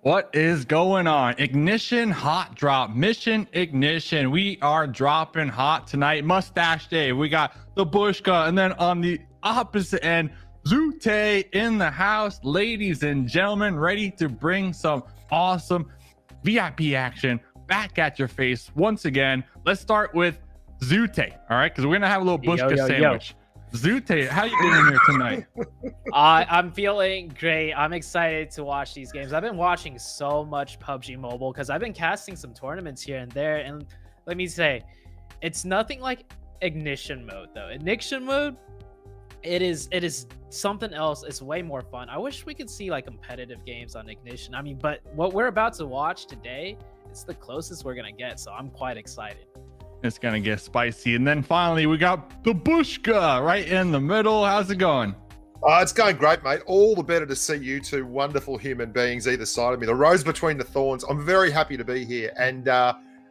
What is going on? Ignition hot drop mission ignition. We are dropping hot tonight. Mustache Day. We got the Bushka, and then on the opposite end, Zute in the house. Ladies and gentlemen, ready to bring some awesome VIP action back at your face once again. Let's start with Zute. All right, because we're gonna have a little Bushka sandwich. Zute, how you doing here tonight? I'm feeling great. I'm excited to watch these games. I've been watching so much PUBG Mobile because I've been casting some tournaments here and there. And let me say, it's nothing like Ignition mode, though. Ignition mode, it is something else. It's way more fun. I wish we could see like competitive games on Ignition. I mean, but what we're about to watch today, it's the closest we're gonna get. So I'm quite excited. It's gonna get spicy. And then finally we got the Bushka right in the middle. How's it going? It's going great, mate. All the better to see you two wonderful human beings either side of me. The rose between the thorns. I'm very happy to be here. And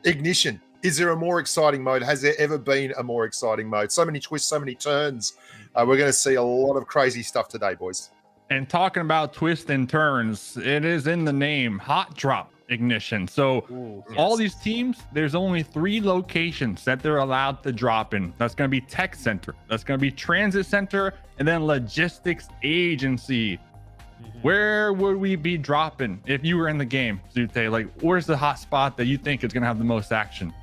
Ignition, is there a more exciting mode? Has there ever been a more exciting mode? So many twists, so many turns. We're going to see a lot of crazy stuff today, boys. And talking about twists and turns, it is in the name, Hot Drop Ignition. So all these teams, there's only 3 locations that they're allowed to drop in. That's going to be Tech Center, that's going to be Transit Center, and then Logistics Agency. Where would we be dropping if you were in the game, Zute? Like, where's the hot spot that you think is going to have the most action?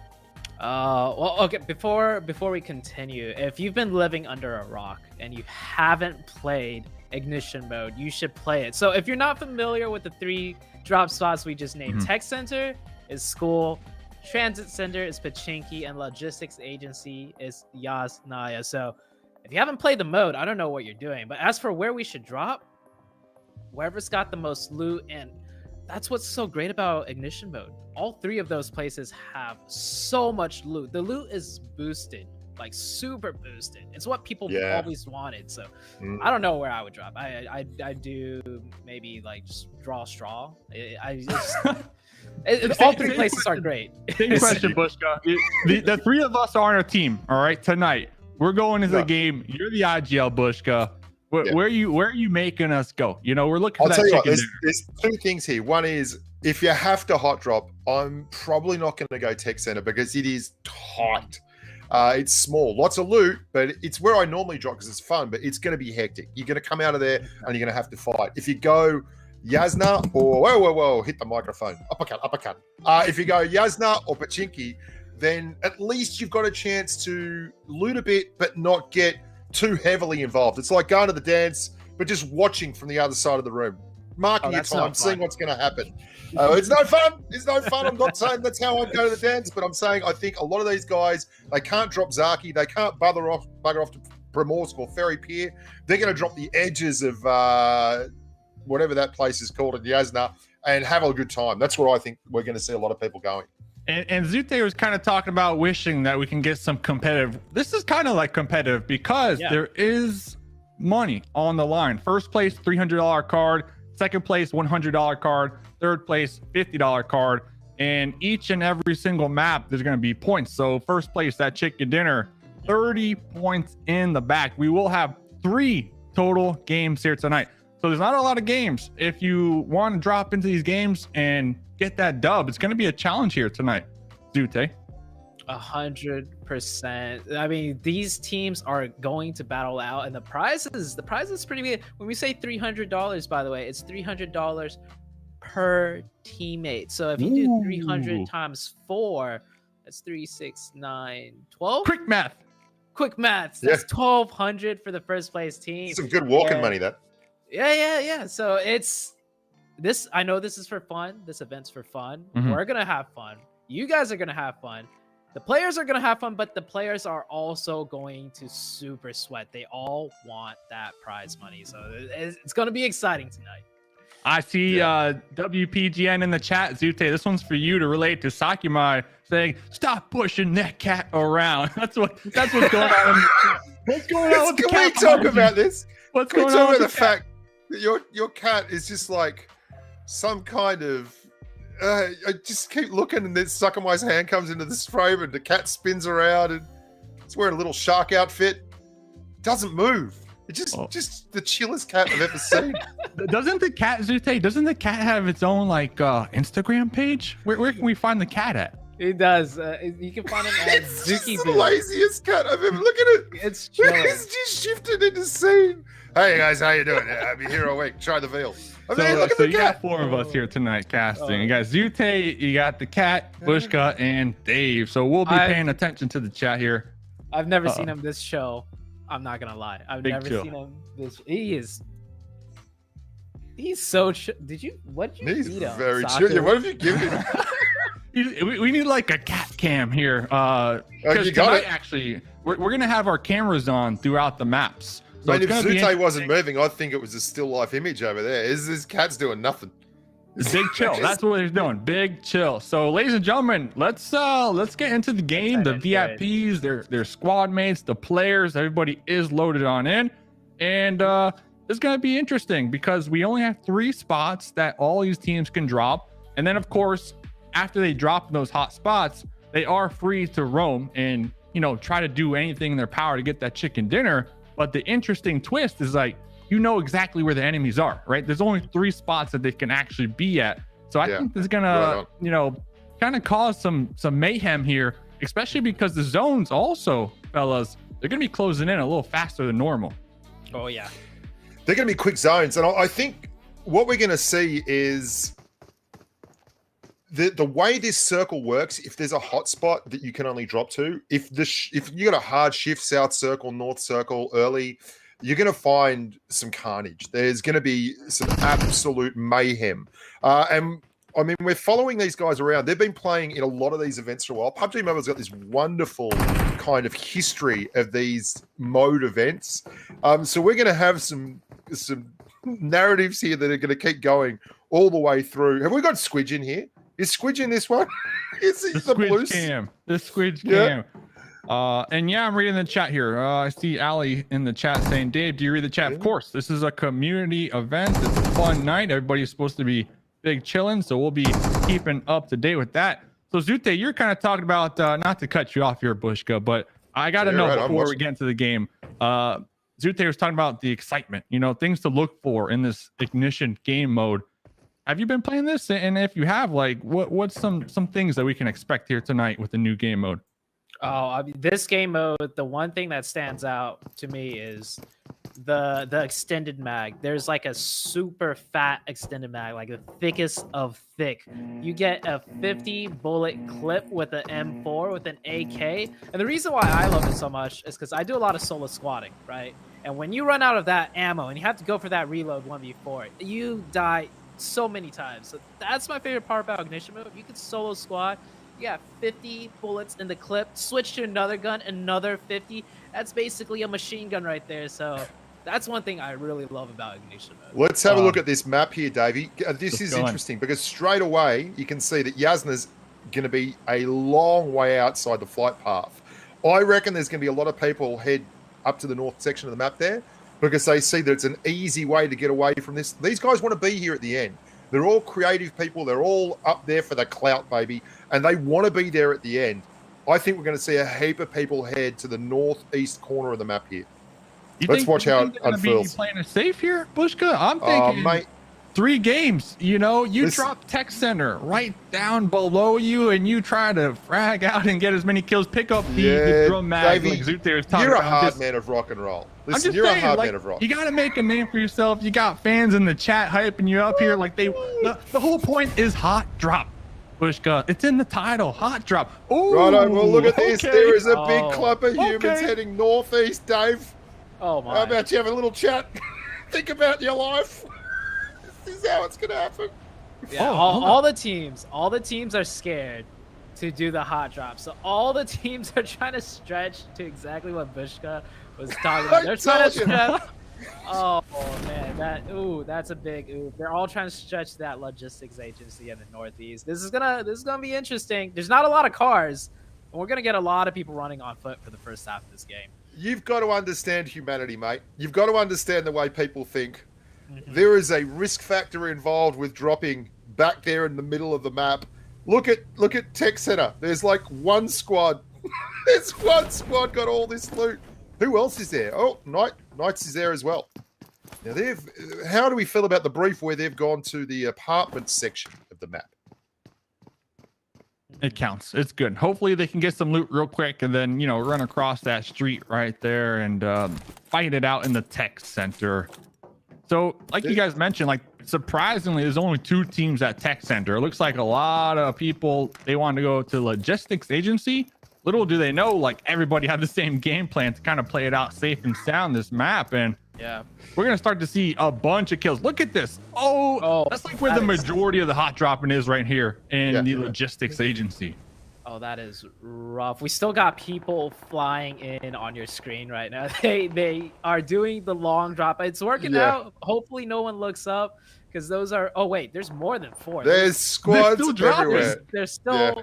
Well, okay, before we continue, if you've been living under a rock and you haven't played Ignition mode, you should play it. So if you're not familiar with the 3 drop spots we just named, Tech Center is school, Transit Center is Pachinki, and Logistics Agency is Yasnaya. So if you haven't played the mode, I don't know what you're doing. But as for where we should drop, wherever's got the most loot, and that's what's so great about Ignition mode. All 3 of those places have so much loot. The loot is boosted, like super boosted. It's what people always wanted. So I don't know where I would drop. I do maybe like just draw a straw. All 3 places are great. Same question, Bushka. The 3 of us are on a team. All right, tonight we're going into the game. You're the IGL, Bushka. Where are you making us go? You know, we're looking for that chicken dinner. There's 2 things here. One is, if you have to hot drop, I'm probably not going to go Tech Center because it is tight. It's small, lots of loot, but it's where I normally drop because it's fun, but it's going to be hectic. You're going to come out of there and you're going to have to fight. If you go Yasna or whoa, hit the microphone, uppercut. If you go Yasna or Pachinki, then at least you've got a chance to loot a bit, but not get too heavily involved. It's like going to the dance, but just watching from the other side of the room, marking your time, seeing what's going to happen. It's no fun. It's no fun. I'm not saying that's how I'd go to the dance, but I'm saying I think a lot of these guys, they can't drop Zaki. They can't bugger off to Primorsk or Ferry Pier. They're going to drop the edges of whatever that place is called in Yasna and have a good time. That's where I think we're going to see a lot of people going. And Zute was kind of talking about wishing that we can get some competitive. This is kind of like competitive because there is money on the line. First place, $300 card. Second place, $100 card. Third place, $50 card. And each and every single map, there's going to be points. So first place, that chicken dinner, 30 points in the back. We will have 3 total games here tonight. So there's not a lot of games. If you want to drop into these games and get that dub, it's going to be a challenge here tonight, Zute. 100%. I mean, these teams are going to battle out, and the prize is pretty good. When we say $300, by the way, it's $300 per teammate. So if you do 300 times 4, that's 3, 6, 9, 12. Quick math. That's 1,200 for the first place team. Some good walking money, that. Yeah. So it's this. I know this is for fun. This event's for fun. We're gonna have fun. You guys are gonna have fun. The players are gonna have fun, but the players are also going to super sweat. They all want that prize money, so it's gonna be exciting tonight. I see WPGN in the chat, Zute. This one's for you to relate to Sakimai saying, "Stop pushing that cat around." That's what's going on. What's going on with the cat? Can we talk about this? What's going on with the fact that your cat is just like some kind of I just keep looking, and then Sakamai's hand comes into this frame and the cat spins around and it's wearing a little shark outfit. Doesn't move. It's just the chillest cat I've ever seen. Doesn't the cat, Zute, doesn't the cat have its own like Instagram page? Where can we find the cat at? It does. You can find him at It's just Zuki the laziest cat I've ever. Look at it. It's chilling. It's just shifted into scene. Hey guys, how you doing? I'll be here all week. Try the veal. I mean, look at the you cat. got 4 of us here tonight casting. You got Zute, you got the cat, Bushka, and Dave. So we'll be paying attention to the chat here. I've never seen him this show. I'm not gonna lie. I've never seen him this. He's so. Did you? What did you? He's feed him, very Soccer? chill. Yeah, what have you given him? We need like a cat cam here. Because you got tonight, it. actually, we're gonna have our cameras on throughout the maps. So Man, it's if gonna be Zute wasn't moving, I'd think it was a still life image over there. This cat's doing nothing. Big chill. That's what he's doing. Big chill. So, ladies and gentlemen, let's get into the game. The VIPs, their squad mates, the players, everybody is loaded on in, and it's gonna be interesting because we only have 3 spots that all these teams can drop, and then of course, after they drop those hot spots, they are free to roam and try to do anything in their power to get that chicken dinner. But the interesting twist is like, exactly where the enemies are, right? There's only 3 spots that they can actually be at. So I think this is gonna, kind of cause some mayhem here, especially because the zones also, fellas, they're gonna be closing in a little faster than normal. Oh yeah, they're gonna be quick zones, and I think what we're gonna see is the way this circle works. If there's a hotspot that you can only drop to, if you got a hard shift, south circle, north circle early, you're going to find some carnage. There's going to be some absolute mayhem. And I mean, we're following these guys around. They've been playing in a lot of these events for a while. PUBG Mobile's got this wonderful kind of history of these mode events. So we're going to have some narratives here that are going to keep going all the way through. Have we got Squidge in here? Is Squidge in this one? Is he the blue cam? The Squidge cam. And yeah, I'm reading the chat here. I see Ali in the chat saying, Dave, do you read the chat? Of course. This is a community event. It's a fun night. Everybody's supposed to be big chilling, so we'll be keeping up to date with that. So Zute, you're kind of talking about, not to cut you off here, Bushka, but I got to know before we get into the game. Zute was talking about the excitement, things to look for in this ignition game mode. Have you been playing this? And if you have, like, what's some things that we can expect here tonight with the new game mode? Oh, I mean, this game mode, the one thing that stands out to me is the extended mag. There's like a super fat extended mag, like the thickest of thick. You get a 50 bullet clip with an M4 with an AK. And the reason why I love it so much is because I do a lot of solo squatting, right? And when you run out of that ammo and you have to go for that reload 1v4, you die so many times. So that's my favorite part about ignition mode. You can solo squad. You got 50 bullets in the clip, switch to another gun, another 50. That's basically a machine gun right there. So that's one thing I really love about ignition mode. Let's have a look at this map here, Davey. This is interesting because straight away you can see that Yasna's going to be a long way outside the flight path. I reckon there's going to be a lot of people head up to the north section of the map there because they see that it's an easy way to get away from this. These guys want to be here at the end. They're all creative people. They're all up there for the clout, baby, and they want to be there at the end. I think we're going to see a heap of people head to the northeast corner of the map here. Let's watch how it unfurls. Be playing it safe here, Bushka? I'm thinking mate, 3 games. You drop Tech Center right down below you, and you try to frag out and get as many kills. Pick up the drum mag. Davey, like Zute was talking you're a about. hard man of rock and roll. Listen, you're a hard man of rock. You got to make a name for yourself. You got fans in the chat hyping you up here. Like the whole point is hot drop. Bushka, it's in the title. Hot drop. Oh, right. Well, look at this. Okay. There is a big clump of humans heading northeast, Dave. Oh my! How about you have a little chat? Think about your life. This is how it's gonna happen. Yeah, all the teams are scared to do the hot drop. So all the teams are trying to stretch to exactly what Bushka was talking about. They're trying to stretch. Oh man, that's a big ooh. They're all trying to stretch that logistics agency in the Northeast. This is gonna be interesting. There's not a lot of cars, and we're gonna get a lot of people running on foot for the first half of this game. You've got to understand humanity, mate. You've got to understand the way people think. There is a risk factor involved with dropping back there in the middle of the map. Look at Tech Center. There's like one squad. There's one squad got all this loot. Who else is there? Oh, Knights is there as well. Now how do we feel about the brief where they've gone to the apartment section of the map? It counts. It's good. Hopefully they can get some loot real quick and then, you know, run across that street right there and fight it out in the tech center. So like you guys mentioned, like surprisingly, there's only 2 teams at tech center. It looks like a lot of people, they want to go to logistics agency. Little do they know, like everybody had the same game plan to kind of play it out safe and sound this map. And yeah, we're going to start to see a bunch of kills. Look at this. Oh, that's like where the majority of the hot dropping is right here in the logistics agency. Oh, that is rough. We still got people flying in on your screen right now. They are doing the long drop. It's working out. Hopefully no one looks up because those are, oh wait, there's more than 4. There's squads everywhere. They're still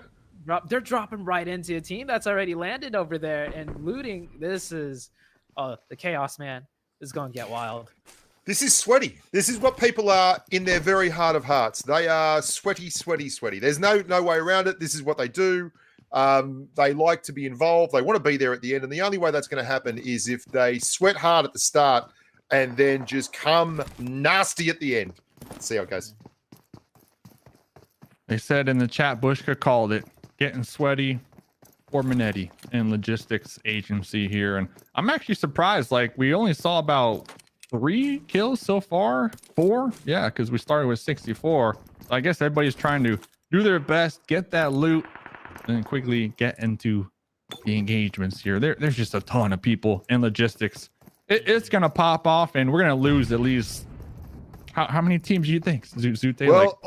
they're dropping right into a team that's already landed over there and looting. This is the chaos, man. This is going to get wild. This is sweaty. This is what people are in their very heart of hearts. They are sweaty, sweaty, sweaty. There's no way around it. This is what they do. They like to be involved. They want to be there at the end. And the only way that's going to happen is if they sweat hard at the start and then just come nasty at the end. Let's see how it goes. They said in the chat, Bushka called it getting sweaty for Minetti and logistics agency here. And I'm actually surprised. Like we only saw about 3 kills so far. 4, yeah, because we started with 64. So I guess everybody's trying to do their best, get that loot, and then quickly get into the engagements here. There's just a ton of people in logistics. It's gonna pop off, and we're gonna lose at least. How many teams do you think, Zute? Well,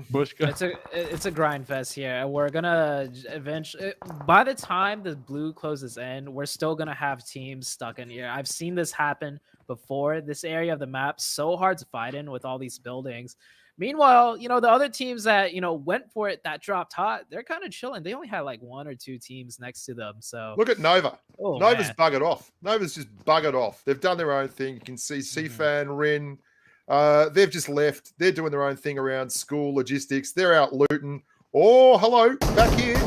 Bushka? It's a grind fest here. We're gonna eventually, by the time the blue closes in, we're still gonna have teams stuck in here. I've seen this happen before. This area of the map so hard to fight in with all these buildings. Meanwhile, you know, the other teams that, you know, went for it, that dropped hot, they're kind of chilling. They only had like 1 or 2 teams next to them. So look at Nova. Nova's buggered off. Nova's just buggered off. They've done their own thing. You can see Cfan, Rin. They've just left. They're doing their own thing around school logistics. They're out looting. Oh, hello, back here.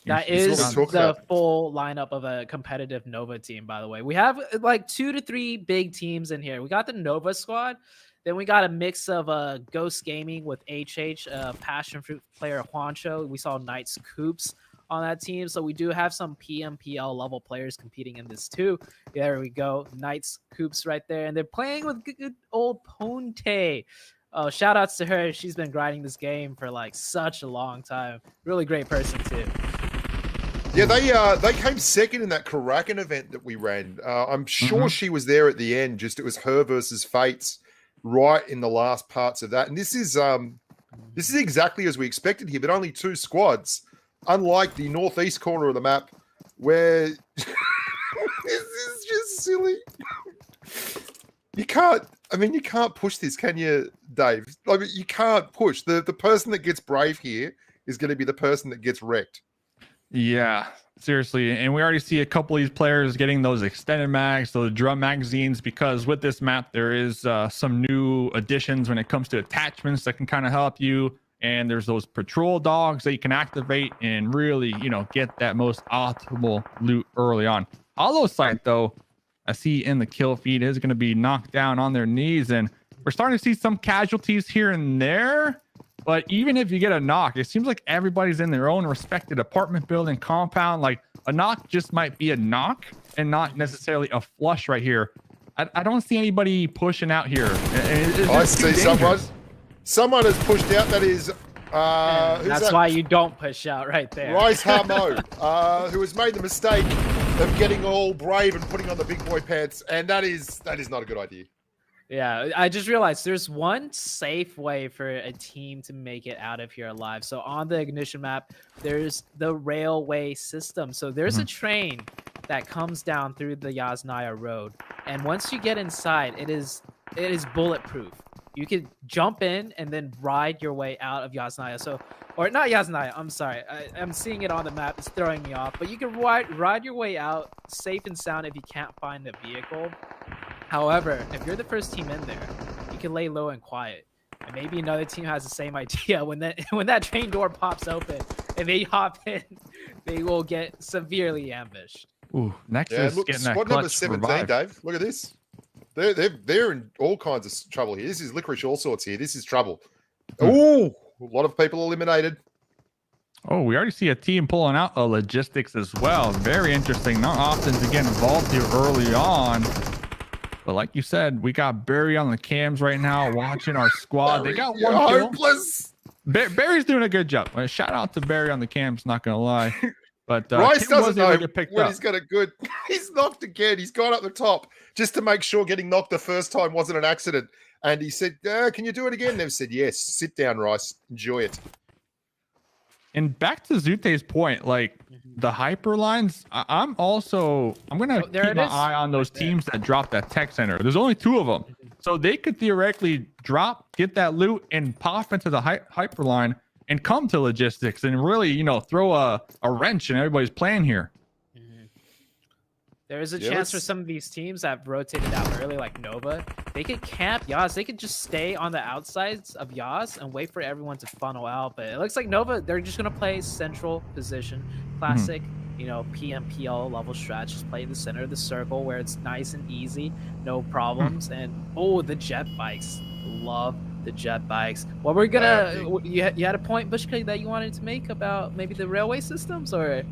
That is the full lineup of a competitive Nova team, by the way. We have like 2 to 3 big teams in here. We got the Nova squad. Then we got a mix of Ghost Gaming with HH, Passion Fruit player Juancho. We saw Knights Coops on that team. So we do have some PMPL level players competing in this too. There we go. Knights Coops right there. And they're playing with good old Ponte. Oh, shout outs to her. She's been grinding this game for like such a long time. Really great person too. Yeah, they came second in that Karakan event that we ran. I'm sure she was there at the end. Just it was her versus Fates right in the last parts of that. And this is exactly as we expected here, but only 2 squads. Unlike the northeast corner of the map, where this is just silly. You can't push this, can you, Dave? I mean, you can't push. The person that gets brave here is going to be the person that gets wrecked. Yeah, seriously. And we already see a couple of these players getting those extended mags, those drum magazines, because with this map, there is some new additions when it comes to attachments that can kind of help you. And there's those patrol dogs that you can activate and really, you know, get that most optimal loot early on. Hollow Sight, though, I see in the kill feed is going to be knocked down on their knees. And we're starting to see some casualties here and there. But even if you get a knock, it seems like everybody's in their own respected apartment building compound. Like a knock just might be a knock and not necessarily a flush right here. I don't see anybody pushing out here. I see someone has pushed out. That is that's why you don't push out right there. Rice Hamo, who has made the mistake of getting all brave and putting on the big boy pants, and that is not a good idea. Yeah, I just realized there's one safe way for a team to make it out of here alive. So on the ignition map, there's the railway system. So there's a train that comes down through the Yasnaya Road, and once you get inside, it is bulletproof. You could jump in and then ride your way out of Yasnaya. So, or not Yasnaya, I'm sorry. I'm seeing it on the map. It's throwing me off. But you can ride your way out safe and sound if you can't find the vehicle. However, if you're the first team in there, you can lay low and quiet. And maybe another team has the same idea. When that train door pops open and they hop in, they will get severely ambushed. Ooh, Nexus getting that squad number clutch 17, revive. Dave. Look at this. They're in all kinds of trouble here. This is licorice all sorts here. This is trouble. Oh, a lot of people eliminated. Oh, we already see a team pulling out a logistics as well. Very interesting. Not often to get involved here early on. But like you said, we got Barry on the cams right now watching our squad. They got one kill. Hopeless. Barry's doing a good job. Shout out to Barry on the cams, not going to lie. But Rice doesn't know when he's got a good... He's knocked again. He's gone up the top just to make sure getting knocked the first time wasn't an accident. And he said, can you do it again? They've said, yes. Sit down, Rice. Enjoy it. And back to Zute's point, like the hyper lines, I'm going to keep my eye on those teams that drop that tech center. There's only 2 of them. So they could theoretically drop, get that loot, and pop into the hyper line and come to logistics and really, throw a wrench in everybody's plan here. There is a chance for some of these teams that have rotated out early, like Nova. They could camp Yas. They could just stay on the outsides of Yas and wait for everyone to funnel out. But it looks like Nova, they're just going to play central position. Classic, PMPL level strat. Just play the center of the circle where it's nice and easy. No problems. And, the jet bikes. Love the jet bikes. Well, we're gonna you had a point, Bushka, that you wanted to make about maybe the railway systems, or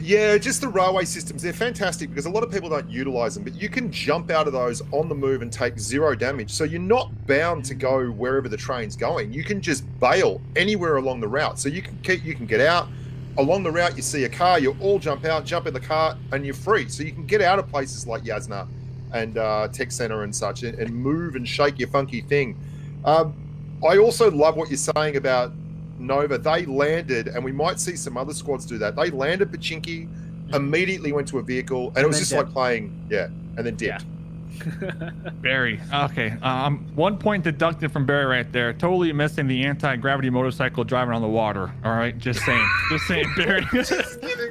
just the railway systems. They're fantastic because a lot of people don't utilize them, but you can jump out of those on the move and take 0 damage, so you're not bound to go wherever the train's going. You can just bail anywhere along the route, so you can get out along the route. You see a car, you all jump out, jump in the car, and you're free. So you can get out of places like Yasna and Tech Center and such, and move and shake your funky thing. I also love what you're saying about Nova. They landed, and we might see some other squads do that. They landed Pachinki, immediately went to a vehicle, and it was just like playing, and then dipped. Barry. Okay. 1 point deducted from Barry right there. Totally missing the anti-gravity motorcycle driving on the water. All right. Just saying. Just saying, Barry.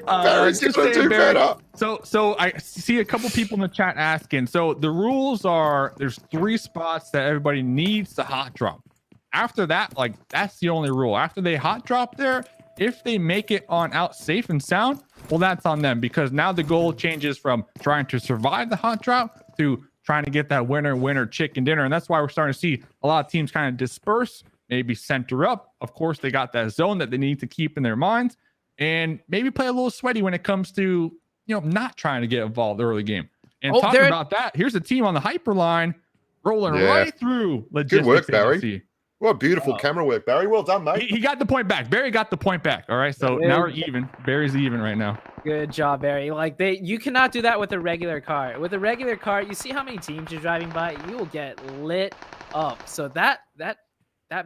Barry's gonna do better. So I see a couple people in the chat asking. So the rules are there's 3 spots that everybody needs to hot drop. After that, that's the only rule. After they hot drop there, if they make it on out safe and sound, well, that's on them, because now the goal changes from trying to survive the hot drop to trying to get that winner chicken dinner. And that's why we're starting to see a lot of teams kind of disperse, maybe center up. Of course, they got that zone that they need to keep in their minds, and maybe play a little sweaty when it comes to, not trying to get involved early game. And talking about that, here's a team on the hyper line rolling right through logistics. Good work, Barry. agency. Well, beautiful camera work, Barry. Well done, mate. He got the point back. Barry got the point back. All right, so now we're even. Barry's even right now. Good job, Barry. You cannot do that with a regular car. With a regular car, you see how many teams you're driving by, you will get lit up. So that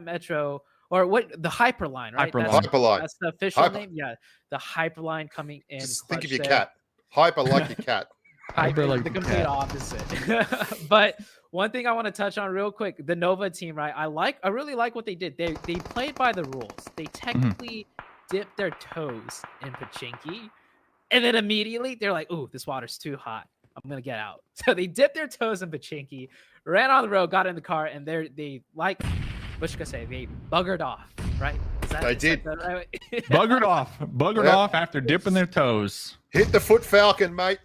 metro, or what, the hyperline, right? Hyperline. That's the official name. Yeah, the hyperline coming in. Just think of your cat. Hyper like your cat. Hyper like the complete opposite. But one thing I want to touch on real quick, the Nova team, right? I really like what they did. They played by the rules. They technically dipped their toes in Pachinki, and then immediately they're like, "Ooh, this water's too hot. I'm gonna get out." So they dipped their toes in Pachinki, ran on the road, got in the car, and they buggered off, right? They did. Right? Buggered off after dipping their toes. Hit the foot falcon, mate.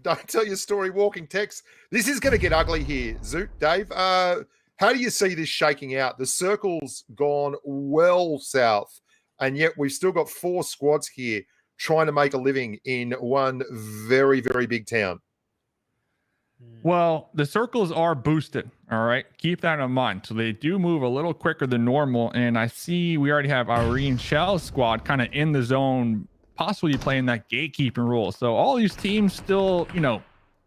Don't tell your story walking text. This is going to get ugly here. Zoot, Dave, how do you see this shaking out? The circle's gone well south, and yet we've still got 4 squads here trying to make a living in one very, very big town. Well, the circles are boosted. All right. Keep that in mind. So they do move a little quicker than normal. And I see we already have our Irene Shell squad kind of in the zone, possibly playing that gatekeeping role. So all these teams still,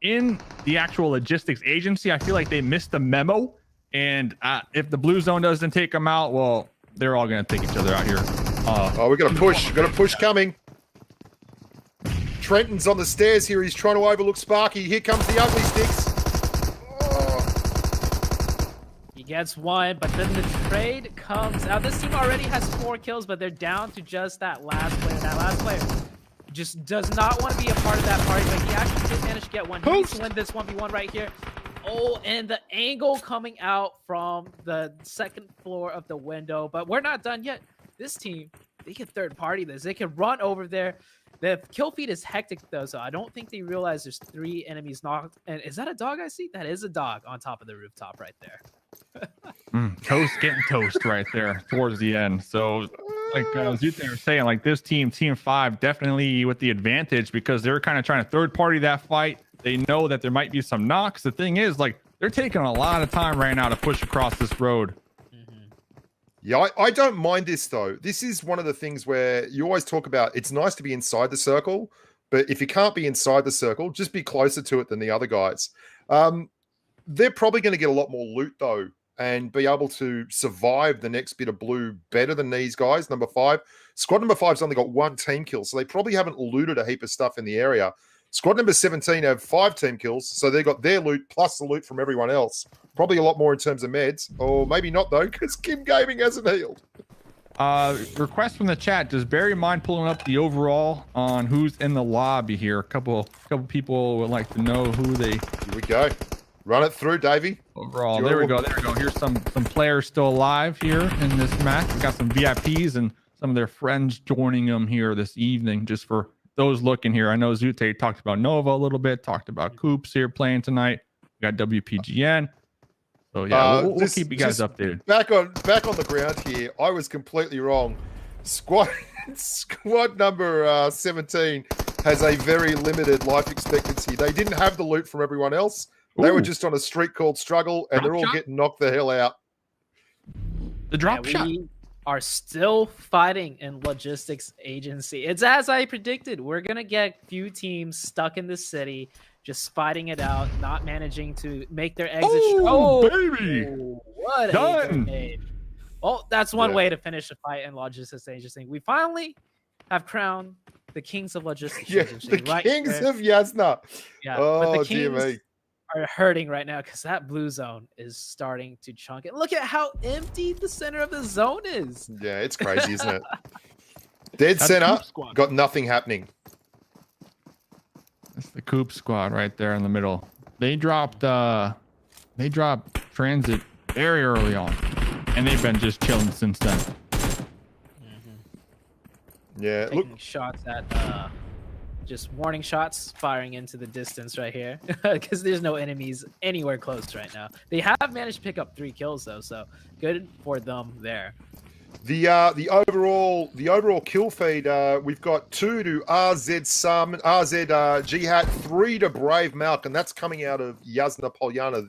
in the actual logistics agency, I feel like they missed the memo. And if the blue zone doesn't take them out, well, they're all going to take each other out here. We're going to push. We've got a push coming. Trenton's on the stairs here. He's trying to overlook Sparky. Here comes the ugly sticks. He gets one, but then the trade comes. Now, this team already has 4 kills, but they're down to just that last player. That last player just does not want to be a part of that party, but he actually did manage to get one. He needs to win this 1v1 right here. Oh, and the angle coming out from the 2nd floor of the window, but we're not done yet. This team, they can third party this. They can run over there The kill feed is hectic though, so I don't think they realize there's 3 enemies knocked. And is that a dog I see? That is a dog on top of the rooftop right there. Toast getting toast right there towards the end. So like Zute was saying, like this team 5 definitely with the advantage because they're kind of trying to third party that fight. They know that there might be some knocks. The thing is, like, they're taking a lot of time right now to push across this road. Yeah, I don't mind this though. This is one of the things where you always talk about it's nice to be inside the circle, but if you can't be inside the circle, just be closer to it than the other guys. They're probably going to get a lot more loot though and be able to survive the next bit of blue better than these guys. Number 5. Squad number 5's only got 1 team kill, so they probably haven't looted a heap of stuff in the area. Squad number 17 have 5 team kills, so they got their loot plus the loot from everyone else. Probably a lot more in terms of meds, or maybe not though, because Kim Gaming hasn't healed. Request from the chat. Does Barry mind pulling up the overall on who's in the lobby here? A couple people would like to know who they. Here we go. Run it through, Davey. Overall, there we go. Here's some players still alive here in this match. We got some VIPs and some of their friends joining them here this evening, just for those looking here. I know Zute talked about Nova a little bit, talked about Coops here playing tonight. We got WPGN. So yeah, we'll keep you guys updated. Back on the ground here, I was completely wrong. Squad number 17 has a very limited life expectancy. They didn't have the loot from everyone else. They were just on a street called Struggle, and they're all getting knocked the hell out. The drop shot. We are still fighting in logistics agency. It's as I predicted. We're gonna get few teams stuck in the city, just fighting it out, not managing to make their exit. Baby! What Done. a grenade. Well, that's one way to finish a fight in logistics agency. We finally have crowned the kings of logistics agency. The kings of Yasna. Yeah, oh, but the dear kings me. are hurting right now because that blue zone is starting to chunk it. Look at how empty the center of the zone is. Yeah, it's crazy, isn't it? Dead center, got nothing happening. That's the Coop squad right there in the middle. They dropped transit very early on, and they've been just chilling since then. Yeah, taking shots at just warning shots firing into the distance right here because there's no enemies anywhere close right now. They have managed to pick up 3 kills though, so good for them there. The overall kill feed, we've got 2 to RZ Sum, RZ Jihad, 3 to Brave Malk, and that's coming out of Yasna Polyana,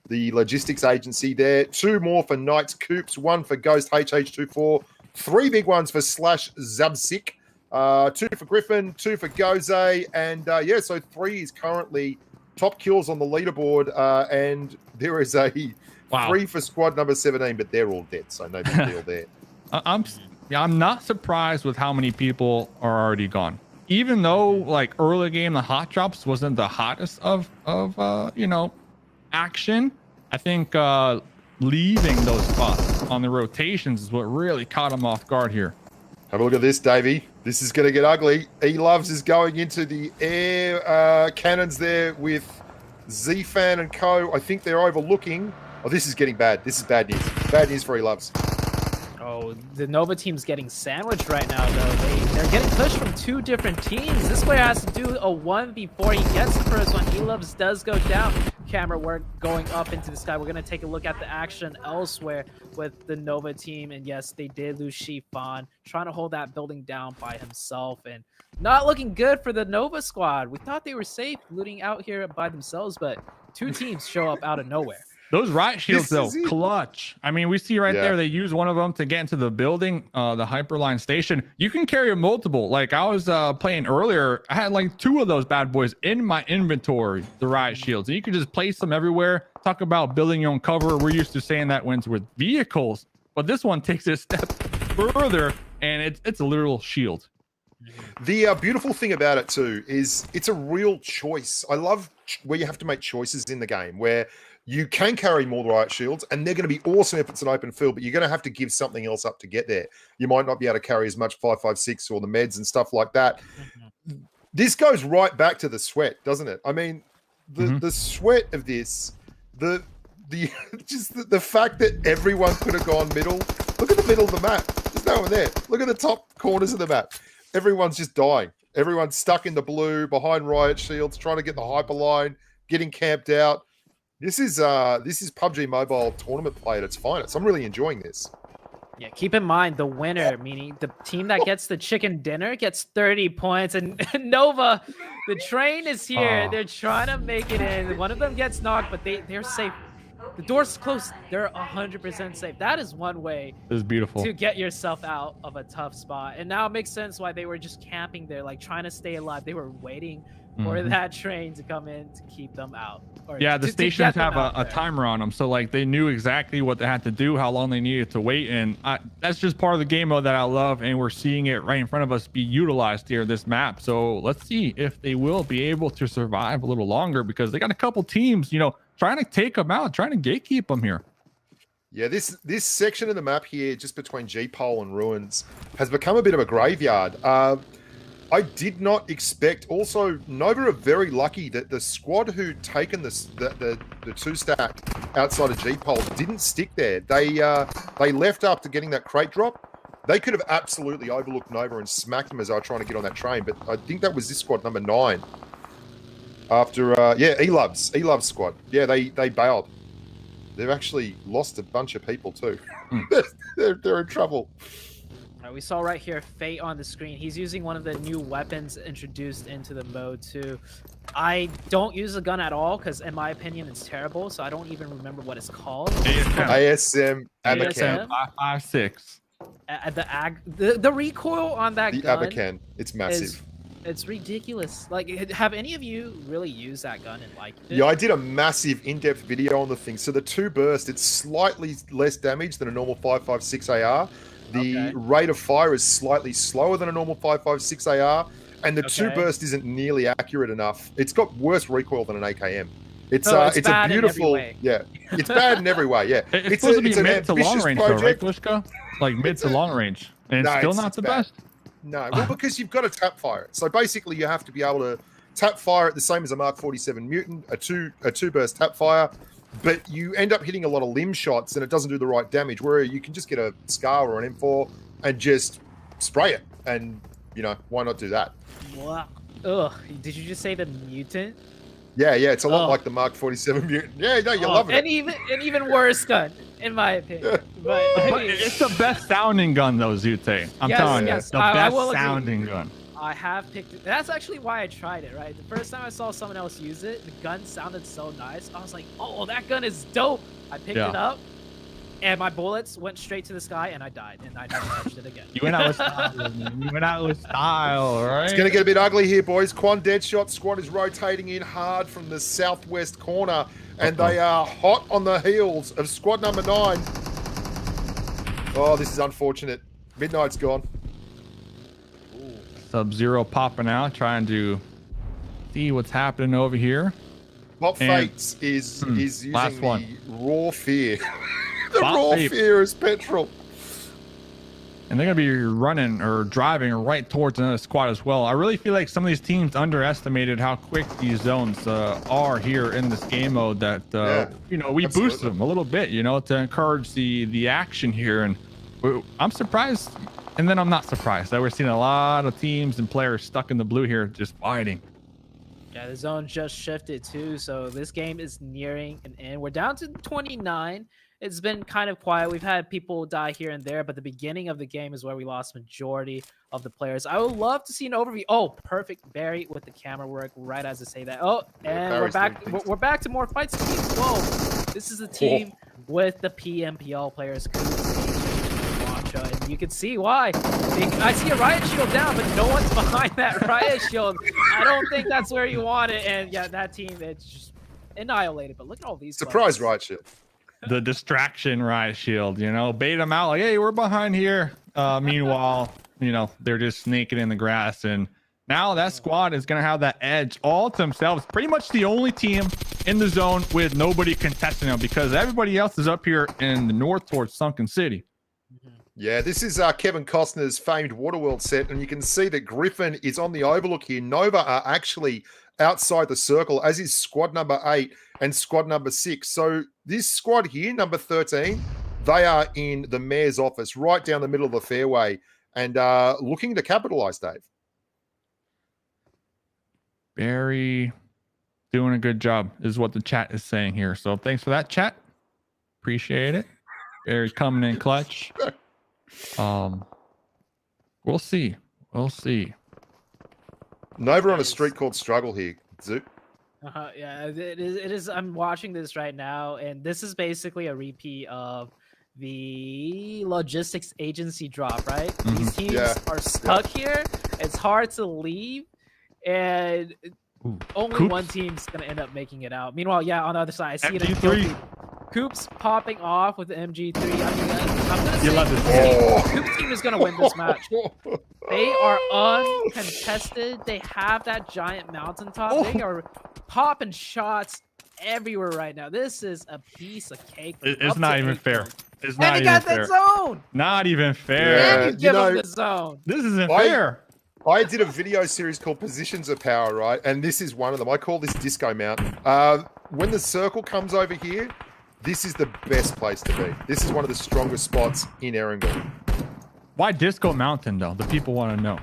the logistics agency there. 2 more for Knights Coops, 1 for Ghost HH24, 3 big ones for Slash Zabsik, 2 for Griffin, 2 for Goze, and yeah, so 3 is currently top kills on the leaderboard, and there is a 3 for squad number 17, but they're all dead, so no big deal there. I'm not surprised with how many people are already gone. Even though like early game the hot drops wasn't the hottest of action, I think leaving those spots on the rotations is what really caught them off guard here. Have a look at this, Davey. This is going to get ugly. E-Loves is going into the air cannons there with Z-Fan and co. I think they're overlooking. Oh, this is getting bad. This is bad news. Bad news for E-Loves. Oh, the Nova team's getting sandwiched right now, though. They're getting pushed from 2 different teams. This player has to do a 1 before he gets the first one. E-Loves does go down. Camera work going up into the sky. We're going to take a look at the action elsewhere with the Nova team. And yes, they did lose Shifan, trying to hold that building down by himself. And not looking good for the Nova squad. We thought they were safe looting out here by themselves, but 2 teams show up out of nowhere. Those riot shields, though, clutch. I mean, we see right there, they use one of them to get into the building, the Hyperline station. You can carry a multiple. Like, I was playing earlier, I had like 2 of those bad boys in my inventory, the riot shields. And you can just place them everywhere. Talk about building your own cover. We're used to saying that when it's with vehicles, but this one takes it a step further, and it's a literal shield. The beautiful thing about it, too, is it's a real choice. I love where you have to make choices in the game, where you can carry more riot shields, and they're going to be awesome if it's an open field, but you're going to have to give something else up to get there. You might not be able to carry as much 5.56 or the meds and stuff like that. This goes right back to the sweat, doesn't it? I mean, the sweat of this, the fact that everyone could have gone middle. Look at the middle of the map. There's no one there. Look at the top corners of the map. Everyone's just dying. Everyone's stuck in the blue behind riot shields, trying to get the hyperline, getting camped out. This is PUBG Mobile tournament play at its finest. I'm really enjoying this. Yeah, keep in mind the winner, meaning the team that gets the chicken dinner, gets 30 points. And Nova, the train is here. They're trying to make it in. One of them gets knocked, but they're safe. The door's closed. They're 100% safe. That is one way This is beautiful. to get yourself out of a tough spot. And now it makes sense why they were just camping there, like trying to stay alive. They were waiting for that train to come in to keep them out. Yeah, the stations have a timer on them, so like they knew exactly what they had to do, how long they needed to wait, and that's just part of the game mode that I love, and we're seeing it right in front of us be utilized here, this map. So let's see if they will be able to survive a little longer, because they got a couple teams, you know, trying to take them out, trying to gatekeep them here. Yeah, this section of the map here, just between G-Pole and Ruins, has become a bit of a graveyard. I did not expect. Also, Nova are very lucky that the squad who'd taken the two stack outside of G-Pole didn't stick there. They left after getting that crate drop. They could have absolutely overlooked Nova and smacked them as they were trying to get on that train. But I think that was this squad number 9. After Elub's squad. Yeah, they bailed. They've actually lost a bunch of people too. They're in trouble. We saw right here Fate on the screen. He's using one of the new weapons introduced into the mode too. I don't use the gun at all because in my opinion it's terrible, so I don't even remember what it's called. ASM Abacan 5.56. The recoil on that gun, Abacan, it's massive. It's ridiculous. Like, have any of you really used that gun and liked it? Yeah, I did a massive in-depth video on the thing. So the 2 burst, it's slightly less damage than a normal 5.56 AR. The rate of fire is slightly slower than a normal 5.56 AR, and the 2 burst isn't nearly accurate enough. It's got worse recoil than an AKM. It's a beautiful, yeah. It's bad in every way, yeah. It's supposed to be mid to long range, though, right, Glishka? Like mid to long range, and it's still not the best. No, well, because you've got to tap fire it. So basically, you have to be able to tap fire it the same as a Mark 47 Mutant, a two burst tap fire. But you end up hitting a lot of limb shots and it doesn't do the right damage, where you can just get a SCAR or an M4 and just spray it. And, you know, why not do that? Wow. Ugh. Did you just say the Mutant? Yeah, it's a lot like the Mark 47 Mutant. Yeah, no, you're loving it. An even worse gun, in my opinion. But it's the best sounding gun, though, Zute. I'm telling you. It's the best sounding gun. I have picked it. That's actually why I tried it, right? The first time I saw someone else use it, the gun sounded so nice. I was like, oh, that gun is dope. I picked it up, and my bullets went straight to the sky, and I died, and I never touched it again. You went out with style, man. You went out with style, right? It's going to get a bit ugly here, boys. Quan Deadshot squad is rotating in hard from the southwest corner, and they are hot on the heels of squad number 9. Oh, this is unfortunate. Midnight's gone. Sub-Zero popping out, trying to see what's happening over here. Pop Fates is using the raw fear. The Pop raw Fate. fear is petrol. And they're going to be running or driving right towards another squad as well. I really feel like some of these teams underestimated how quick these zones are here in this game mode, that, you know, we boost them a little bit, you know, to encourage the action here. And I'm surprised. And then I'm not surprised that we're seeing a lot of teams and players stuck in the blue here just fighting. Yeah, the zone just shifted too, so this game is nearing an end. We're down to 29. It's been kind of quiet. We've had people die here and there, but the beginning of the game is where we lost majority of the players. I would love to see an overview. Oh, perfect. Barry with the camera work right as I say that. Oh, and we're back. We're back to more fights. Whoa, this is the team with the PMPL players. And you can see why. I see a riot shield down, but no one's behind that riot shield. I don't think that's where you want it. And yeah, that team, it's just annihilated. But look at all these. Surprise riot shield. The distraction riot shield, you know, bait them out like, hey, we're behind here. Meanwhile, you know, they're just sneaking in the grass. And now that squad is going to have that edge all to themselves. Pretty much the only team in the zone with nobody contesting them, because everybody else is up here in the north towards Sunken City. Yeah, this is Kevin Costner's famed Waterworld set, and you can see that Griffin is on the overlook here. Nova are actually outside the circle, as is squad number 8 and squad number 6. So this squad here, number 13, they are in the mayor's office, right down the middle of the fairway, and looking to capitalize, Dave. Barry doing a good job is what the chat is saying here. So thanks for that, chat. Appreciate it. Barry coming in clutch. We'll see. We'll see. Nova on a street called Struggle here, Zoop. Yeah, it is. I'm watching this right now, and this is basically a repeat of the logistics agency drop, right? These teams are stuck here. It's hard to leave, and only one team's gonna end up making it out. Meanwhile, on the other side, I see it in Coops popping off with the MG3. I mean, I'm gonna say Coops team is gonna win this match. They are uncontested. They have that giant mountaintop. They are popping shots everywhere right now. This is a piece of cake. It's not even fair. It's not even fair. That zone. Not even fair. And you give him the zone. This isn't fair. I did a video series called Positions of Power, right? And this is one of them. I call this Disco Mountain. When the circle comes over here, this is the best place to be. This is one of the strongest spots in Erangel. Why Disco Mountain, though? The people want to know.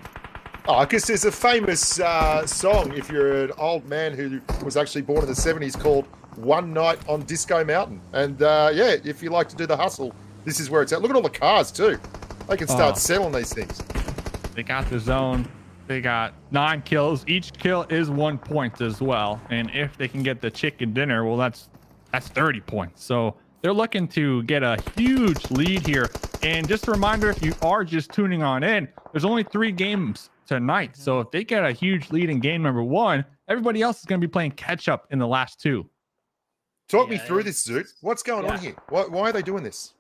Oh, because there's a famous song, if you're an old man who was actually born in the 70s, called One Night on Disco Mountain. And if you like to do the hustle, this is where it's at. Look at all the cars, too. They can start selling these things. They got the zone. They got 9 kills. Each kill is 1 point as well. And if they can get the chicken dinner, well, that's 30 points. So they're looking to get a huge lead here. And just a reminder, if you are just tuning on in, there's only 3 games tonight. So if they get a huge lead in game number 1, everybody else is going to be playing catch up in the last 2. Talk me through this, Zoot. What's going on here? Why are they doing this?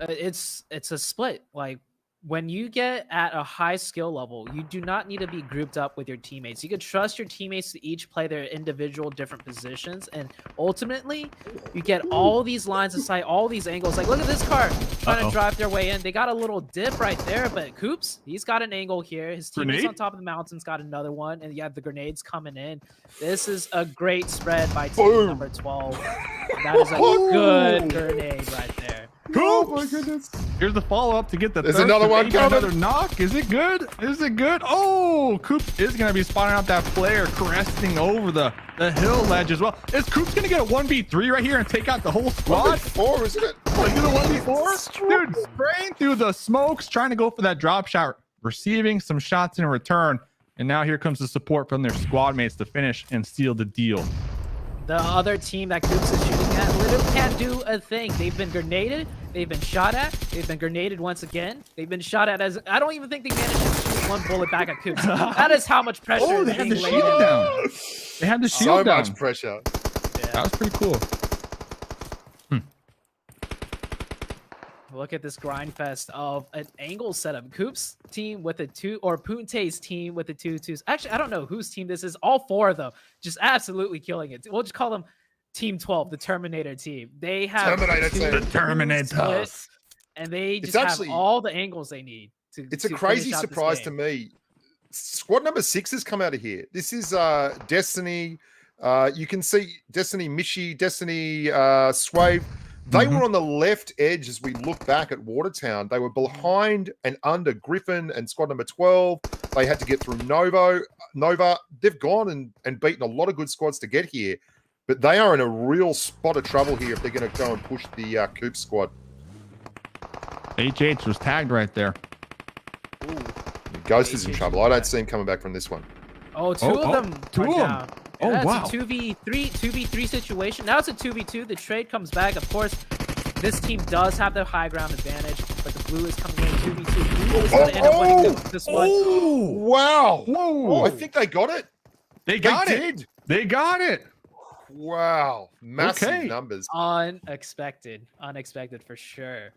It's a split. Like, when you get at a high skill level, you do not need to be grouped up with your teammates. You can trust your teammates to each play their individual different positions, and ultimately, you get all these lines of sight, all these angles. Like, look at this car trying to drive their way in. They got a little dip right there, but Coops, he's got an angle here. His teammates on top of the mountains got another one, and you have the grenades coming in. This is a great spread by team number 12. That is a good grenade right there. Oh my goodness! Here's the follow-up to get the. There's another one coming. Another knock. Is it good? Is it good? Oh, Coops is gonna be spotting out that player cresting over the hill ledge as well. Is Coops gonna get a 1v3 right here and take out the whole squad? 1v4, isn't it? Like do the 1v4? Dude, spraying through the smokes, trying to go for that drop shot, receiving some shots in return, and now here comes the support from their squad mates to finish and seal the deal. The other team that Coops is shooting at literally can't do a thing. They've been grenaded. They've been shot at. They've been grenaded once again. They've been shot at as... I don't even think they managed to shoot 1 bullet back at Coops. That is how much pressure they had the shield down. They had the shield down. So much pressure. Yeah. That was pretty cool. Look at this grind fest of an angle setup. Coops team with a 2, or Punte's team with the 2-2s. Actually, I don't know whose team this is. All 4 though, just absolutely killing it. We'll just call them Team 12, the Terminator team. They have the Terminators, and they just have all the angles they need. It's a crazy surprise to me. Squad number 6 has come out of here. This is Destiny. You can see Destiny Mishi, Destiny Swave. They were on the left edge as we look back at Watertown. They were behind and under Griffin and squad number 12. They had to get through Nova. They've gone and beaten a lot of good squads to get here, but they are in a real spot of trouble here if they're going to go and push the Coop squad. HH was tagged right there. Ooh. Ghost is in trouble. I don't see him coming back from this one. Oh, two of them. Down. Yeah, wow. It's a 2v3 situation. Now it's a 2v2. The trade comes back. Of course, this team does have the high ground advantage, but the blue is coming in 2v2. Blue is going to end up winning this one. Oh, wow. Whoa. I think they got it. They got it. They got it. Wow. Massive numbers. Unexpected for sure.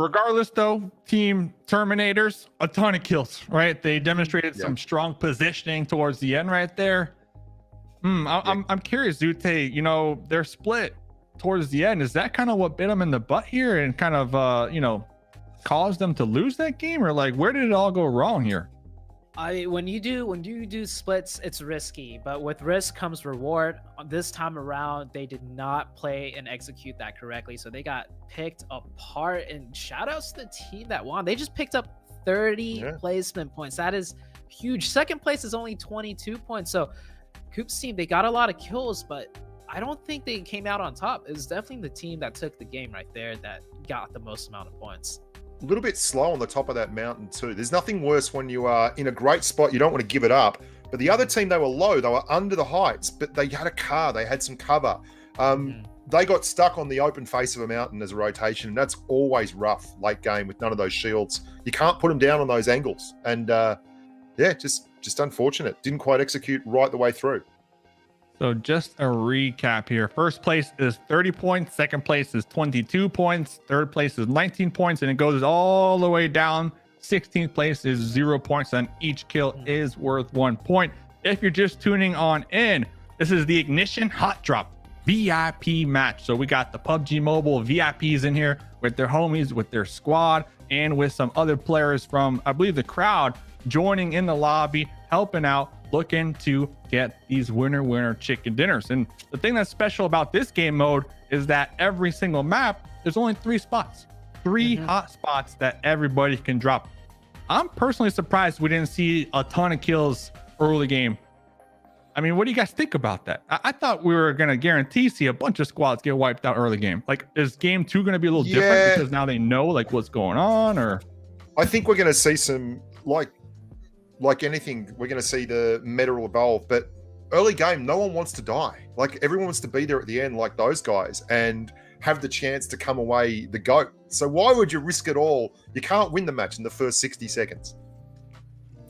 Regardless, though, Team Terminators, a ton of kills, right? They demonstrated some strong positioning towards the end right there. I'm curious, Zute, you know, they're split towards the end. Is that kind of what bit them in the butt here and kind of, you know, caused them to lose that game? Or like, where did it all go wrong here? When you do splits, it's risky, but with risk comes reward. This time around, they did not play and execute that correctly, so they got picked apart. And shout outs to the team that won. They just picked up 30 placement points. That is huge. Second place is only 22 points. So Coop's team, they got a lot of kills, but I don't think they came out on top. It was definitely the team that took the game right there that got the most amount of points. A little bit slow on the top of that mountain too. There's nothing worse when you are in a great spot, you don't want to give it up. But the other team, they were low, they were under the heights, but they had a car, they had some cover. They got stuck on the open face of a mountain as a rotation, and that's always rough late game with none of those shields. You can't put them down on those angles. And yeah, just unfortunate. Didn't quite execute right the way through. So just a recap here. First place is 30 points. Second place is 22 points. Third place is 19 points. And it goes all the way down. 16th place is 0 points. And each kill is worth 1 point. If you're just tuning on in, this is the Ignition Hot Drop VIP match. So we got the PUBG Mobile VIPs in here with their homies, with their squad, and with some other players from, I believe, the crowd joining in the lobby, helping out, looking to get these winner chicken dinners. And the thing that's special about this game mode is that every single map, there's only 3 spots, 3 hot spots that everybody can drop. I'm personally surprised we didn't see a ton of kills early game. I mean, what do you guys think about that? I thought we were going to guarantee see a bunch of squads get wiped out early game. Like, is game 2 going to be a little different because now they know like what's going on? Or I think we're going to see some, like anything, we're going to see the meta evolve. But early game, no one wants to die. Like, everyone wants to be there at the end like those guys and have the chance to come away the GOAT. So why would you risk it all? You can't win the match in the first 60 seconds.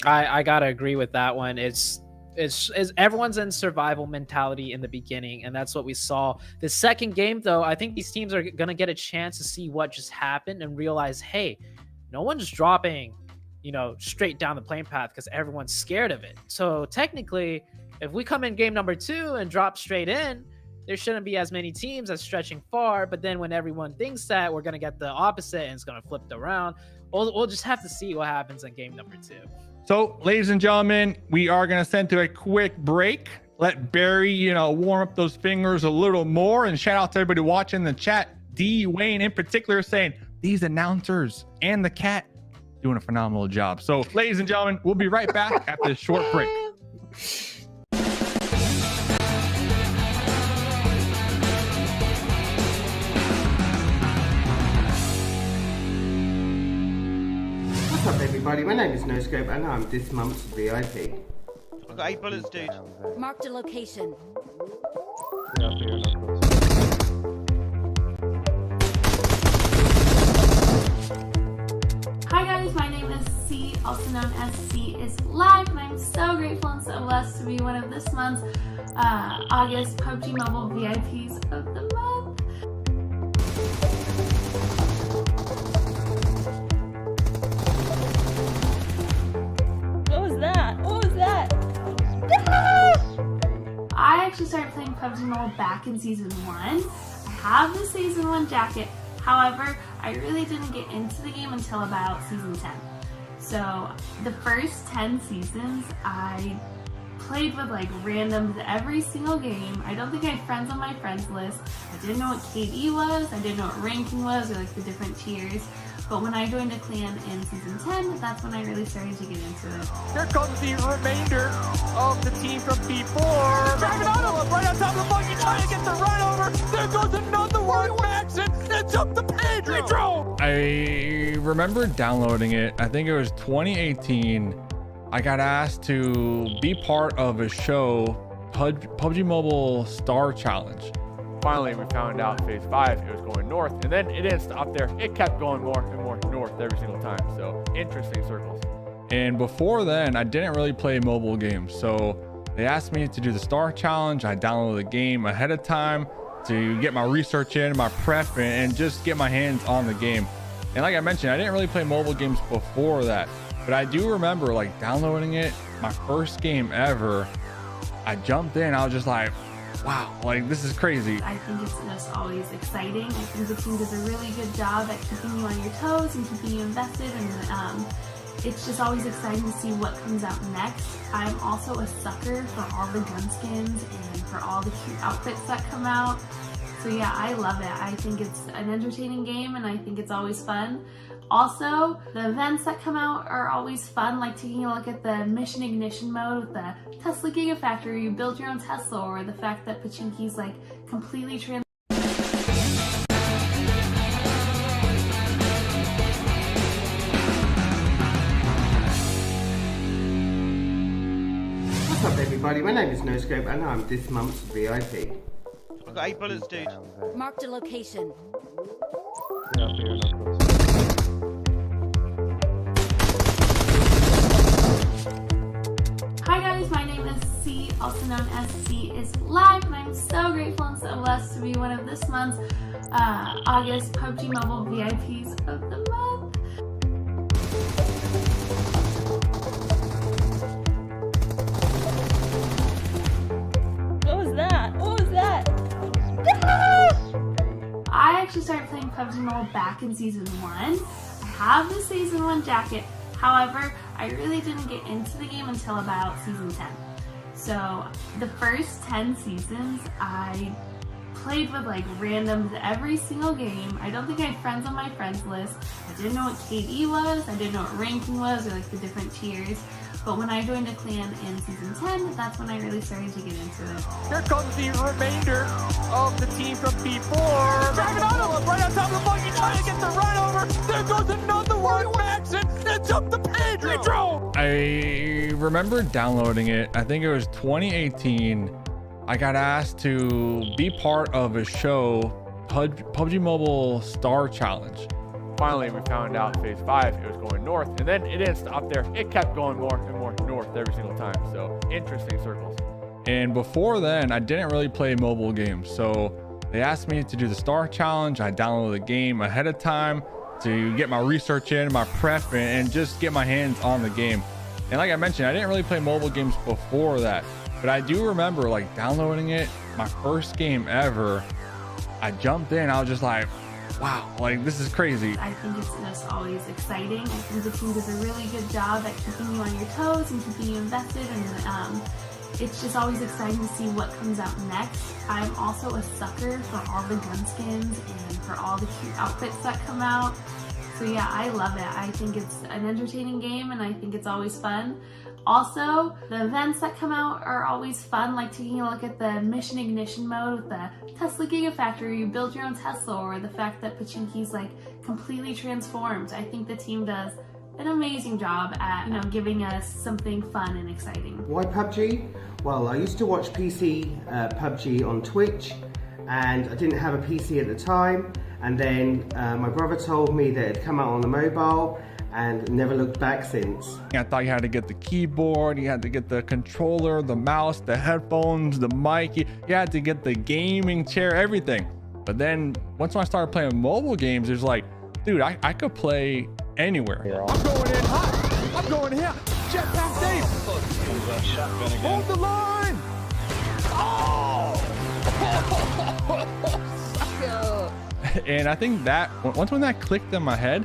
I got to agree with that one. It's everyone's in survival mentality in the beginning, and that's what we saw. The second game, though, I think these teams are going to get a chance to see what just happened and realize, hey, no one's dropping, you know, straight down the plane path because everyone's scared of it. So technically, if we come in game number 2 and drop straight in, there shouldn't be as many teams that's stretching far. But then when everyone thinks that, we're going to get the opposite and it's going to flip it around. We'll just have to see what happens in game number 2. So, ladies and gentlemen, we are going to send to a quick break. Let Barry, you know, warm up those fingers a little more. And shout out to everybody watching the chat. D. Wayne in particular saying these announcers and the cat doing a phenomenal job. So, ladies and gentlemen, we'll be right back after this short break. What's up, everybody? My name is NoScope, and I'm this month's VIP. I've got 8 bullets, dude. Marked a location. Hi guys, my name is C, also known as C is Live, and I'm so grateful and so blessed to be one of this month's August PUBG Mobile VIPs of the month. What was that? What was that? I actually started playing PUBG Mobile back in Season 1. I have the Season 1 jacket, however, I really didn't get into the game until about Season 10. So the first 10 seasons, I played with like randoms every single game. I don't think I had friends on my friends list. I didn't know what KD was, I didn't know what ranking was, or like the different tiers. But when I joined a clan in Season 10, that's when I really started to get into it. Here comes the remainder of the team from before. Dragonauta right on top of the buggy, trying to get the run over. There goes another one, Maxon, and jump the Pedro. I remember downloading it. I think it was 2018. I got asked to be part of a show, PUBG Mobile Star Challenge. Finally, we found out phase 5, it was going north, and then it didn't stop there. It kept going more and more north every single time. So interesting circles. And before then, I didn't really play mobile games. So they asked me to do the Star Challenge. I downloaded the game ahead of time to get my research in, my prep, and just get my hands on the game. And like I mentioned, I didn't really play mobile games before that, but I do remember like downloading it, my first game ever. I jumped in, I was just like, wow, like this is crazy. I think it's just always exciting. I think the team does a really good job at keeping you on your toes and keeping you invested, and it's just always exciting to see what comes out next. I'm also a sucker for all the gun skins and for all the cute outfits that come out. So yeah, I love it. I think it's an entertaining game and I think it's always fun. Also, the events that come out are always fun, like taking a look at the mission ignition mode with the Tesla Gigafactory, you build your own Tesla, or the fact that Pachinki's like completely trans. What's up everybody, my name is NoScope and I'm this month's VIP. I've got 8 bullets, dude. Marked a location. Hi guys, my name is C, also known as C is Live, and I'm so grateful and so blessed to be one of this month's August PUBG Mobile VIPs of the month. What was that? What was that? I actually started playing PUBG Mobile back in Season 1. I have the Season 1 jacket, however, I really didn't get into the game until about Season 10. So the first 10 seasons, I played with like randoms every single game. I don't think I had friends on my friends list. I didn't know what KD was, I didn't know what ranking was, or like the different tiers. But when I joined a clan in Season 10, that's when I really started to get into it. Here comes the remainder of the team from before. Driving on him, right on top of the buggy, trying to get the run over. There goes another one, Max, and it's up to Pedro. I remember downloading it. I think it was 2018. I got asked to be part of a show, PUBG Mobile Star Challenge. Finally, we found out phase 5, it was going north, and then it didn't stop there. It kept going more and more north every single time. So interesting circles. And before then, I didn't really play mobile games. So they asked me to do the Star Challenge. I downloaded the game ahead of time to get my research in, my prep, and just get my hands on the game. And like I mentioned, I didn't really play mobile games before that, but I do remember like downloading it, my first game ever. I jumped in, I was just like, wow, like this is crazy. I think it's just always exciting. I think the team does a really good job at keeping you on your toes and keeping you invested, and it's just always exciting to see what comes out next. I'm also a sucker for all the gun skins and for all the cute outfits that come out. So yeah, I love it. I think it's an entertaining game and I think it's always fun. Also, the events that come out are always fun, like taking a look at the mission ignition mode with the Tesla Gigafactory, you build your own Tesla, or the fact that Pachinki's like completely transformed. I think the team does an amazing job at, you know, giving us something fun and exciting. Why PUBG? Well, I used to watch PC PUBG on Twitch, and I didn't have a PC at the time, and then my brother told me that it had come out on the mobile, and never looked back since. I thought you had to get the keyboard, you had to get the controller, the mouse, the headphones, the mic, you had to get the gaming chair, everything. But then once I started playing mobile games, it's like, dude, I could play anywhere. I'm going in hot. I'm going here. Jetpack Dave. Hold the line. Oh! And I think that once when that clicked in my head,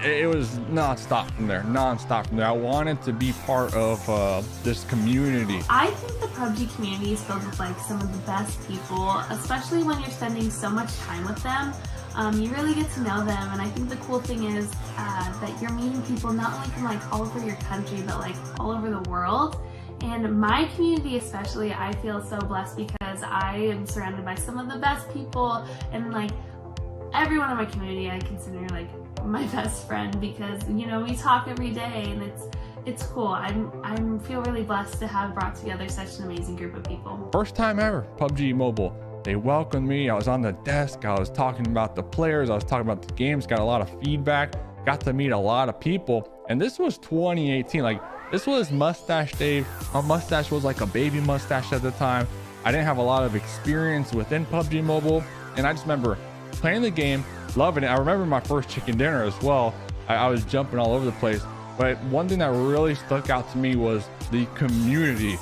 it was non-stop from there. I wanted to be part of this community. I think the PUBG community is filled with like some of the best people, especially when you're spending so much time with them. You really get to know them, and I think the cool thing is that you're meeting people not only from like all over your country, but like all over the world. And my community especially, I feel so blessed because I am surrounded by some of the best people, and like everyone in my community I consider like my best friend, because you know, we talk every day and it's cool. I feel really blessed to have brought together such an amazing group of people. First time ever PUBG Mobile, they welcomed me. I was on the desk, I was talking about the players, I was talking about the games, got a lot of feedback, got to meet a lot of people. And this was 2018, like this was Mustache Dave. My mustache was like a baby mustache at the time. I didn't have a lot of experience within PUBG Mobile, and I just remember playing the game, loving it. I remember my first chicken dinner as well. I was jumping all over the place. But one thing that really stuck out to me was the community.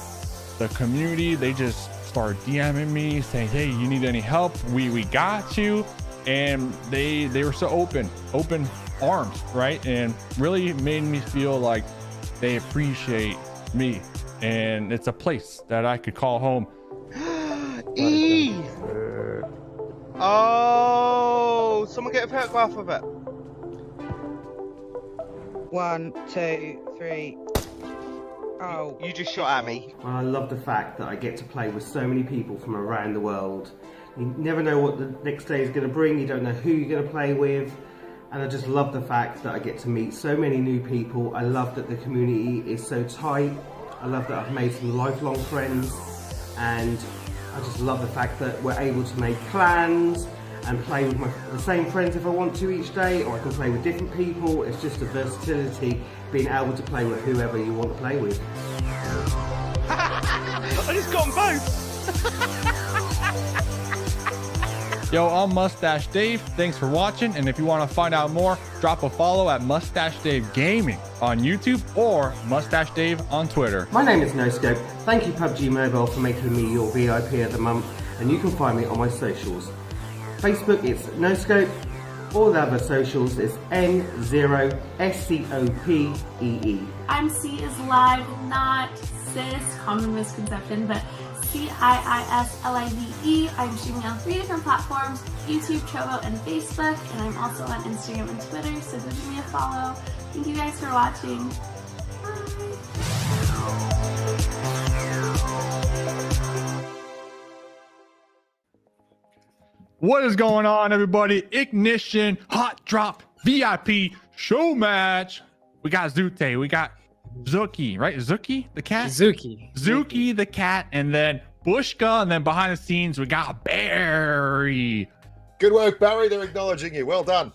The community, they just started DMing me saying, hey, you need any help? We got you. And they were so open arms, right? And really made me feel like they appreciate me. And it's a place that I could call home. Oh, someone get a photograph of it. 1, 2, 3. Oh. You just shot at me. I love the fact that I get to play with so many people from around the world. You never know what the next day is going to bring, you don't know who you're going to play with. And I just love the fact that I get to meet so many new people. I love that the community is so tight. I love that I've made some lifelong friends. And I just love the fact that we're able to make clans and play with the same friends if I want to each day, or I can play with different people. It's just a versatility, being able to play with whoever you want to play with. I just got them both. Yo, I'm Mustache Dave. Thanks for watching. And if you want to find out more, drop a follow at Mustache Dave Gaming on YouTube or Mustache Dave on Twitter. My name is NoScope. Thank you PUBG Mobile for making me your VIP of the month. And you can find me on my socials. Facebook, it's NoScope. All the other socials is N0SCOPEE. I'm C is live, not cis, common misconception, but CIISLIVE. I'm streaming on 3 different platforms, YouTube, Trovo, and Facebook, and I'm also on Instagram and Twitter, so go give me a follow. Thank you guys for watching. Bye. What is going on, everybody? Ignition, Hot Drop, VIP, Show Match. We got Zute, we got Zuki, right? Zuki, the cat? Zuki, the cat, and then Bushka, and then behind the scenes, we got Barry. Good work, Barry. They're acknowledging you. Well done.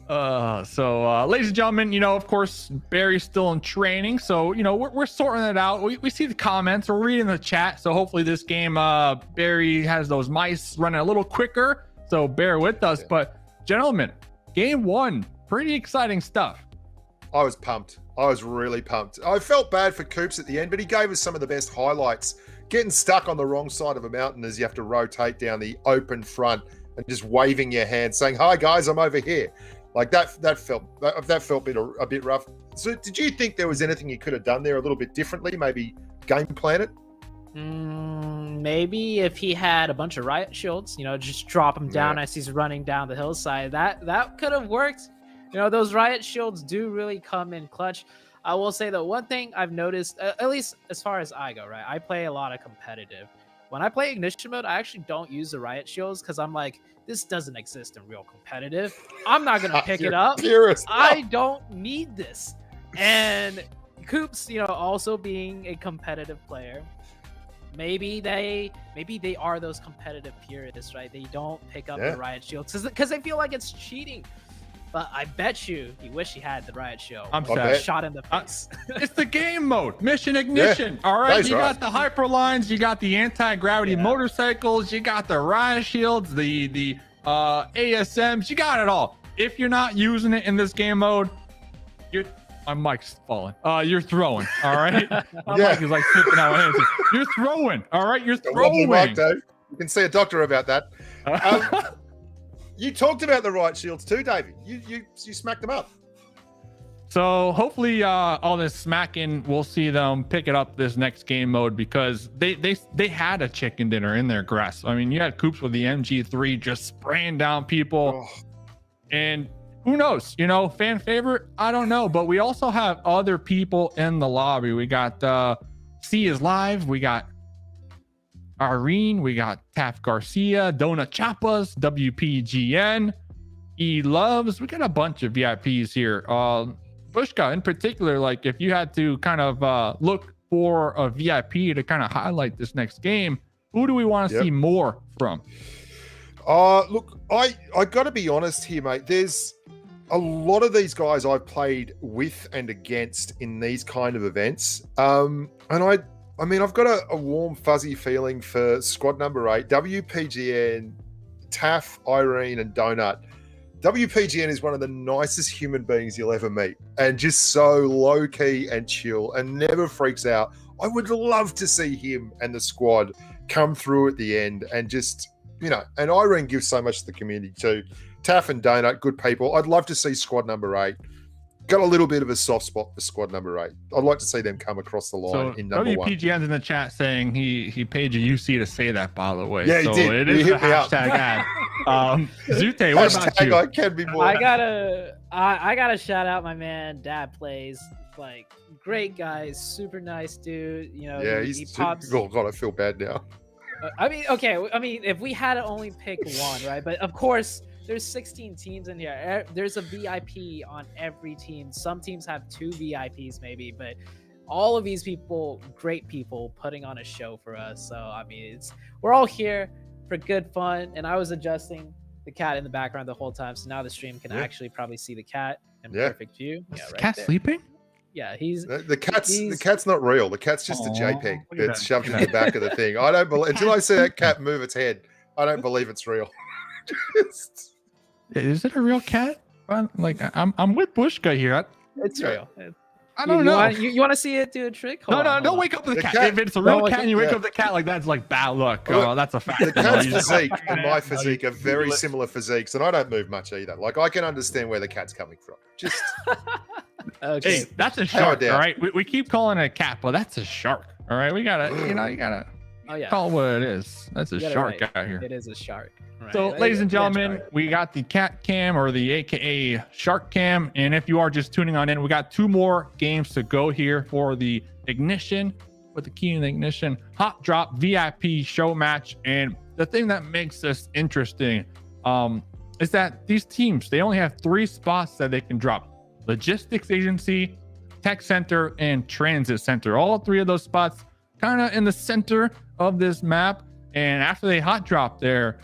Ladies and gentlemen, of course, Barry's still in training, so, we're sorting it out. We see the comments, we're reading the chat, so hopefully this game, Barry has those mice running a little quicker, so bear with us. Yeah. But, gentlemen, game 1, pretty exciting stuff. I was pumped. I was really pumped. I felt bad for Coops at the end, but he gave us some of the best highlights. Getting stuck on the wrong side of a mountain as you have to rotate down the open front and just waving your hand saying, "Hi guys, I'm over here." Like that felt a bit rough. So did you think there was anything you could have done there a little bit differently? Maybe game plan it? Maybe if he had a bunch of riot shields, just drop him down as he's running down the hillside. That could have worked. Those riot shields do really come in clutch. I will say that one thing I've noticed, at least as far as I go, right? I play a lot of competitive. When I play Ignition mode, I actually don't use the riot shields because I'm like, this doesn't exist in real competitive. I'm not going to pick it up. I don't need this. And Coops, also being a competitive player, maybe they are those competitive purists, right? They don't pick up the riot shields because they feel like it's cheating. But I bet you he wish he had the riot shield. I'm sorry. Shot in the face. It's the game mode. Mission Ignition. All right. You got the hyperlines. You got the anti-gravity motorcycles. You got the riot shields, the ASMs. You got it all. If you're not using it in this game mode, my mic's falling. You're throwing. All right. My mic is like slipping out of my hands. You're throwing. All right. You're throwing. Mic, Dave. You can see a doctor about that. You talked about the riot shields too, Davey. You smacked them up. So hopefully all this smacking, we'll see them pick it up this next game mode because they had a chicken dinner in their grasp. I mean, you had Coops with the MG3 just spraying down people. And who knows, fan favorite? I don't know. But we also have other people in the lobby. We got C is live. We got Irene, we got Taff Garcia, Donut Chapas, WPGN, E Loves. We got a bunch of VIPs here. Bushka in particular, like if you had to kind of look for a VIP to kind of highlight this next game, who do we want to see more from? Look, I got to be honest here, mate. There's a lot of these guys I've played with and against in these kind of events. I mean, I've got a warm, fuzzy feeling for squad number 8, WPGN, Taff, Irene, and Donut. WPGN is one of the nicest human beings you'll ever meet, and just so low-key and chill and never freaks out. I would love to see him and the squad come through at the end and just, and Irene gives so much to the community too. Taff and Donut, good people. I'd love to see squad number 8. Got a little bit of a soft spot for squad number 8. I'd like to see them come across the line in number 1. WPGN's in the chat saying he paid you UC to say that, by the way. Yeah, he did. It is a hashtag ad. Zute, what about you? I can be more. I I gotta shout out my man, Dad Plays. Like, great guy, super nice dude. You know, Yeah, he pops. Oh God, I feel bad now. I mean, okay. I mean, if we had to only pick one, right? But of course, there's 16 teams in here. There's a VIP on every team. Some teams have 2 VIPs, maybe, but all of these people, great people, putting on a show for us. So I mean, we're all here for good fun. And I was adjusting the cat in the background the whole time, so now the stream can actually probably see the cat in perfect view. Yeah, right cat there. Sleeping? Yeah, he's the cat's not real. The cat's just a JPEG that's shoved in the back of the thing. I don't believe until I see that cat move its head. I don't believe it's real. Is it a real cat? Like I'm with Bushka here. It's real. I don't know. You want to see it do a trick? Hold on, don't wake up the cat. If it's a real cat and you wake up the cat, like that's like bad luck. Oh, that's a fact. The cat's physique and my physique are very similar physiques, and I don't move much either. Like I can understand where the cat's coming from. Just okay. Hey, that's a shark, all right? We keep calling it a cat, but that's a shark. All right, you gotta call it what it is. That's a shark out here. It is a shark. Right. So, ladies and gentlemen, we got the cat cam or the AKA shark cam. And if you are just tuning on in, we got 2 more games to go here for the ignition, with the key in the ignition, hot drop VIP show match. And the thing that makes this interesting is that these teams, they only have 3 spots that they can drop: logistics agency, tech center, and transit center. All 3 of those spots kind of in the center of this map. And after they hot drop there,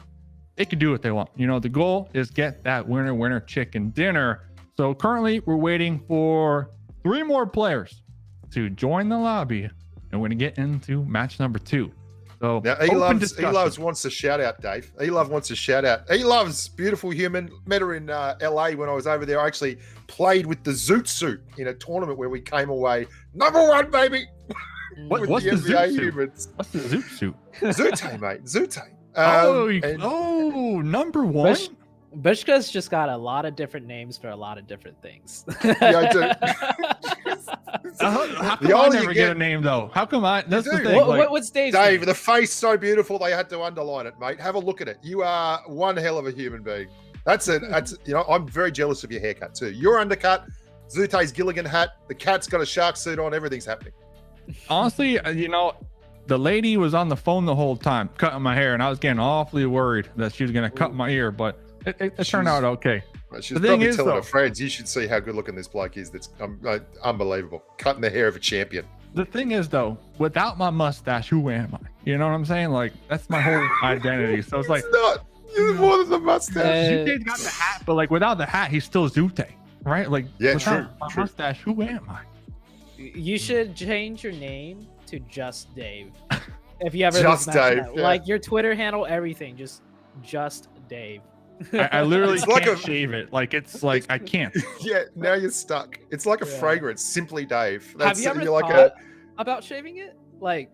they can do what they want. You know, the goal is get that winner chicken dinner. So currently we're waiting for 3 more players to join the lobby, and we're going to get into match number 2. So now E-Loves wants a shout out, Dave. E-Love wants a shout out. E-Love's beautiful human. Met her in LA when I was over there. I actually played with the Zoot suit in a tournament where we came away #1, baby. What's the Zoot suit? What's the Zoot suit? Zute, mate. Zute. #1. Bushka's just got a lot of different names for a lot of different things. Yeah, I do. How come I never get a name though? How come I? That's the thing. What's Dave's Dave, name? the face so beautiful they had to underline it, mate. Have a look at it. You are one hell of a human being. That's you know, I'm very jealous of your haircut too. Your undercut, Zute's Gilligan hat, the cat's got a shark suit on, everything's happening. Honestly, you know, the lady was on the phone the whole time cutting my hair, and I was getting awfully worried that she was going to cut my ear, but it turned out okay. She's probably telling her friends, you should see how good looking this bloke is. That's unbelievable. Cutting the hair of a champion. The thing is, though, without my mustache, who am I? You know what I'm saying? Like, that's my whole identity. So it's like, not. You're more than the mustache. Zute's got the hat, but like without the hat, he's still Zute, right? Like, yeah, without my mustache, who am I? You should change your name to Just Dave. If you ever Just Dave, yeah. Like your Twitter handle, everything, just Dave. I literally can't shave it. Like it's like I can't. Yeah, now you're stuck. It's like a fragrance. Simply Dave. Have you ever thought about shaving it? Like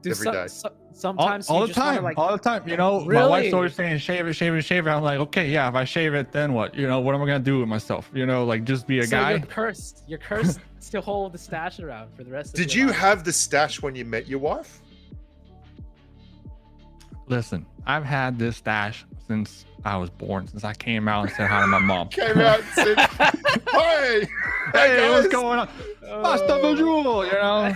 every day. Sometimes all the time. Like, all the time. You know, really? My wife's always saying shave it, shave it, shave it. I'm like, okay, yeah. If I shave it, then what? You know, what am I gonna do with myself? You know, like just be a guy. You're cursed. You're cursed to hold the stash around for the rest of your life. Did you have the stash when you met your wife? Listen, I've had this stash since I was born, since I came out and said hi to my mom. Came out and said, hey, what's going on? Pasta bonjour, you know?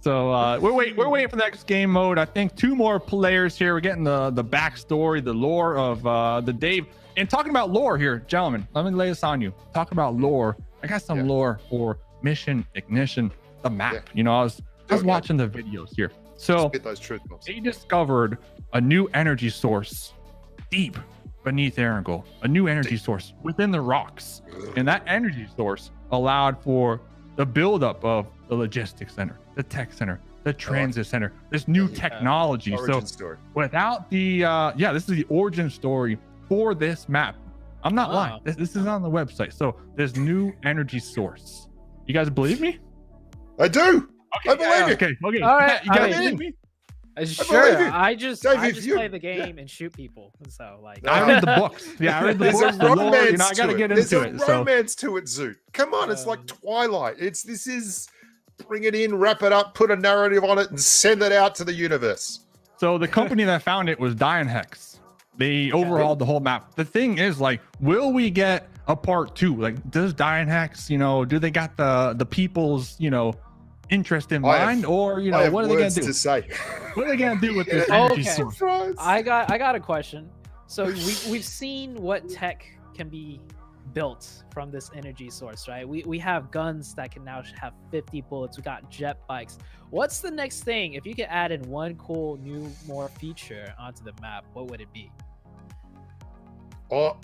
So we're waiting for the next game mode. I think 2 more players here. We're getting the backstory, the lore of the Dave. And talking about lore here, gentlemen, let me lay this on you. Talk about lore. I got some lore for Mission Ignition, the map. Yeah. You know, I was watching the videos here. So they discovered a new energy source deep beneath Erangel, a new energy source within the rocks. And that energy source allowed for the buildup of the logistics center, the tech center, the transit center, this new technology. Origin story. Without the, this is the origin story for this map. I'm not lying. This is on the website. So this new energy source. You guys believe me? I do. Okay, I believe you. Okay. All right. You guys believe me? Sure. I just play the game and shoot people. So like I read the books. Yeah, I read the books. There's a romance you know, I gotta get into it. There's a romance to it, Zoot. Come on, it's like Twilight. This is bring it in, wrap it up, put a narrative on it, and send it out to the universe. So the company that found it was Hex. They overhauled the whole map. The thing is, like, will we get apart too. Like, does Dynahex, do they got the people's, interest in mind, or what are they gonna do? To say. What are they gonna do with this energy source? I got a question. So we've seen what tech can be built from this energy source, right? We have guns that can now have 50 bullets. We got jet bikes. What's the next thing? If you could add in one cool more feature onto the map, what would it be?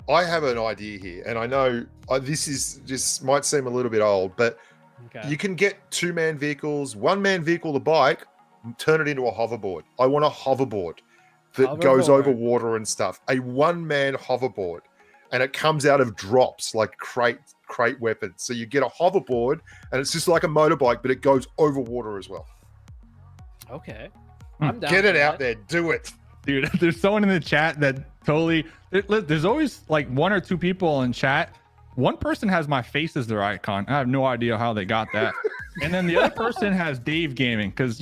I have an idea here, and I know this is just might seem a little bit old, but you can get 2-man vehicles, 1-man vehicle, the bike, turn it into a hoverboard. I want a hoverboard that goes over water and stuff. A 1-man hoverboard, and it comes out of drops like crate weapons. So you get a hoverboard, and it's just like a motorbike, but it goes over water as well. Okay, I'm down. Get it out there, do it, dude. There's someone in the chat that totally. There's always like 1 or 2 people in chat. One person has my face as their icon. I have no idea how they got that. And then the other person has Dave Gaming, because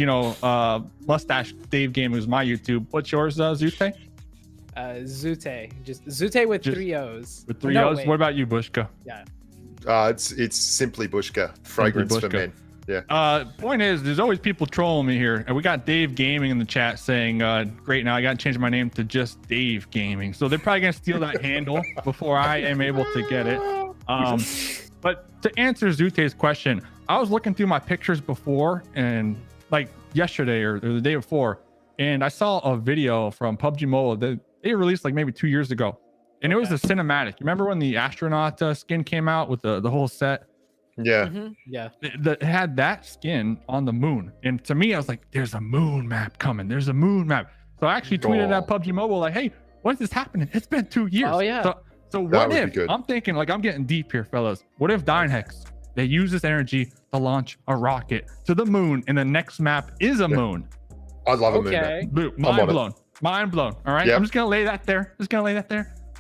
Mustache Dave Gaming is my YouTube. What's yours, Zute? Zute, just Zute with 3 O's. With 3 O's. What about you, Bushka? Yeah. It's simply Bushka. Fragrance for men. Yeah. Point is, there's always people trolling me here, and we got Dave Gaming in the chat saying, "Great, now I got to change my name to just Dave Gaming." So they're probably gonna steal that handle before I am able to get it. But to answer Zute's question, I was looking through my pictures before, and like yesterday or the day before, and I saw a video from PUBG Mobile that they released like maybe 2 years ago, and it was a cinematic. You remember when the astronaut skin came out with the whole set? Yeah. Mm-hmm. Yeah. It had that skin on the moon. And to me, I was like, there's a moon map coming. There's a moon map. So I actually tweeted at PUBG Mobile, like, hey, when's this happening? It's been 2 years. Oh, yeah. So what if, I'm thinking, like, I'm getting deep here, fellas. What if Dynahex, they use this energy to launch a rocket to the moon, and the next map is a moon? I love a moon map. Mind blown. Mind blown. All right. Yep. I'm just going to lay that there.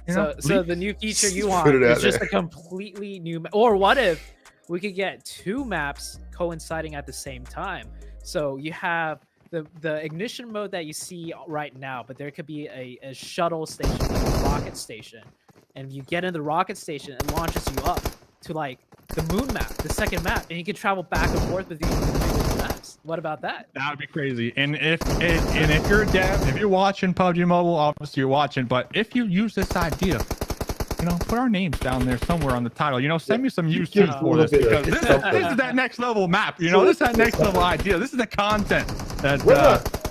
So the new feature you want is just a completely new or what if we could get 2 maps coinciding at the same time? So you have the ignition mode that you see right now, but there could be a shuttle station, like a rocket station, and you get in the rocket station, it launches you up to like the moon map, the second map, and you can travel back and forth with these maps. What about that? That would be crazy. And if you're a dev, if you're watching PUBG Mobile, obviously you're watching, but if you use this idea, put our names down there somewhere on the title. Send me some YouTube for this, because this is that next level map. This is that next level idea. This is the content that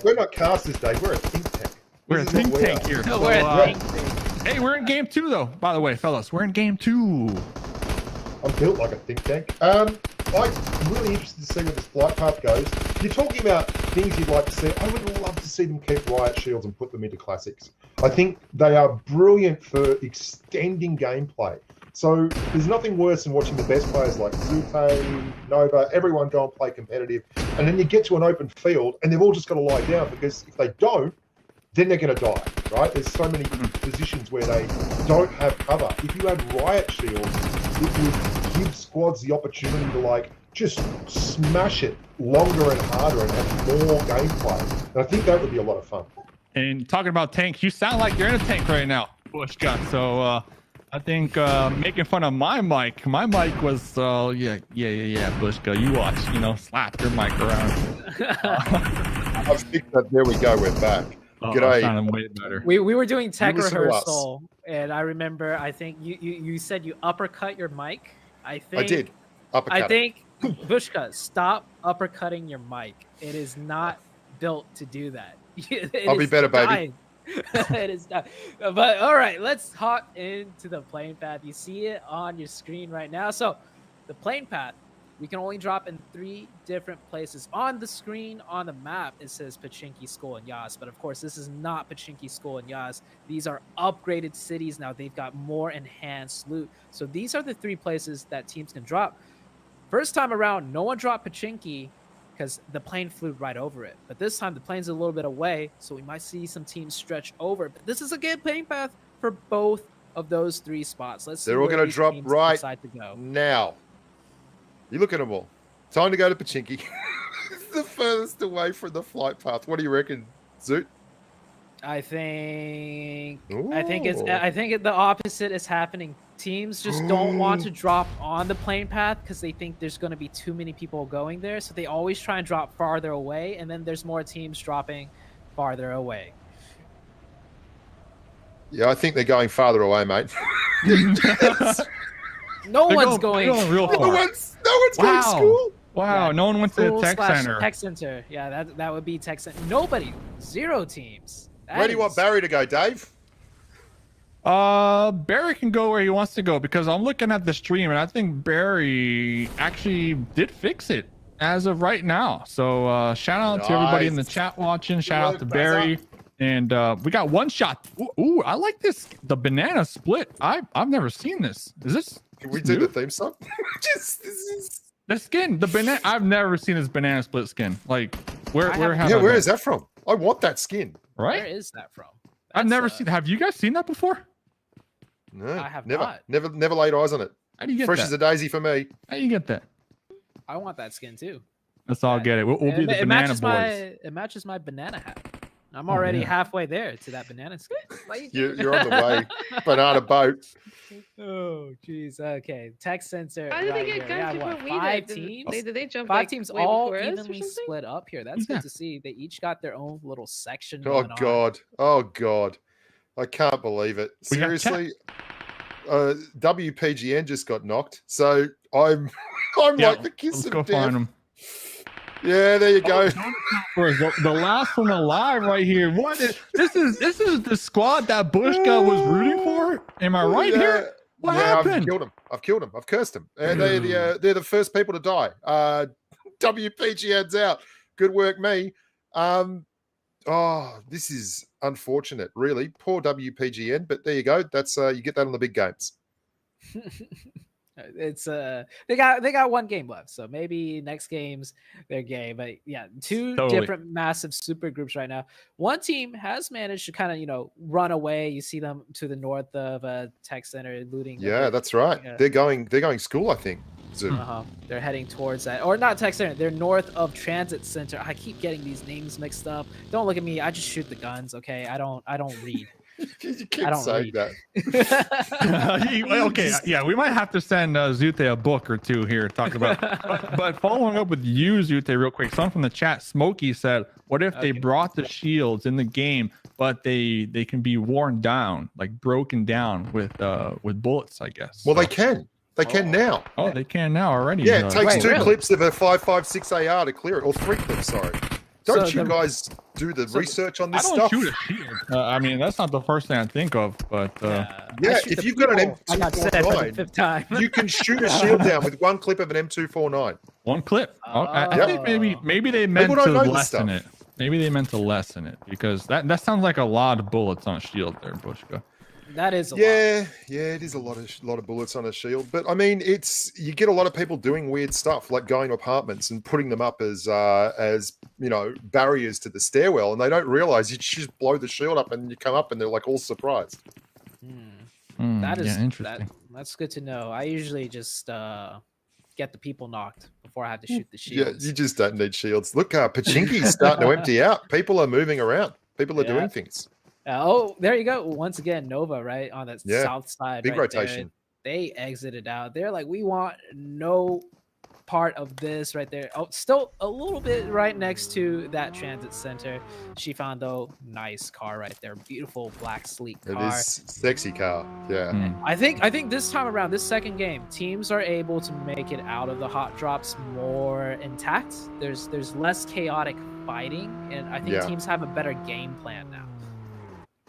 we're not casters, Dave. We're a think tank. We're a think tank here. No, we're a think tank. Hey, we're in game 2 though. By the way, fellas, we're in game 2. I'm built like a think tank. I'm really interested to see where this flight path goes. You're talking about things you'd like to see. I would love to see them keep riot shields and put them into classics. I think they are brilliant for extending gameplay. So there's nothing worse than watching the best players like Zute, Nova, everyone go and play competitive. And then you get to an open field and they've all just got to lie down, because if they don't, then they're going to die, right? There's so many positions where they don't have cover. If you had riot shields, it would give squads the opportunity to just smash it longer and harder and have more gameplay. And I think that would be a lot of fun. And talking about tanks, you sound like you're in a tank right now, Bushka. So I think making fun of my mic was yeah, Bushka, you watch, slap your mic around. I think that there we go, we're back. G'day. Way better. We were doing tech rehearsal, and I remember, I think you said you uppercut your mic. I did. Uppercut. I think Bushka, stop uppercutting your mic. It is not built to do that. I'll be better, baby. It is not. But all right, let's hop into the plane path. You see it on your screen right now. So the plane path, we can only drop in 3 different places. On the screen, on the map, it says Pachinki, Skull, and Yas. But of course, this is not Pachinki, Skull, and Yas. These are upgraded cities now. They've got more enhanced loot. So these are the 3 places that teams can drop. First time around, no one dropped Pachinki because the plane flew right over it. But this time, the plane's a little bit away, so we might see some teams stretch over. But this is a good plane path for both of those 3 spots. Let's see. They're all going to drop right to now. You look at them all. Time to go to Pachinki. It's the furthest away from the flight path. What do you reckon, Zoot? I think the opposite is happening. Teams just don't want to drop on the plane path because they think there's going to be too many people going there. So they always try and drop farther away, and then there's more teams dropping farther away. Yeah, I think they're going farther away, mate. No one's going real far. No one's going to school. Wow, Yeah, no one went to the school tech slash center. Tech center. Yeah, that would be tech center. Nobody. 0 teams. Where do you want Barry to go, Dave? Barry can go where he wants to go because I'm looking at the stream and I think Barry actually did fix it as of right now. So shout out to everybody in the chat watching. Shout out to Barry. And we got one shot. Ooh, I like this. The banana split. I've never seen this. Is this? Can we do the theme song? The skin. The banana. I've never seen this banana split skin. Like where is that from? I want that skin. Right? Where is that from? I've never seen. Have you guys seen that before? No, I have never. not. Never laid eyes on it. How do you get Fresh that? as a daisy for me. How do you get that? I want that skin too. Let's all get it. We'll be the banana boys. It matches my banana hat. I'm already halfway there to that banana skin. You're on the way. Banana boat. Oh, jeez. Okay. Tech sensor. How did right they get here. guns We got, before we what, 5 did? teams? Did they jump 5 like, teams way all before us or evenly something? split up here. That's good to see. They each got their own little section. Oh going on. God. Oh God. I can't believe it. Seriously. WPGN just got knocked. So I'm like the kiss let's of go death. find him. Yeah, there you go. The last one alive right here. What is this? Is the squad that Bushka was rooting for? Am I right here? What happened? I've killed him. I've cursed him. And they're the first people to die. WPGN's out. Good work, me. This is unfortunate, really. Poor WPGN, but there you go. That's you get that on the big games. It's they got one game left, so maybe next game's their game. But yeah, two different massive super groups right now. One team has managed to kind of run away. You see them to the north of Tech Center looting. Yeah, that's right. They're going school, I think. They're heading towards that, or not Tech Center. They're north of Transit Center. I keep getting these names mixed up. Don't look at me. I just shoot the guns. Okay, I don't read. You keep saying that. Okay, yeah, we might have to send Zute a book or two here talking about. But following up with you, Zute, real quick. Someone from the chat, Smokey, said, "What if they brought the shields in the game, but they can be worn down, like broken down with bullets? I guess." Well, they can. They can now. Oh, they can now already. Yeah, it takes 2 clips of a 5.56 AR to clear it, or 3 clips. Sorry. Don't you guys do the research on this stuff? I don't shoot a shield. I mean, that's not the first thing I think of, but if you've got an M249, you can shoot a shield down with 1 clip of an M249. 1 clip. I think maybe they meant to lessen it. Maybe they meant to lessen it because that sounds like a lot of bullets on a shield there, Bushka. That is a lot. Yeah, it is a lot of bullets on a shield. But I mean, you get a lot of people doing weird stuff, like going to apartments and putting them up as barriers to the stairwell, and they don't realize you just blow the shield up and you come up and they're like all surprised. That is interesting. That's good to know. I usually just get the people knocked before I have to shoot the shields. Yeah, you just don't need shields. Look, Pachinki's starting to empty out. People are moving around. People are doing things. There you go. Once again, Nova, right on that south side. Big rotation. They exited out. They're like, we want no part of this right there. Oh, still a little bit right next to that transit center. She found, though, nice car right there. Beautiful black sleek car. It is sexy car. Yeah. I think this time around, this second game, teams are able to make it out of the hot drops more intact. There's less chaotic fighting, and I think teams have a better game plan now.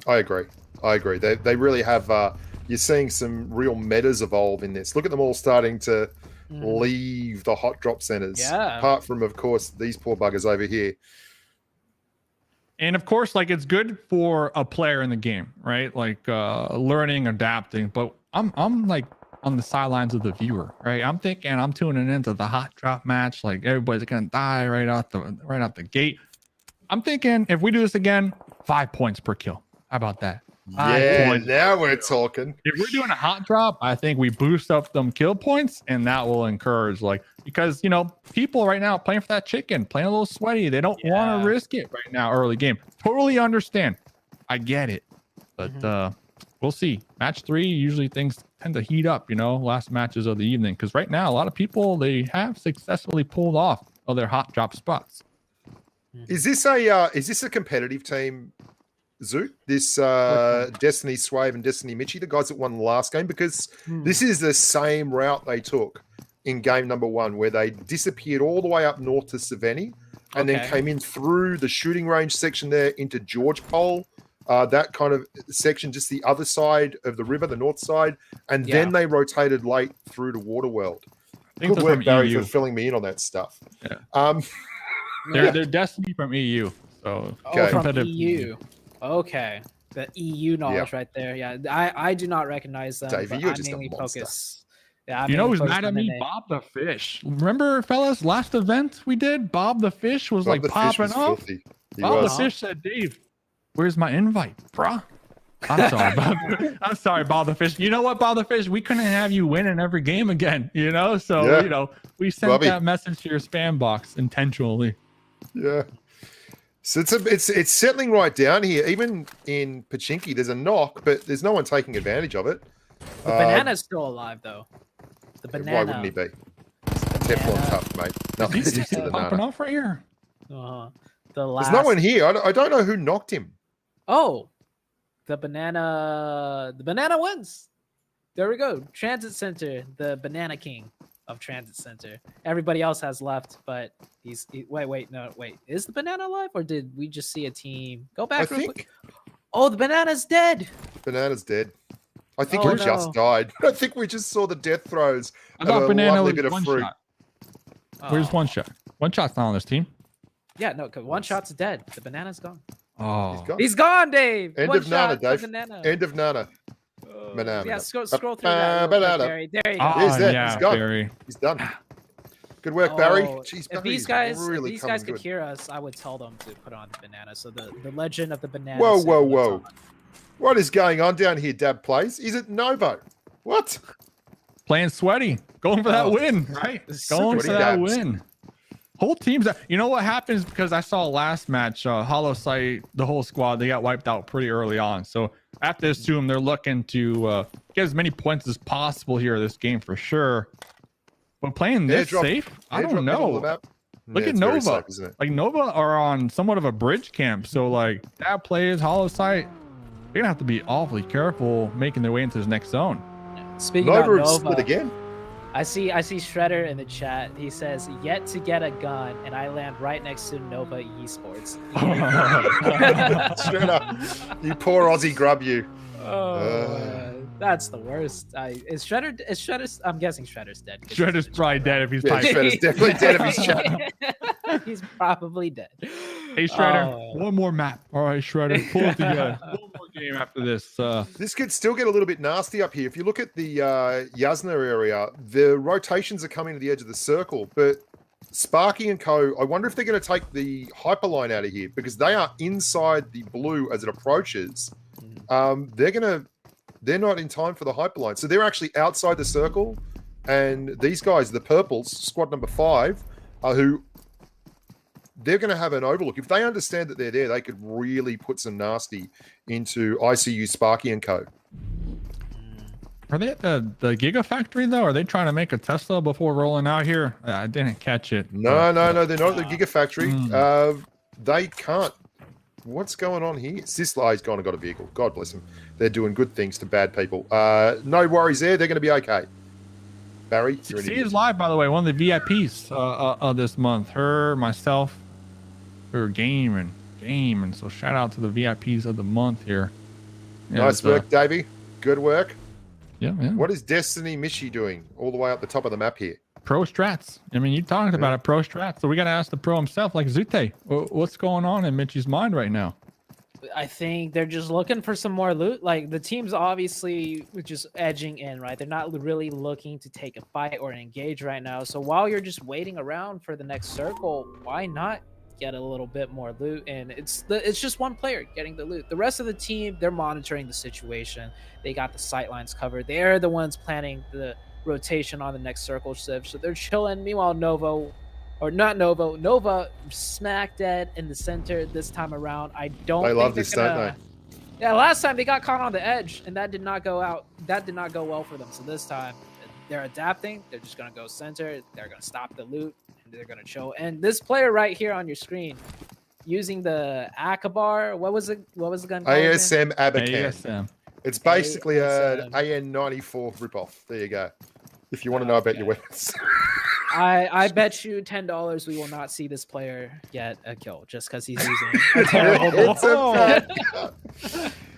I agree. They really have. You're seeing some real metas evolve in this. Look at them all starting to leave the hot drop centers. Yeah. Apart from, of course, these poor buggers over here. And of course, like it's good for a player in the game, right? Like learning, adapting. But I'm like on the sidelines of the viewer, right? I'm thinking I'm tuning into the hot drop match. Like everybody's gonna die right out the gate. I'm thinking if we do this again, 5 points per kill. How about that? Now we're talking. If we're doing a hot drop, I think we boost up them kill points, and that will encourage, because people right now playing for that chicken, playing a little sweaty. They don't want to risk it right now, early game. Totally understand. I get it, but we'll see. Match 3, usually things tend to heat up, last matches of the evening. Because right now, a lot of people, they have successfully pulled off of their hot drop spots. Is this a competitive team, Zoot? This Destiny Swave and Destiny Mitchie, the guys that won the last game? Because this is the same route they took in game number 1, where they disappeared all the way up north to Savannah and then came in through the shooting range section there into George Pole. That kind of section, just the other side of the river, the north side, and then they rotated late through to Waterworld. Good work, Barry, for filling me in on that stuff. Yeah. They're Destiny from EU, so from EU. Okay, the EU knowledge right there. Yeah, I do not recognize them. Davey, you're just mainly a monster. focus. Yeah, who's mad at me? Bob the Fish. Remember, fellas, last event we did, Bob the Fish was like popping off. Bob the Fish said, "Dave, where's my invite, bruh?" I'm sorry, Bob. I'm sorry, Bob the Fish. You know what, Bob the Fish? We couldn't have you win in every game again, So, we sent that message to your spam box intentionally. Yeah. So it's settling right down here. Even in Pachinki, there's a knock, but there's no one taking advantage of it. The banana's still alive, though. The banana. Why wouldn't he be? Teflon tough, mate. Nothing sticks to the popping off right here. There's no one here. I don't know who knocked him. Oh, the banana wins. There we go. Transit Center, the Banana King of Transit Center. Everybody else has left, but wait. Is the banana alive, or did we just see a team go back? Quick? Oh, the banana's dead. Banana's dead. I think he just died. I think we just saw the death throws. I thought banana was one shot. Where's one shot? One shot's not on this team. Yeah, no, because one shot's dead. The banana's gone. Oh, he's gone, Dave. End of Nana, Dave. End of Nana. Banana. Yeah, scroll through that. There you go. He's gone. Barry. He's done. Good work, Barry. Jeez, if these guys could hear us, I would tell them to put on the banana. So the legend of the banana. Whoa. What is going on down here, Dab Plays? Is it Novo? What? Playing sweaty. Going for that win, right? Going for that win. Whole team's you know what happens, because I saw last match, Hollow Sight, the whole squad, they got wiped out pretty early on. So after this team, they're looking to get as many points as possible here this game for sure. But playing this safe, I don't know. Look at Nova. Safe, like Nova are on somewhat of a bridge camp. So like that plays Hollow Sight, they're gonna have to be awfully careful making their way into this next zone. Speaking of Nova, split again. I see Shredder in the chat. He says, "Yet to get a gun, and I land right next to Nova Esports." Shredder, you poor Aussie grub, you. That's the worst. Is Shredder? I'm guessing Shredder's dead. Shredder's probably dead if he's typing. Shredder's definitely dead if he's chatting. He's probably dead. Hey Shredder, one more map. All right, Shredder, pull it together. One more game after this. This could still get a little bit nasty up here. If you look at the Yasna area, the rotations are coming to the edge of the circle, but Sparky and Co, I wonder if they're going to take the hyperline out of here, because they are inside the blue as it approaches. They're not in time for the hyperline. So they're actually outside the circle. And these guys, the purples, squad number 5, who they're going to have an overlook. If they understand that they're there, they could really put some nasty into ICU, Sparky and Co. Are they at the Gigafactory, though? Are they trying to make a Tesla before rolling out here? I didn't catch it. No. They're not at the Gigafactory. They can't. What's going on here? Sisley's gone and got a vehicle. God bless him. They're doing good things to bad people. No worries there. They're going to be okay. Barry, you're she is live, by the way. One of the VIPs of this month. Her, myself, her game. And so shout out to the VIPs of the month here. Yeah, nice work, Davey. Good work. Yeah. What is Destiny Michi doing all the way up the top of the map here? Pro strats. I mean, you talked about it, pro strats. So we got to ask the pro himself, like Zute, what's going on in Mitchie's mind right now? I think they're just looking for some more loot. Like the team's obviously just edging in, right? They're not really looking to take a fight or engage right now. So while you're just waiting around for the next circle, why not get a little bit more loot? And it's just one player getting the loot. The rest of the team, they're monitoring the situation. They got the sight lines covered. They're the ones planning the rotation on the next circle shift, so they're chilling. Meanwhile, Nova smack dead in the center this time around. I don't. They love this, don't they? Yeah, last time they got caught on the edge, and that did not go out. That did not go well for them. So this time, they're adapting. They're just gonna go center. They're gonna stop the loot, and they're gonna chill. And this player right here on your screen, using the Akabar. What was it? What was the gun called? ASM Abacan. ASM. It's basically an AN-94 ripoff. There you go. If you want to know about your weapons. I bet you $10 we will not see this player get a kill just because he's using a terrible gun.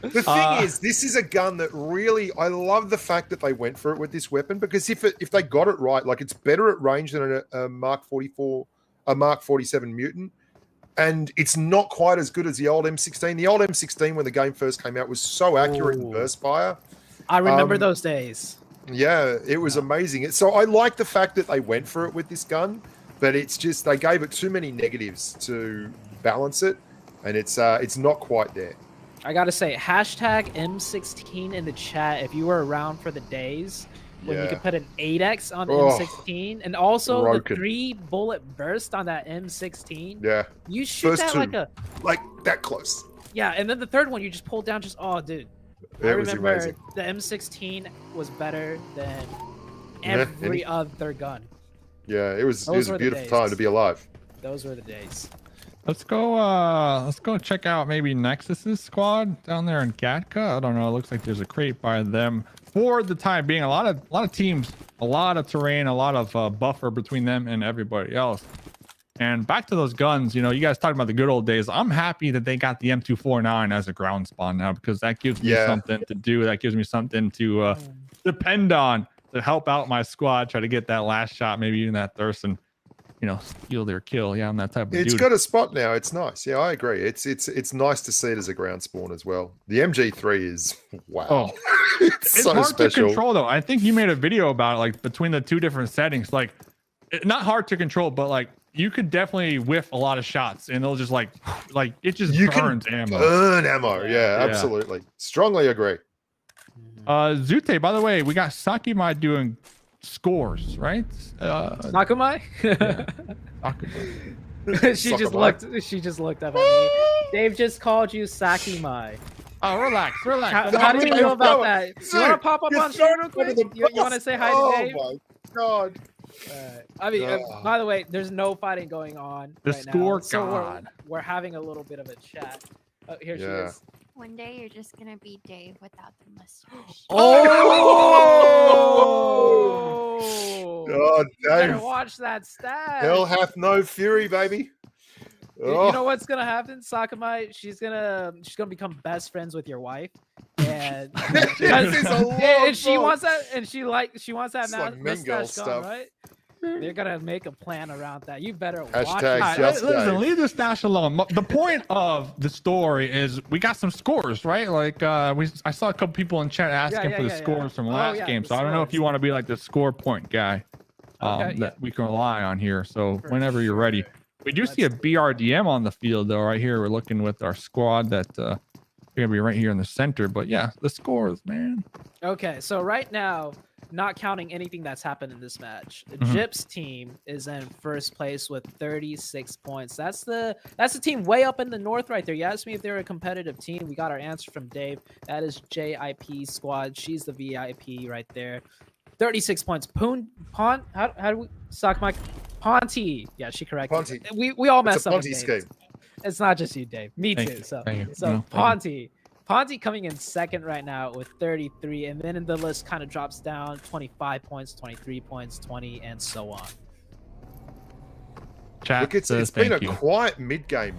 The thing is, this is a gun that really, I love the fact that they went for it with this weapon, because if they got it right, like, it's better at range than a Mark 44, a Mark 47 Mutant, and it's not quite as good as the old M16. The old M16, when the game first came out, was so accurate in burst fire. I remember those days. Yeah, it was amazing. So I like the fact that they went for it with this gun, but it's just they gave it too many negatives to balance it, and it's not quite there. I gotta say, hashtag M16 in the chat if you were around for the days when you could put an 8x on the M16, and also the 3-bullet burst on that M16. Yeah, you shoot First that two, like that close. Yeah, and then the third one you just pulled down. Dude. I remember the M16 was better than every other gun. Yeah, it was a beautiful time to be alive. Those were the days. Let's go check out maybe Nexus's squad down there in Gatka. I don't know. It looks like there's a crate by them for the time being. A lot of teams, a lot of terrain, a lot of buffer between them and everybody else. And back to those guns, you know, you guys talking about the good old days. I'm happy that they got the M249 as a ground spawn now, because that gives me something to do. That gives me something to depend on to help out my squad, try to get that last shot, maybe even that thirst, and, you know, steal their kill. Yeah, I'm that type of dude. It's got a spot now. It's nice. Yeah, I agree. It's nice to see it as a ground spawn as well. The MG3 is wow. Oh. it's so hard special to control though. I think you made a video about it, like between the two different settings. Like, not hard to control, but like, you could definitely whiff a lot of shots, and they'll just like it just burns ammo. Burn ammo, yeah, absolutely. Strongly agree. Mm-hmm. Zute, by the way, we got Sakimai doing scores, right? Sakumai? Sakumai. She just looked up at me. Dave just called you Sakimai. Oh, relax. How do you feel about that? You want to pop up on stream real quick? You want to say hi to Dave? Oh my god. I mean, by the way, there's no fighting going on the right score now. So god. We're having a little bit of a chat. Oh, here she is. One day you're just gonna be Dave without the mustache. Oh! God, Dave. Better watch that stat. Hell hath no fury, baby. You know what's gonna happen, Sakamai? She's gonna become best friends with your wife, and she wants that, and she wants that mustache gone, right? They're gonna make a plan around that. You better watch it. Listen, leave the stash alone. The point of the story is we got some scores, right? Like I saw a couple people in chat asking for the scores from last game, so I don't know if you want to be like the score point guy that we can rely on here. So whenever you're ready. We do see a BRDM on the field, though, right here. We're looking with our squad that you're going to be right here in the center. But, yeah, the scores, man. Okay, so right now, not counting anything that's happened in this match, Jip's team is in first place with 36 points. That's the team way up in the north right there. You asked me if they're a competitive team. We got our answer from Dave. That is JIP squad. She's the VIP right there. 36 points. How do we suck my Ponty? Yeah, she corrected. We all mess up. Ponty scheme. It's not just you, Dave. Me too. So Ponty coming in second right now with 33, and then in the list kind of drops down 25 points, 23 points, 20, and so on. Chat Look, it's been a quiet mid game.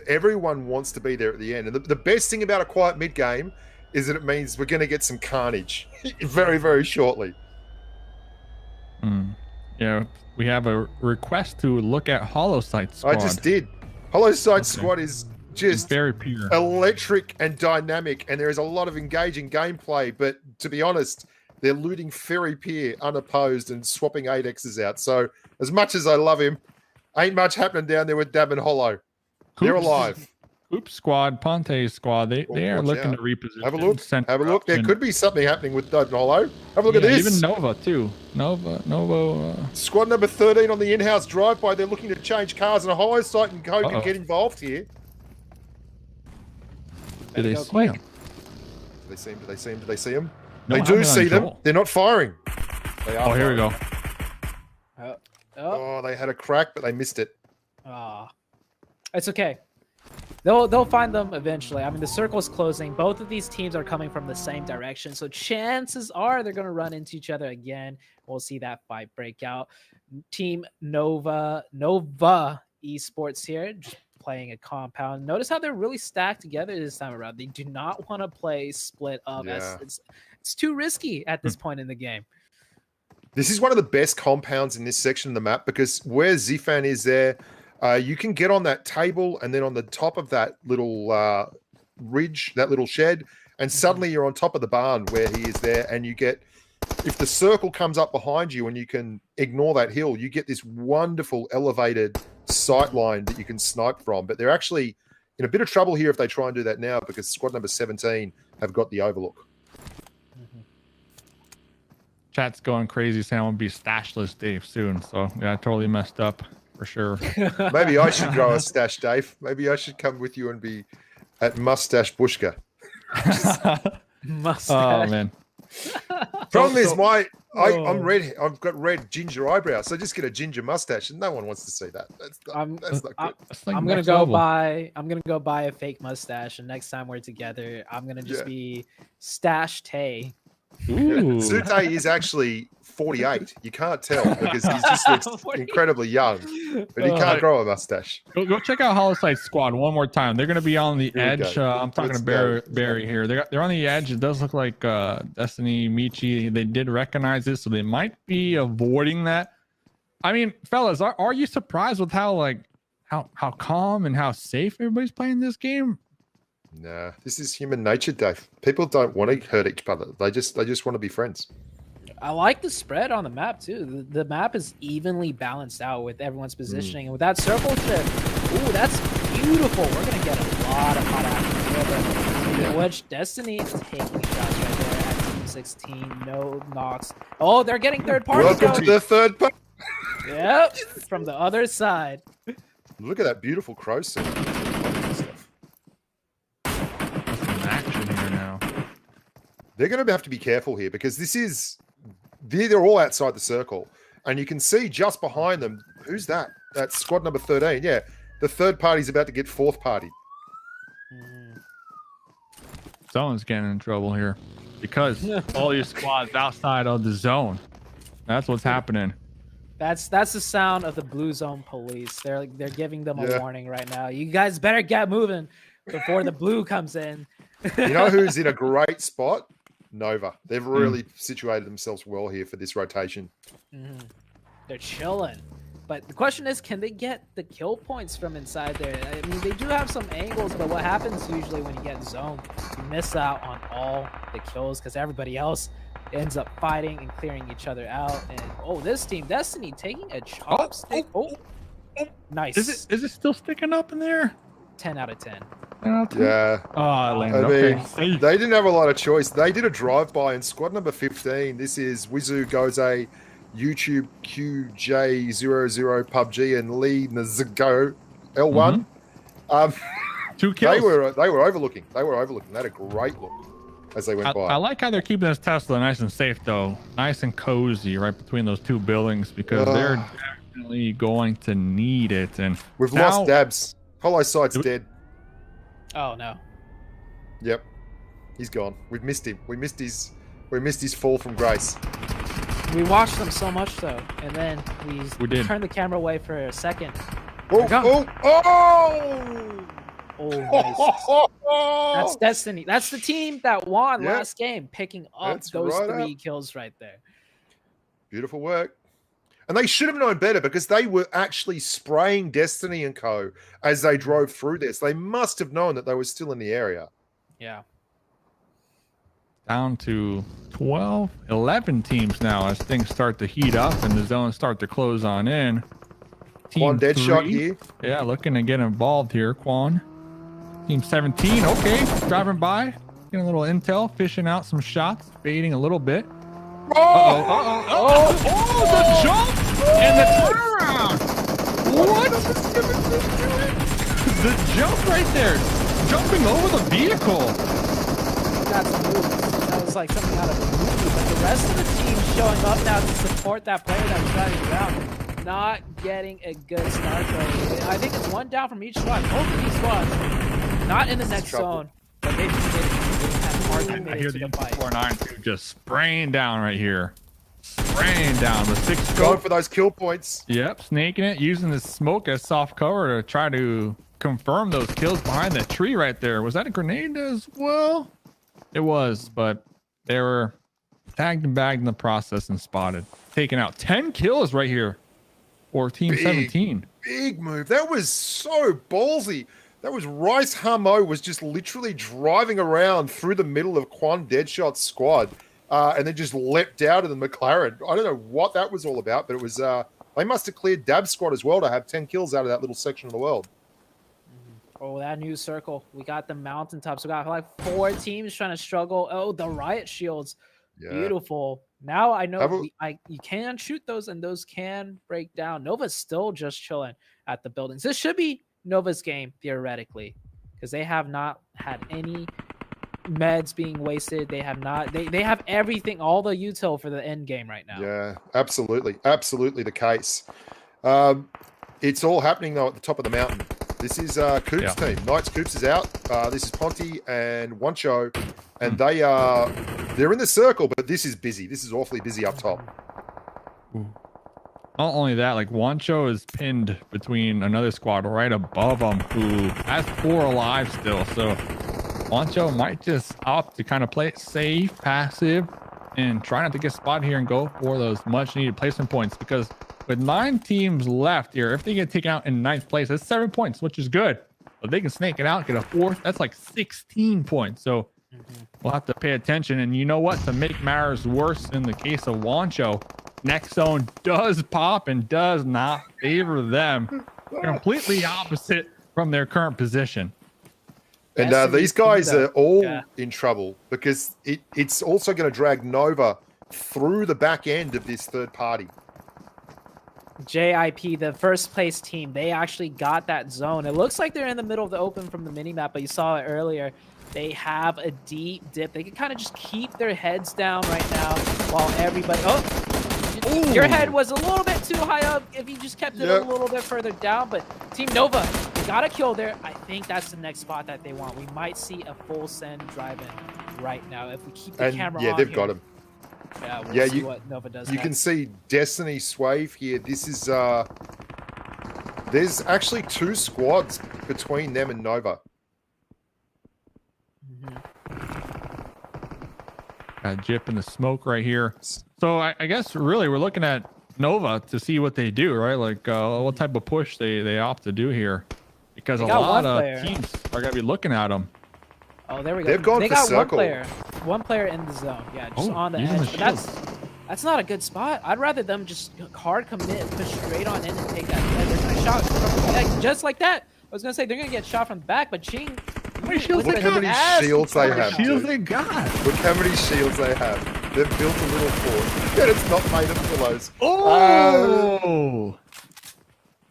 Everyone wants to be there at the end, and the best thing about a quiet mid game is that it means we're going to get some carnage very, very shortly. Yeah, we have a request to look at Hollow Sight squad. I just did. Hollow Sight squad is just very pure, electric and dynamic, and there is a lot of engaging gameplay. But to be honest, they're looting Ferry Pier unopposed and swapping 8Xs out. So as much as I love him, ain't much happening down there with Dab and Hollow. They're alive. Hoop squad, Ponte's squad, they are looking to reposition. Have a look. Have a look. There could be something happening with Dab and Hollow. Have a look at this. Even Nova too. Nova. Squad number 13 on the in-house drive-by. They're looking to change cars, and a Hollow Sight and Co can get involved here. Do they go see quick. him? Do they see him? Do they see him? Do they see him? No, They I'm do on see them. Joel. They're not firing. They are Oh, here we firing. go. Oh, they had a crack, but they missed it. It's okay. They'll find them eventually. I mean, the circle's closing. Both of these teams are coming from the same direction, so chances are they're going to run into each other again. We'll see that fight break out. Team Nova Esports here, just playing a compound. Notice how they're really stacked together this time around. They do not want to play split up. Yeah. It's too risky at this point in the game. This is one of the best compounds in this section of the map because where Zifan is there, you can get on that table and then on the top of that little ridge, that little shed, and suddenly you're on top of the barn where he is there, and you get, if the circle comes up behind you and you can ignore that hill, you get this wonderful elevated sight line that you can snipe from. But they're actually in a bit of trouble here if they try and do that now because squad number 17 have got the overlook. Chat's going crazy saying I'm gonna be stashless Dave soon. So yeah, I totally messed up for sure. Maybe I should grow a stash, Dave. Maybe I should come with you and be at Mustache Bushka. Mustache. Oh man. Problem is, I'm red. I've got red ginger eyebrows, so just get a ginger mustache, and no one wants to see that. That's not good. I'm gonna go buy. I'm gonna go buy a fake mustache, and next time we're together, I'm gonna just be Stash Tay. Sute is actually 48. You can't tell because he just looks incredibly young, but he can't grow a mustache. Go check out Holosight Squad one more time. They're going to be on the edge. I'm talking to Barry here. They're on the edge. It does look like Destiny, Michi. They did recognize it, so they might be avoiding that. I mean, fellas, are you surprised with how calm and how safe everybody's playing this game? Nah, this is human nature, Dave. People don't want to hurt each other. They just want to be friends. I like the spread on the map too. The map is evenly balanced out with everyone's positioning, and with that circle shift, ooh, that's beautiful. We're gonna get a lot of hot action here, but which Destiny is taking shots right there at Team 16. No knocks. Oh, they're getting third party. Welcome to the third party. Yep, from the other side. Look at that beautiful crow set. They're going to have to be careful here because they're all outside the circle, and you can see just behind them. Who's that? That's squad number 13. Yeah, the third party's about to get fourth party. Someone's getting in trouble here because all your squads outside of the zone. That's what's happening. That's the sound of the blue zone police. They're giving them a warning right now. You guys better get moving before the blue comes in. You know who's in a great spot? Nova. They've really situated themselves well here for this rotation. They're chilling. But the question is, can they get the kill points from inside there? I mean, they do have some angles, but what happens usually when you get zoned, you miss out on all the kills because everybody else ends up fighting and clearing each other out. And this team, Destiny, taking a chopstick. Nice. Is it still sticking up in there? 10 out of 10. Yeah. Okay. They didn't have a lot of choice. They did a drive-by in squad number 15. This is Wizu Goze, YouTube QJ00 PUBG, and Lee Nazago L1. 2 kills. They were overlooking. They had a great look as they went by. I like how they're keeping this Tesla nice and safe, though. Nice and cozy right between those two buildings because they're definitely going to need it. And we've lost Dabs. Holosight's dead. Oh no. Yep. He's gone. We've missed him. We missed his fall from grace. We watched them so much though, and then we did. Turned the camera away for a second. Nice. That's Destiny. That's the team that won last game, picking up those 3 kills right there. Beautiful work. And they should have known better because they were actually spraying Destiny and Co. as they drove through this. They must have known that they were still in the area. Yeah. Down to 11 teams now as things start to heat up and the zones start to close on in. Quan dead shot here. Yeah, looking to get involved here, Quan. Team 17, okay. Driving by, getting a little intel, fishing out some shots, baiting a little bit. The jump and the turnaround. What? The jump right there. jumping over the vehicle. Got some moves. That was like something out of a movie. But the rest of the team showing up now to support that player that was driving around. Not getting a good start though. I think it's one down from each squad. Both of these squads not in the next zone, but they just did it. I hear the 4-9 just spraying down right here. Spraying down the 6 scope. Going for those kill points. Yep, snaking it, using the smoke as soft cover to try to confirm those kills behind that tree right there. Was that a grenade as well? It was, but they were tagged and bagged in the process and spotted. Taking out 10 kills right here for Team 17. Big move. That was so ballsy. That was Rice Hamo was just literally driving around through the middle of Quan Deadshot's squad and then just leapt out of the McLaren. I don't know what that was all about, but it was they must have cleared Dab's squad as well to have 10 kills out of that little section of the world. Oh, that new circle. We got the mountaintops. We got like 4 teams trying to struggle. Oh, the riot shields. Yeah. Beautiful. Now I know you can shoot those and those can break down. Nova's still just chilling at the buildings. This should be Nova's game theoretically, because they have not had any meds being wasted. They have not. They have everything, all the util for the end game right now. Yeah, absolutely the case. It's all happening though at the top of the mountain. This is Coop's team. Knights Coops is out. This is Ponty and Wancho, and they're in the circle, but this is busy. This is awfully busy up top. Ooh. Not only that, like Wancho is pinned between another squad right above him who has 4 alive still. So Wancho might just opt to kind of play it safe, passive, and try not to get spotted here and go for those much needed placement points, because with 9 teams left here, if they get taken out in 9th place, that's 7 points, which is good. But they can snake it out, get a 4th, that's like 16 points. So we'll have to pay attention. And you know what? To make matters worse in the case of Wancho, next zone does pop and does not favor them. Completely opposite from their current position. And these guys are all in trouble because it's also going to drag Nova through the back end of this third party. JIP, the first place team, they actually got that zone. It looks like they're in the middle of the open from the mini-map, but you saw it earlier. They have a deep dip. They can kind of just keep their heads down right now while everybody... Oh, your head was a little bit too high up if you just kept it a little bit further down, but Team Nova, they got a kill there. I think that's the next spot that they want. We might see a full send drive-in right now if we keep the camera on. Yeah, they've got him. Yeah, we'll see what Nova does You can see Destiny Swave here. This is there's actually 2 squads between them and Nova. Jip in the smoke right here. So I guess really we're looking at Nova to see what they do, right? Like what type of push they opt to do here, because a lot of teams are gonna be looking at them. Oh, there we go. They've gone they for got circle. One player in the zone. Yeah, just on the edge. But that's not a good spot. I'd rather them just hard commit, push straight on in and take that. They're gonna shot from, just like that. I was gonna say they're gonna get shot from the back, but Ching. Look how many shields they have. Shields they got. Look how many shields they have. They've built a little fort, and it's not made of pillows. Oh.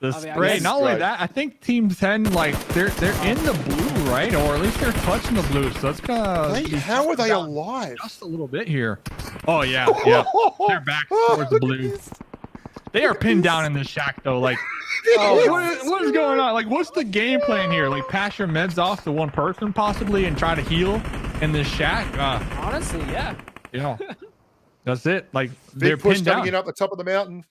The spray. Not only that, I think Team 10, like they're in the blue, right? Or at least they're touching the blue. So that's gonna. How are they alive? Just a little bit here. Oh yeah, yeah. They're back towards the blue. They are pinned down in this shack though. Like, what is going on? Like, what's the game plan here? Like, pass your meds off to one person possibly and try to heal in this shack. Honestly, yeah. Yeah. That's it. Like, they're pinned down. Up the top of the mountain.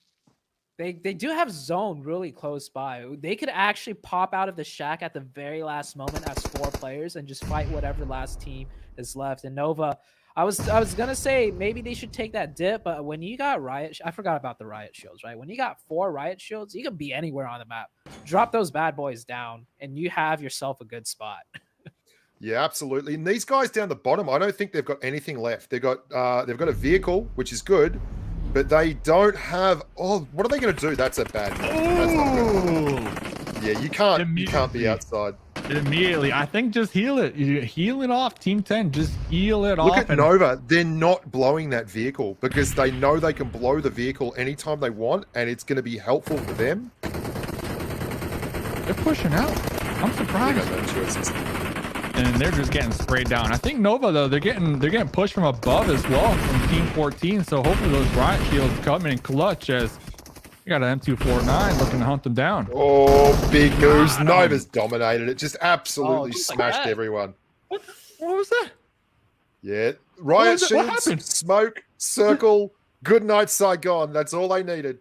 They do have zone really close by. They could actually pop out of the shack at the very last moment as 4 players and just fight whatever last team is left. And Nova, I was gonna say maybe they should take that dip, but when you got riot, I forgot about the riot shields, right? When you got 4 riot shields, you can be anywhere on the map. Drop those bad boys down, and you have yourself a good spot. Yeah, absolutely. And these guys down the bottom, I don't think they've got anything left. They've got a vehicle, which is good. But they don't have. Oh, what are they going to do? That's a bad one. Yeah, you can't be outside. Immediately, I think just heal it. You heal it off, Team 10. Just heal it off. Look at Nova. They're not blowing that vehicle because they know they can blow the vehicle anytime they want, and it's going to be helpful for them. They're pushing out. I'm surprised. and they're just getting sprayed down. I think Nova though, they're getting pushed from above as well from Team 14. So hopefully those riot shields come in clutch as we got an M249 looking to hunt them down. Oh, big moves. Nova's dominated it. Just absolutely smashed like everyone. What was that? Yeah. Riot What shields, happened? smoke, circle, good night, Saigon. That's all they needed.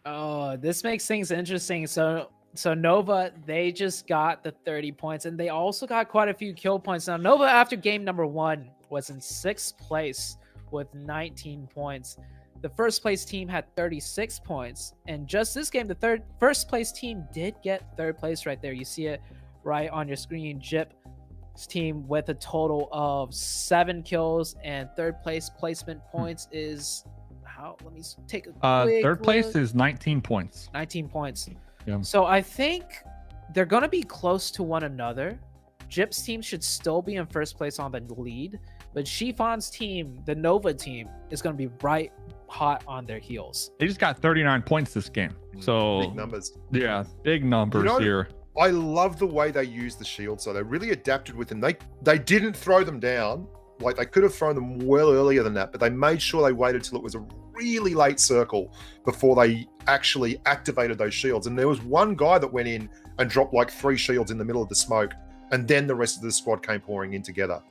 Oh, this makes things interesting. So Nova, they just got the 30 points, and they also got quite a few kill points. Now, Nova, after game number 1, was in 6th place with 19 points. The first place team had 36 points, and just this game, the first place team did get 3rd place right there. You see it right on your screen. Jip's team with a total of 7 kills, and 3rd place placement points is how? Let me take a quick 3rd place look. is 19 points. 19 points. Yeah. So I think they're going to be close to one another. Jip's team should still be in 1st place on the lead, but Shifan's team, the Nova team, is going to be right hot on their heels. They just got 39 points this game. So Big numbers. Yeah, big numbers here. I love the way they use the shield. So they really adapted with them. They didn't throw them down. Like, they could have thrown them well earlier than that, but they made sure they waited till it was a really late circle before they actually activated those shields. And there was one guy that went in and dropped like 3 shields in the middle of the smoke, and then the rest of the squad came pouring in together.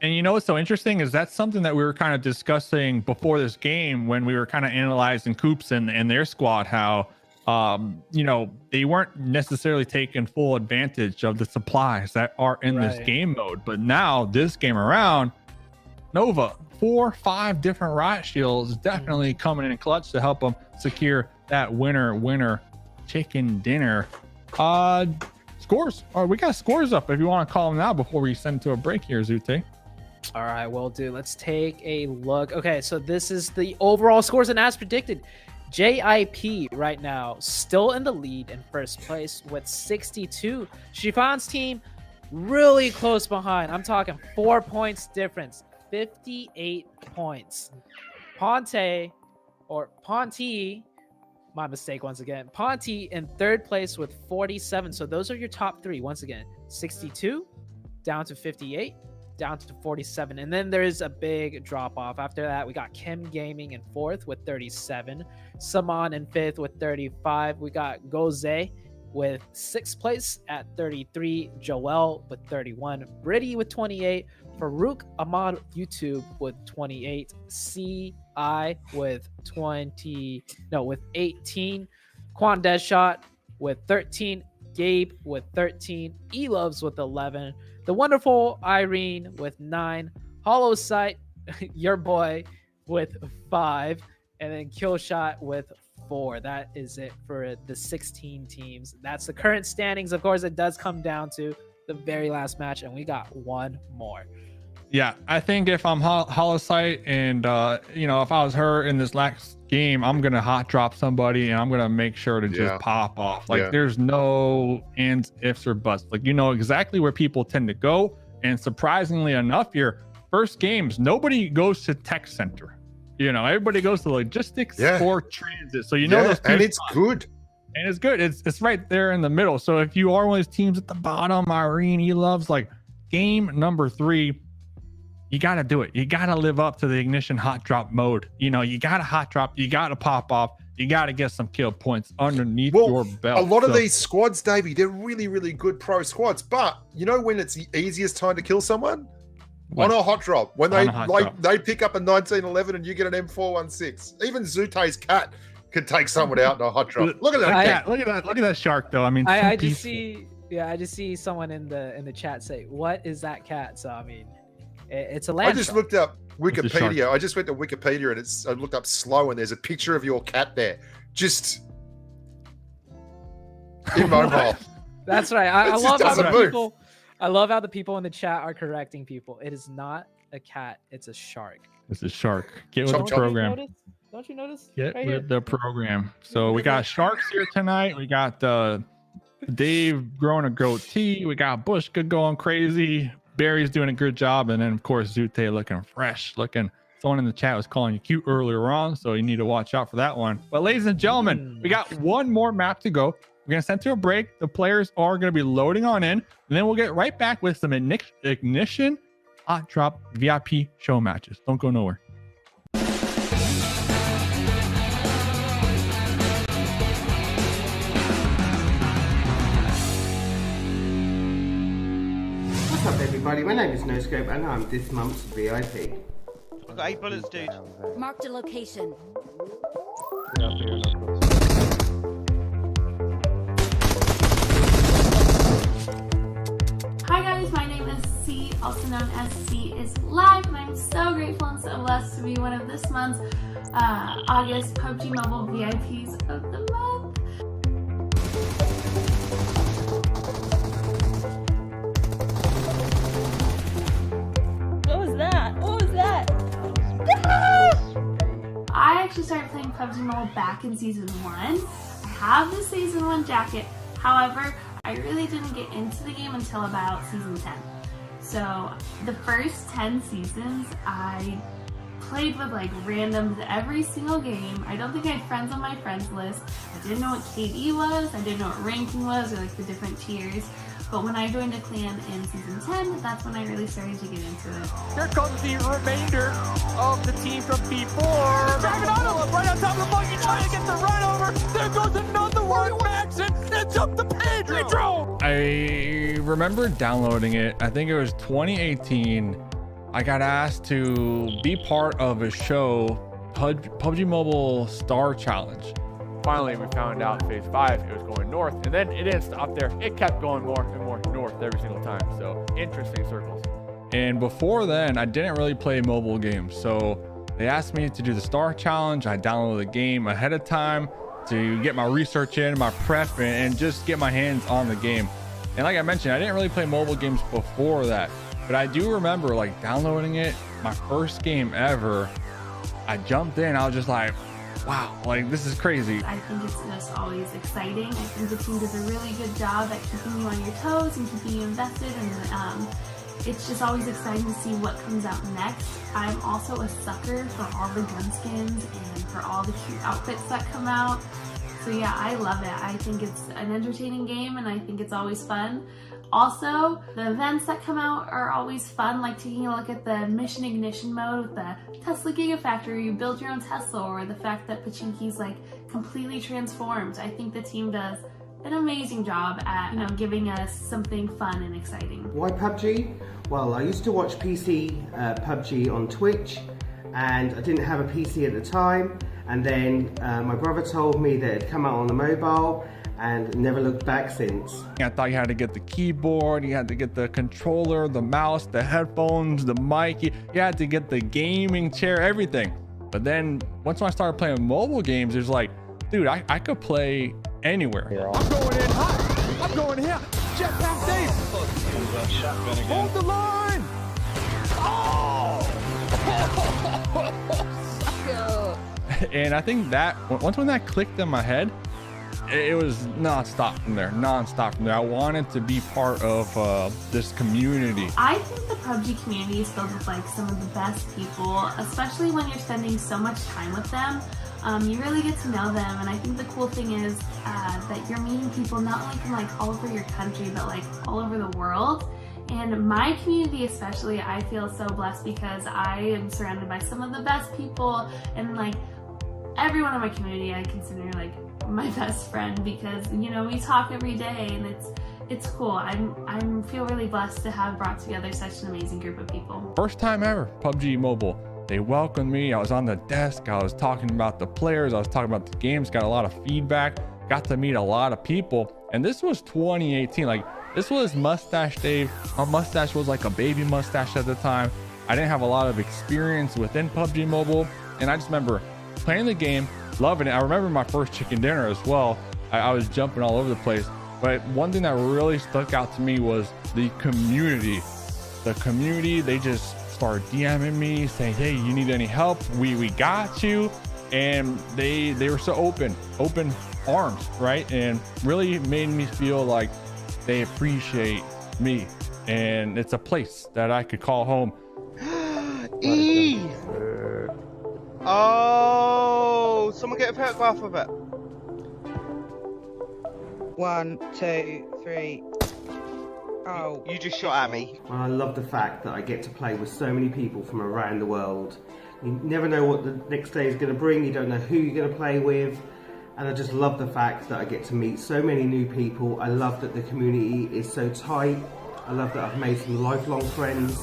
And you know what's so interesting is that's something that we were kind of discussing before this game when we were kind of analyzing Coops and their squad, how you know, they weren't necessarily taking full advantage of the supplies that are in this game mode. But now this game around, Nova, 4 or 5 different riot shields definitely coming in clutch to help them secure that winner chicken dinner. Scores. All right, we got scores up if you want to call them now before we send to a break here, Zute. All right, will do. Let's take a look. Okay, so this is the overall scores, and as predicted, JIP right now still in the lead in 1st place with 62. Shifan's team really close behind. I'm talking 4 points difference, 58 points. Ponte, my mistake once again. Ponte in 3rd place with 47. So those are your top 3 once again. 62 down to 58. Down to 47, and then there's a big drop off. After that, we got Kim Gaming in 4th with 37, Saman in 5th with 35. We got Goze with 6th place at 33, Joel with 31, Britty with 28, Farouk Ahmad YouTube with 28, CI with 18, Quan Deadshot with 13, Gabe with 13, E-Loves with 11, the wonderful Irene with 9, Hollow Sight, your boy, with 5, and then Killshot with 4. That is it for the 16 teams. That's the current standings. Of course, it does come down to the very last match, and we got one more. Yeah, I think if I'm Hollow Sight and you know, if I was her in this last game, I'm gonna hot drop somebody and I'm gonna make sure to just pop off. Like there's no ands, ifs, or buts. Like, you know exactly where people tend to go. And surprisingly enough, your first games, nobody goes to tech center. You know, everybody goes to logistics or transit. So you know those and it's good. And it's good. It's right there in the middle. So if you are one of these teams at the bottom, Irene, he loves, like, game number 3. You got to do it. You got to live up to the ignition hot drop mode. You know, you got to hot drop. You got to pop off. You got to get some kill points underneath your belt. A lot of these squads, Davey, they're really, really good pro squads. But you know when it's the easiest time to kill someone? On a hot drop. When they they pick up a 1911 and you get an M416. Even Zute's cat could take someone out in a hot drop. Look at that cat. Look at that shark though. I mean, I just see someone in the chat say, "What is that cat?" So I mean, it's a land. I just looked up Wikipedia. I just went to Wikipedia and I looked up slow, and there's a picture of your cat there, just immobile. That's right. I love how the people. I love how the people in the chat are correcting people. It is not a cat. It's a shark. It's a shark. Get with the program. Don't you notice? Get with the program. So we got sharks here tonight. We got Dave growing a goatee. We got Bushka going crazy. Barry's doing a good job. And then, of course, Zute looking fresh. Someone in the chat was calling you cute earlier on, so you need to watch out for that one. But ladies and gentlemen, we got one more map to go. We're going to send to a break. The players are going to be loading on in, and then we'll get right back with some ignition hot drop VIP show matches. Don't go nowhere. What's up, everybody? My name is NoScope, and I'm this month's VIP. I've got 8 bullets, dude. Marked a location. Hi guys, my name is C, also known as C is Live, and I'm so grateful and so blessed to be one of this month's August PUBG Mobile VIPs of the month. What was that? What was that? I actually started playing PUBG Mobile back in Season 1. I have the Season 1 jacket, however, I really didn't get into the game until about Season 10. So the first 10 seasons, I played with like randoms every single game. I don't think I had friends on my friends list. I didn't know what KD was, I didn't know what ranking was, or like the different tiers. But when I joined a clan in Season 10, that's when I really started to get into it. Here comes the remainder of the team from P4. Dragon Auto right on top of the buggy, trying to get the run over. There goes another one, Max, and it's up to Pedro. I remember downloading it. I think it was 2018. I got asked to be part of a show, PUBG Mobile Star Challenge. Finally, we found out phase 5, it was going north, and then it didn't stop there. It kept going more and more north every single time. So interesting circles. And before then, I didn't really play mobile games. So they asked me to do the Star Challenge. I downloaded the game ahead of time to get my research in, my prep, and just get my hands on the game. And like I mentioned, I didn't really play mobile games before that, but I do remember like downloading it, my first game ever. I jumped in, I was just like, wow, like this is crazy. I think it's just always exciting. I think the team does a really good job at keeping you on your toes and keeping you invested, and it's just always exciting to see what comes out next. I'm also a sucker for all the gun skins and for all the cute outfits that come out. So yeah, I love it. I think it's an entertaining game, and I think it's always fun. Also, the events that come out are always fun, like taking a look at the mission ignition mode with the Tesla Gigafactory, you build your own Tesla, or the fact that Pachinki's like completely transformed. I think the team does an amazing job at, you know, giving us something fun and exciting. Why PUBG? Well, I used to watch PC PUBG on Twitch, and I didn't have a PC at the time, and then my brother told me that it had come out on the mobile, and never looked back since. I thought you had to get the keyboard, you had to get the controller, the mouse, the headphones, the mic, you had to get the gaming chair, everything. But then once I started playing mobile games, it's like, dude, I could play anywhere. I'm going in hot. I'm going here. Jetpack safe. Hold the line. Oh! And I think that once when that clicked in my head, it was non-stop from there. I wanted to be part of this community. I think the PUBG community is filled with like some of the best people, especially when you're spending so much time with them. You really get to know them, and I think the cool thing is that you're meeting people not only from like all over your country, but like all over the world. And my community especially, I feel so blessed because I am surrounded by some of the best people, and like everyone in my community I consider like my best friend, because you know, we talk every day, and it's cool. I feel really blessed to have brought together such an amazing group of people. First time ever PUBG Mobile, they welcomed me. I was on the desk, I was talking about the players, I was talking about the games, got a lot of feedback, got to meet a lot of people. And this was 2018, like this was Mustache Dave. My mustache was like a baby mustache at the time. I didn't have a lot of experience within PUBG Mobile, and I just remember playing the game, loving it. I remember my first chicken dinner as well. I was jumping all over the place. But one thing that really stuck out to me was the community. The community, they just started DMing me saying, hey, you need any help? We got you. And they were so open arms, right? And really made me feel like they appreciate me. And it's a place that I could call home. Oh, someone get a perk buff of it. 1, 2, 3. Oh. You just shot at me. I love the fact that I get to play with so many people from around the world. You never know what the next day is going to bring. You don't know who you're going to play with. And I just love the fact that I get to meet so many new people. I love that the community is so tight. I love that I've made some lifelong friends.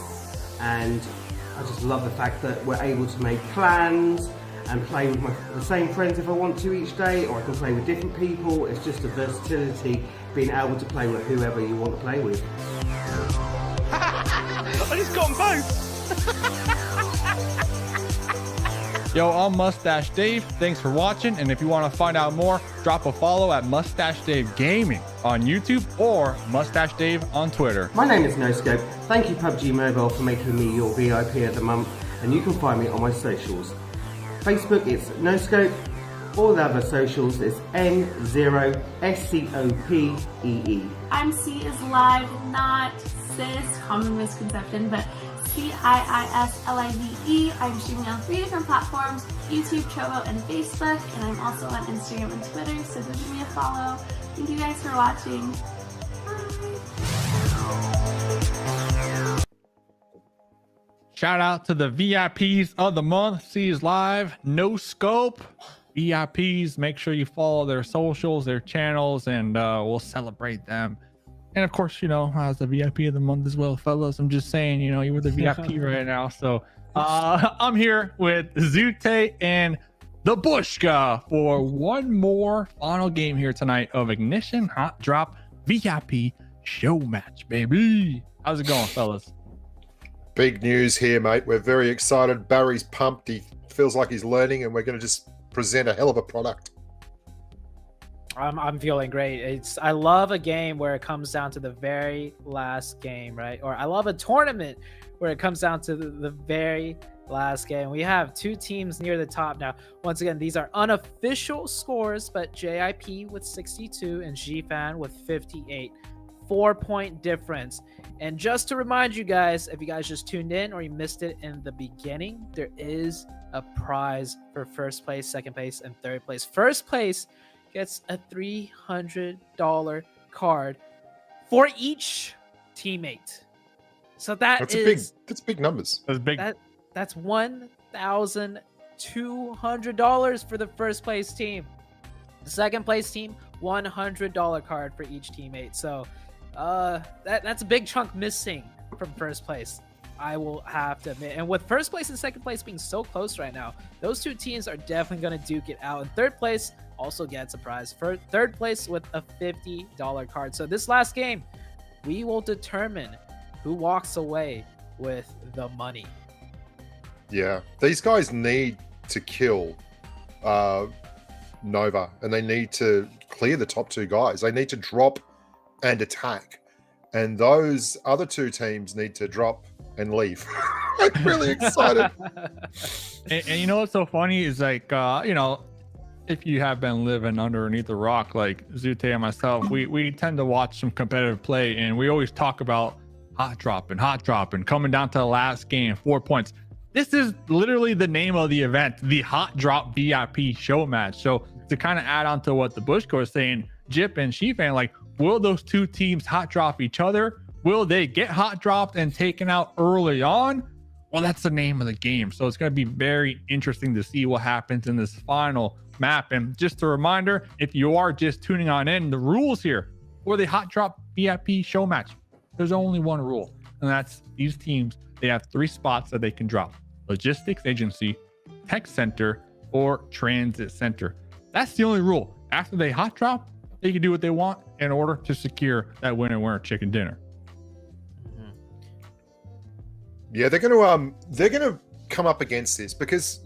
And I just love the fact that we're able to make plans and play with the same friends if I want to each day, or I can play with different people. It's just a versatility, being able to play with whoever you want to play with. I just got them both. Yo, I'm Mustache Dave. Thanks for watching. And if you want to find out more, drop a follow at Mustache Dave Gaming on YouTube or Mustache Dave on Twitter. My name is NoScope. Thank you PUBG Mobile for making me your VIP of the month. And you can find me on my socials. Facebook, it's NoScope. All the other socials is N0SCOPEE. I'm C is live, not cis, common misconception, but CIISLIVE. I'm streaming on 3 different platforms, YouTube, Trovo, and Facebook, and I'm also on Instagram and Twitter, so go give me a follow. Thank you guys for watching. Bye. Shout out to the VIPs of the month. C is live, no scope. VIPs, make sure you follow their socials, their channels, and we'll celebrate them. And of course, you know, as the VIP of the month as well, fellas. I'm just saying, you know, you were the VIP right now. So I'm here with Zute and the Bushka for one more final game here tonight of Ignition Hot Drop VIP show match, baby. How's it going, fellas? Big news here, mate. We're very excited. Barry's pumped. He feels like he's learning, and we're going to just present a hell of a product. I'm feeling great. I love a game where it comes down to the very last game, right? Or I love a tournament where it comes down to the very last game. We have 2 teams near the top now. Once again, these are unofficial scores, but JIP with 62 and GFan with 58. 4-point difference. And just to remind you guys, if you guys just tuned in or you missed it in the beginning, there is a prize for first place, second place, and third place. First place gets a $300 card for each teammate. So that's big numbers. That's big. That's $1,200 for the first place team. The second place team, $100 card for each teammate. So that's a big chunk missing from first place, I will have to admit. And with first place and second place being so close right now, those 2 teams are definitely going to duke it out. And third place also gets a prize for third place with a $50 card. So this last game, we will determine who walks away with the money. Yeah, these guys need to kill Nova, and they need to clear the top 2 guys. They need to drop and attack, and those other 2 teams need to drop and leave. I'm really excited. And you know what's so funny is, like, you know, if you have been living underneath a rock like Zute and myself, we tend to watch some competitive play, and we always talk about hot dropping, coming down to the last game, 4 points. This is literally the name of the event, the Hot Drop VIP show match. So to kind of add on to what the Bushko is saying, Jip and Shifan, like, will those 2 teams hot drop each other? Will they get hot dropped and taken out early on? Well, that's the name of the game. So it's going to be very interesting to see what happens in this final map. And just a reminder, if you are just tuning on in, the rules here for the Hot Drop VIP show match, there's only one rule, and that's these teams, they have 3 spots that they can drop: logistics agency, tech center, or transit center. That's the only rule. After they hot drop, they can do what they want in order to secure that winner chicken dinner. Yeah, they're gonna come up against this, because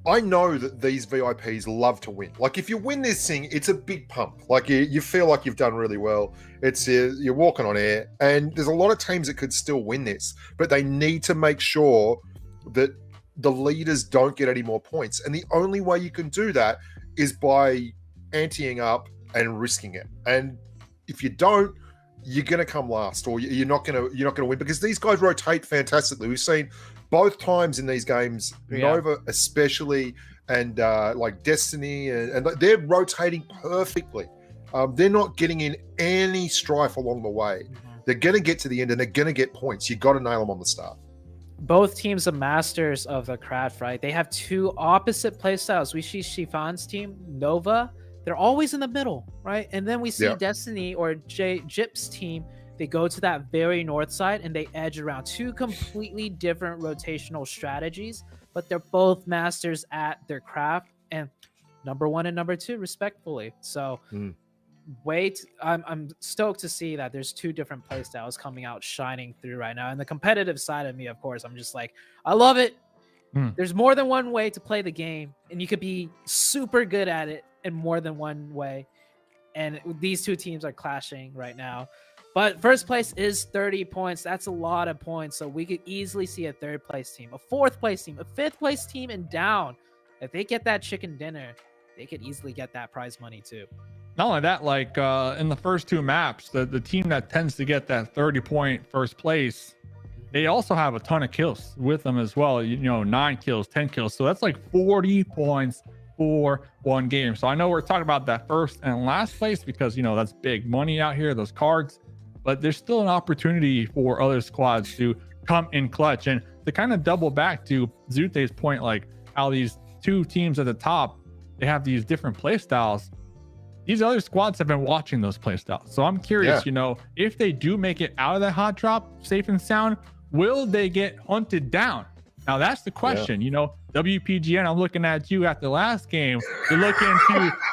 I know that these VIPs love to win. Like, if you win this thing, it's a big pump. Like, you feel like you've done really well. It's you're walking on air, and there's a lot of teams that could still win this, but they need to make sure that the leaders don't get any more points. And the only way you can do that is by anteing up and risking it. And if you don't, you're going to come last, or you're not going to win, because these guys rotate fantastically. We've seen both times in these games, Nova especially, and like Destiny, and they're rotating perfectly. They're not getting in any strife along the way. They're going to get to the end and they're going to get points. You got to nail them on the start. Both teams are masters of the craft, right? They have two opposite playstyles. We see Shifan's team, Nova, they're always in the middle, right? And then we see Destiny or Jip's team, they go to that very north side and they edge around. Two completely different rotational strategies, but they're both masters at their craft and number 1 and number 2 respectfully. So I'm stoked to see that there's two different playstyles coming out shining through right now. And the competitive side of me, of course, I'm just like, I love it. There's more than one way to play the game, and you could be super good at it in more than one way. And these two teams are clashing right now. But first place is 30 points. That's a lot of points. So we could easily see a third place team, a fourth place team, a fifth place team, and down. If they get that chicken dinner, they could easily get that prize money too. Not only that, like in the first two maps, the team that tends to get that 30-point first place, they also have a ton of kills with them as well. 9 kills, 10 kills. So that's like 40 points for one game. So I know we're talking about that first and last place because, that's big money out here, those cards. But there's still an opportunity for other squads to come in clutch. And to kind of double back to Zute's point, like how these two teams at the top, they have these different play styles. These other squads have been watching those play styles. So I'm curious, if they do make it out of that hot drop safe and sound, will they get hunted down? Now that's the question. WPGN, I'm looking at you at the last game. You're looking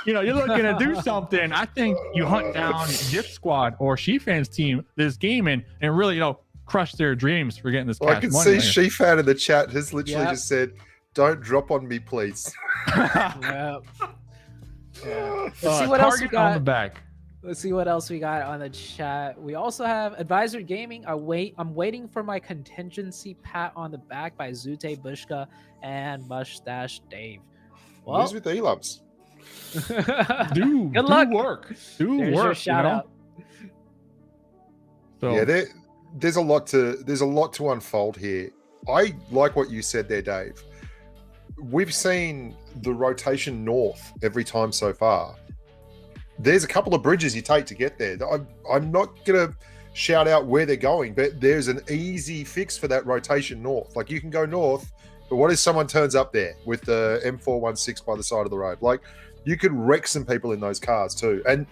to do something. I think you hunt down Jip Squad or Shifan's team this game and really, crush their dreams for getting this cash I can money. see Shifan in the chat has literally just said, "Don't drop on me, please." Let's see what else we got on the back. Let's see what else we got on the chat. We also have Advisor Gaming. I'm waiting for my contingency pat on the back by Zute Bushka and Mustache Dave. Well, who's with E-Lubs? Good luck. Do work. Shout out. So yeah, there's a lot to unfold here. I like what you said there, Dave. We've seen the rotation north every time so far. There's a couple of bridges you take to get there. I'm not going to shout out where they're going, but there's an easy fix for that rotation north. Like, you can go north, but what if someone turns up there with the M416 by the side of the road? Like, you could wreck some people in those cars too. And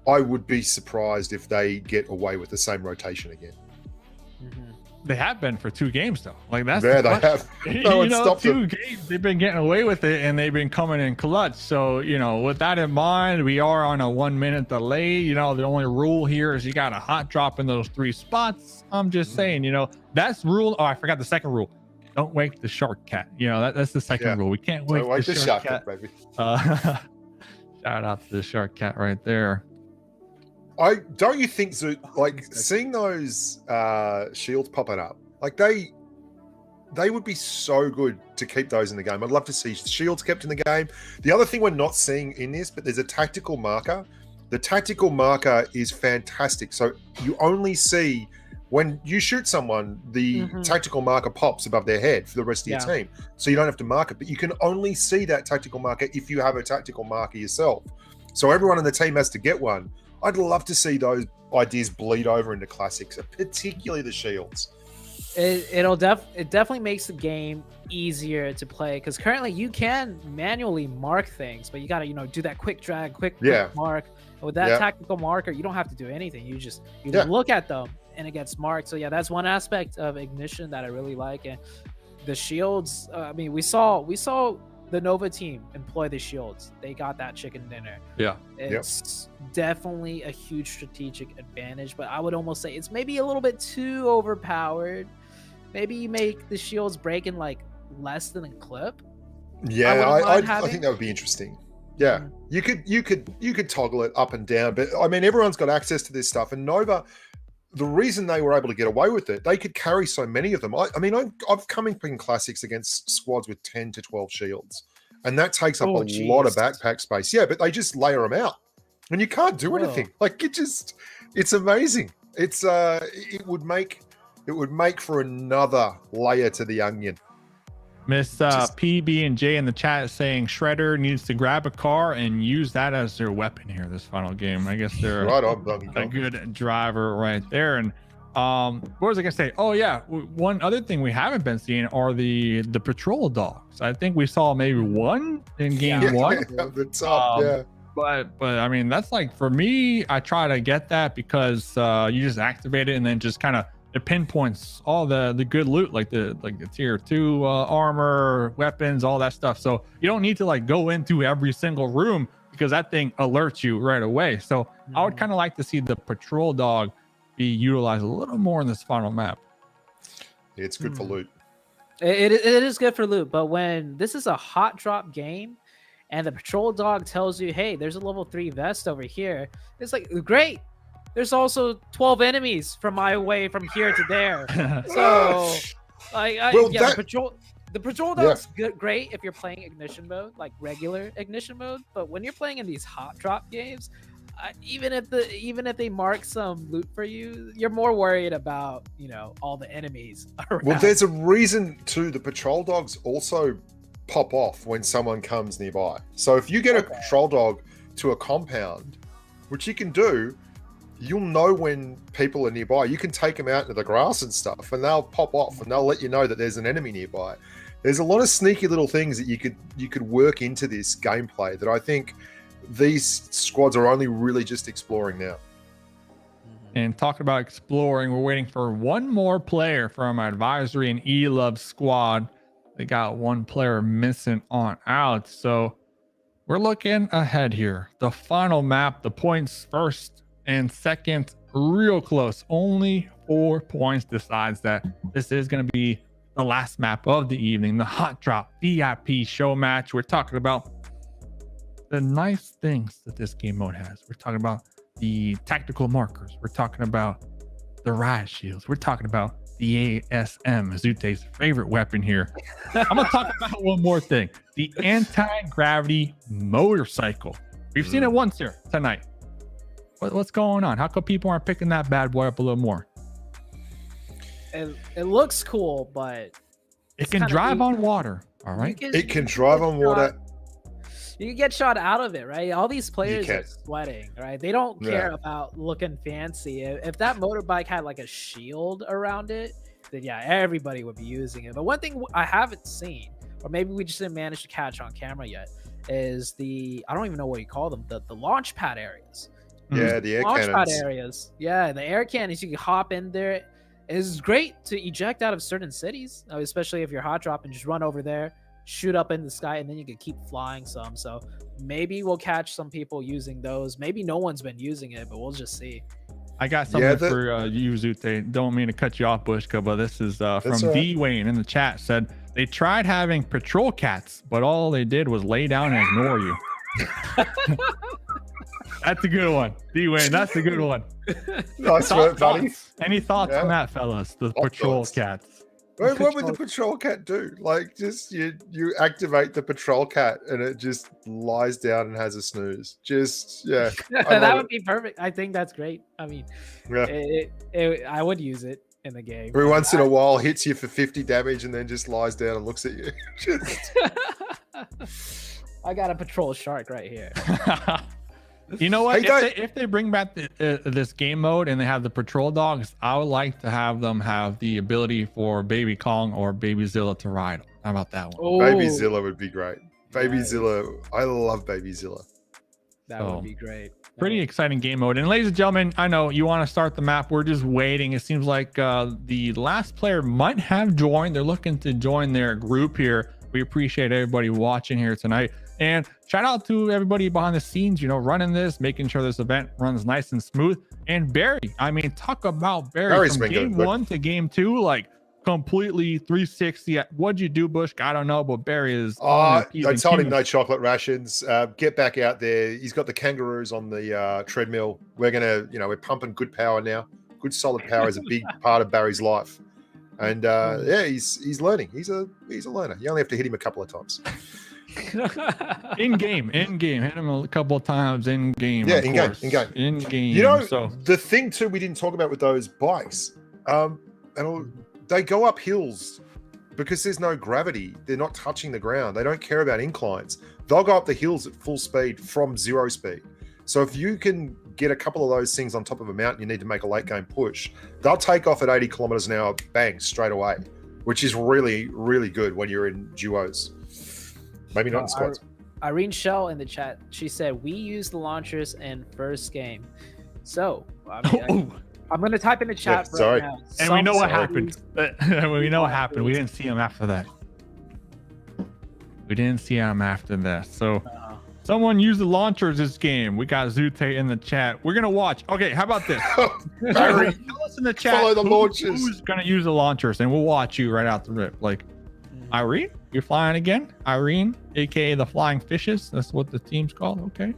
I would be surprised if they get away with the same rotation again. They have been for 2 games though. Like that's they have. No one stopped 2 games. They've been getting away with it, and they've been coming in clutch. So with that in mind, we are on a 1-minute delay. The only rule here is you got a hot drop in those 3 spots. I'm just saying, that's rule. Oh, I forgot the second rule. Don't wake the shark cat. That's the second rule. We can't wake the shark cat, baby. Shout out to the shark cat right there. Don't you think so? Like, seeing those shields popping up, like they would be so good to keep those in the game. I'd love to see shields kept in the game. The other thing we're not seeing in this, but there's a tactical marker. The tactical marker is fantastic. So you only see when you shoot someone, the tactical marker pops above their head for the rest of your team. So you don't have to mark it, but you can only see that tactical marker if you have a tactical marker yourself. So everyone in the team has to get one. I'd love to see those ideas bleed over into classics, particularly the shields. It definitely makes the game easier to play, because currently you can manually mark things, but you got to do that quick drag, quick mark. And with that tactical marker, you don't have to do anything. You just look at them and it gets marked. So yeah, that's one aspect of Ignition that I really like. And the shields, we saw the Nova team employ the shields. They got that chicken dinner. Yeah. It's definitely a huge strategic advantage, but I would almost say it's maybe a little bit too overpowered. Maybe you make the shields break in like less than a clip. Yeah, I think that would be interesting. Yeah. You could toggle it up and down, but everyone's got access to this stuff, and Nova, the reason they were able to get away with it, they could carry so many of them. I've come in classics against squads with 10 to 12 shields, and that takes up a lot of backpack space. Yeah, but they just layer them out, and you can't do anything. Like, it's amazing. It would make for another layer to the onion. Miss PB and J in the chat is saying Shredder needs to grab a car and use that as their weapon here this final game. I guess they're right on, a good driver right there. And what was I gonna say? Oh yeah, one other thing we haven't been seeing are the patrol dogs. I think we saw maybe one in game one. At the top, yeah. But I mean, that's like, for me, I try to get that because you just activate it and then just kind of it pinpoints all the good loot, like the tier 2 armor, weapons, all that stuff. So you don't need to like go into every single room because that thing alerts you right away. So I would kind of like to see the patrol dog be utilized a little more in this final map. It's good for loot. It is good for loot, but when this is a hot drop game and the patrol dog tells you, hey, there's a level 3 vest over here, it's like, great, there's also 12 enemies from my way from here to there. So the patrol dog's great if you're playing ignition mode, like regular ignition mode, but when you're playing in these hot drop games, even if they mark some loot for you, you're more worried about, all the enemies around. Well, there's a reason too. The patrol dogs also pop off when someone comes nearby. So if you get a patrol dog to a compound, which you can do, you'll know when people are nearby. You can take them out into the grass and stuff, and they'll pop off and they'll let you know that there's an enemy nearby. There's a lot of sneaky little things that you could work into this gameplay that I think these squads are only really just exploring now. And talking about exploring, we're waiting for one more player from our advisory and E-Love squad. They got one player missing on out. So we're looking ahead here. The final map, the points first and second, real close. Only 4 points decides that this is going to be the last map of the evening, the Hot Drop VIP show match. We're talking about the nice things that this game mode has. We're talking about the tactical markers. We're talking about the riot shields. We're talking about the ASM, Zute's favorite weapon here. I'm going to talk about one more thing. The anti-gravity motorcycle. We've seen it once here tonight. What's going on? How come people aren't picking that bad boy up a little more? It looks cool, but it can drive on water. All right. It can drive on water. You can get shot out of it, right? All these players are sweating, right? They don't care about looking fancy. If that motorbike had like a shield around it, then yeah, everybody would be using it. But one thing I haven't seen, or maybe we just didn't manage to catch on camera yet, is I don't even know what you call them, the launch pad areas. Yeah, the air launch cannons. pad areas. Yeah, the air cannons, you can hop in there. It's great to eject out of certain cities, especially if you're hot drop and just run over there, shoot up in the sky, and then you can keep flying some. So maybe we'll catch some people using those. Maybe no one's been using it, but we'll just see. I got something for you, Zute. Don't mean to cut you off, Bushka, but this is from D Wayne in the chat. Said they tried having patrol cats, but all they did was lay down and ignore you. That's a good one, D Wayne. That's a good one. Nice work, buddy. Any thoughts on that, fellas? The patrol cats. What would the patrol cat do? Like, just you activate the patrol cat and it just lies down and has a snooze. Just that would be perfect. I think that's great. I mean, I would use it in the game. Every once in a while, hits you for 50 damage and then just lies down and looks at you. I got a patrol shark right here. You know what? If they bring back this game mode and they have the patrol dogs, I would like to have them have the ability for Baby Kong or Baby Zilla to ride. How about that one? Oh, Baby Zilla would be great. Baby Zilla, I love Baby Zilla. That would be great. Pretty exciting game mode. And ladies and gentlemen, I know you want to start the map. We're just waiting. It seems like the last player might have joined. They're looking to join their group here. We appreciate everybody watching here tonight. And shout out to everybody behind the scenes, running this, making sure this event runs nice and smooth. And Barry, I mean, talk about Barry from game 1 to game 2, like completely 360. What'd you do, Bush? I don't know, but Barry is. I told him no chocolate rations. Get back out there. He's got the kangaroos on the treadmill. We're gonna, we're pumping good power now. Good solid power is a big part of Barry's life. And he's learning. He's a learner. You only have to hit him a couple of times. in game hit him a couple of times in game. In game. So the thing too we didn't talk about with those bikes, and they go up hills because there's no gravity. They're not touching the ground. They don't care about inclines. They'll go up the hills at full speed from 0 speed. So if you can get a couple of those things on top of a mountain, you need to make a late game push. They'll take off at 80 kilometers an hour, bang, straight away, which is really, really good when you're in duos. Maybe not in squads. Irene Shell in the chat, she said, we use the launchers in first game. So, I'm going to type in the chat right now. And we know what happened. We know what happened. We didn't see him after that. We didn't see him after that. So someone used the launchers this game. We got Zute in the chat. We're going to watch. Okay, how about this? Tell us in the chat follow the launchers. Who's going to use the launchers, and we'll watch you right out the rip. Like, Irene, you're flying again? Irene, a.k.a. the Flying Fishes. That's what the team's called. Okay.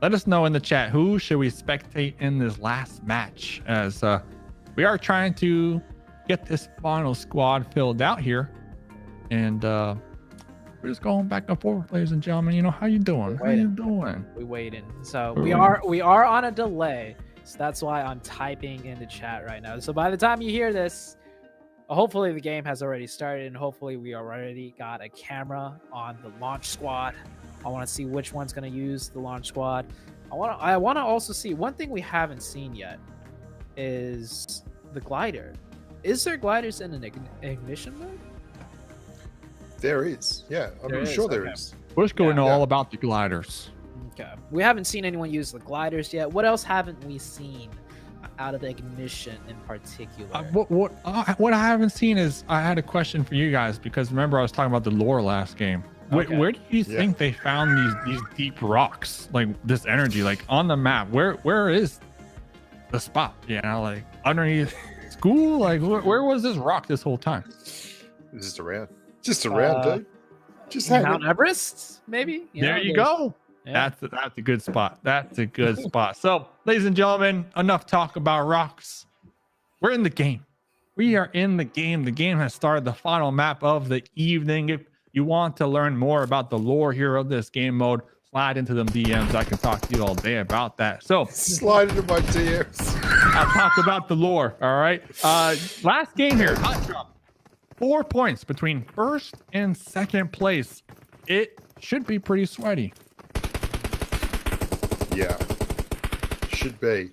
Let us know in the chat, who should we spectate in this last match, as we are trying to get this final squad filled out here. And we're just going back and forth, ladies and gentlemen. You know, how you doing? How you doing? We're waiting. So we are on a delay. So that's why I'm typing in the chat right now. So by the time you hear this, hopefully the game has already started, and hopefully we already got a camera on the launch squad. I want to see which one's going to use the launch squad. I want to also see one thing we haven't seen yet is the glider. Is there gliders in an ignition mode? There is. Yeah, I'm sure there is. We're just going all about the gliders. Okay. We haven't seen anyone use the gliders yet. What else haven't we seen out of the ignition in particular? What I haven't seen is, I had a question for you guys, because remember I was talking about the lore last game. Okay. Where do you think they found these deep rocks, like this energy, like on the map? Where is the spot? You know, like underneath school? Like where was this rock this whole time? Just around, dude. Just Mount Everest, maybe. There you go. Yeah. That's a good spot. That's a good spot. So, ladies and gentlemen, enough talk about rocks. We're in the game. We are in the game. The game has started. The final map of the evening. If you want to learn more about the lore here of this game mode, slide into them DMs. I can talk to you all day about that. So slide into my DMs. I'll talk about the lore. All right. Last game here. Hot drop. 4 points between first and second place. It should be pretty sweaty. Yeah. Should be.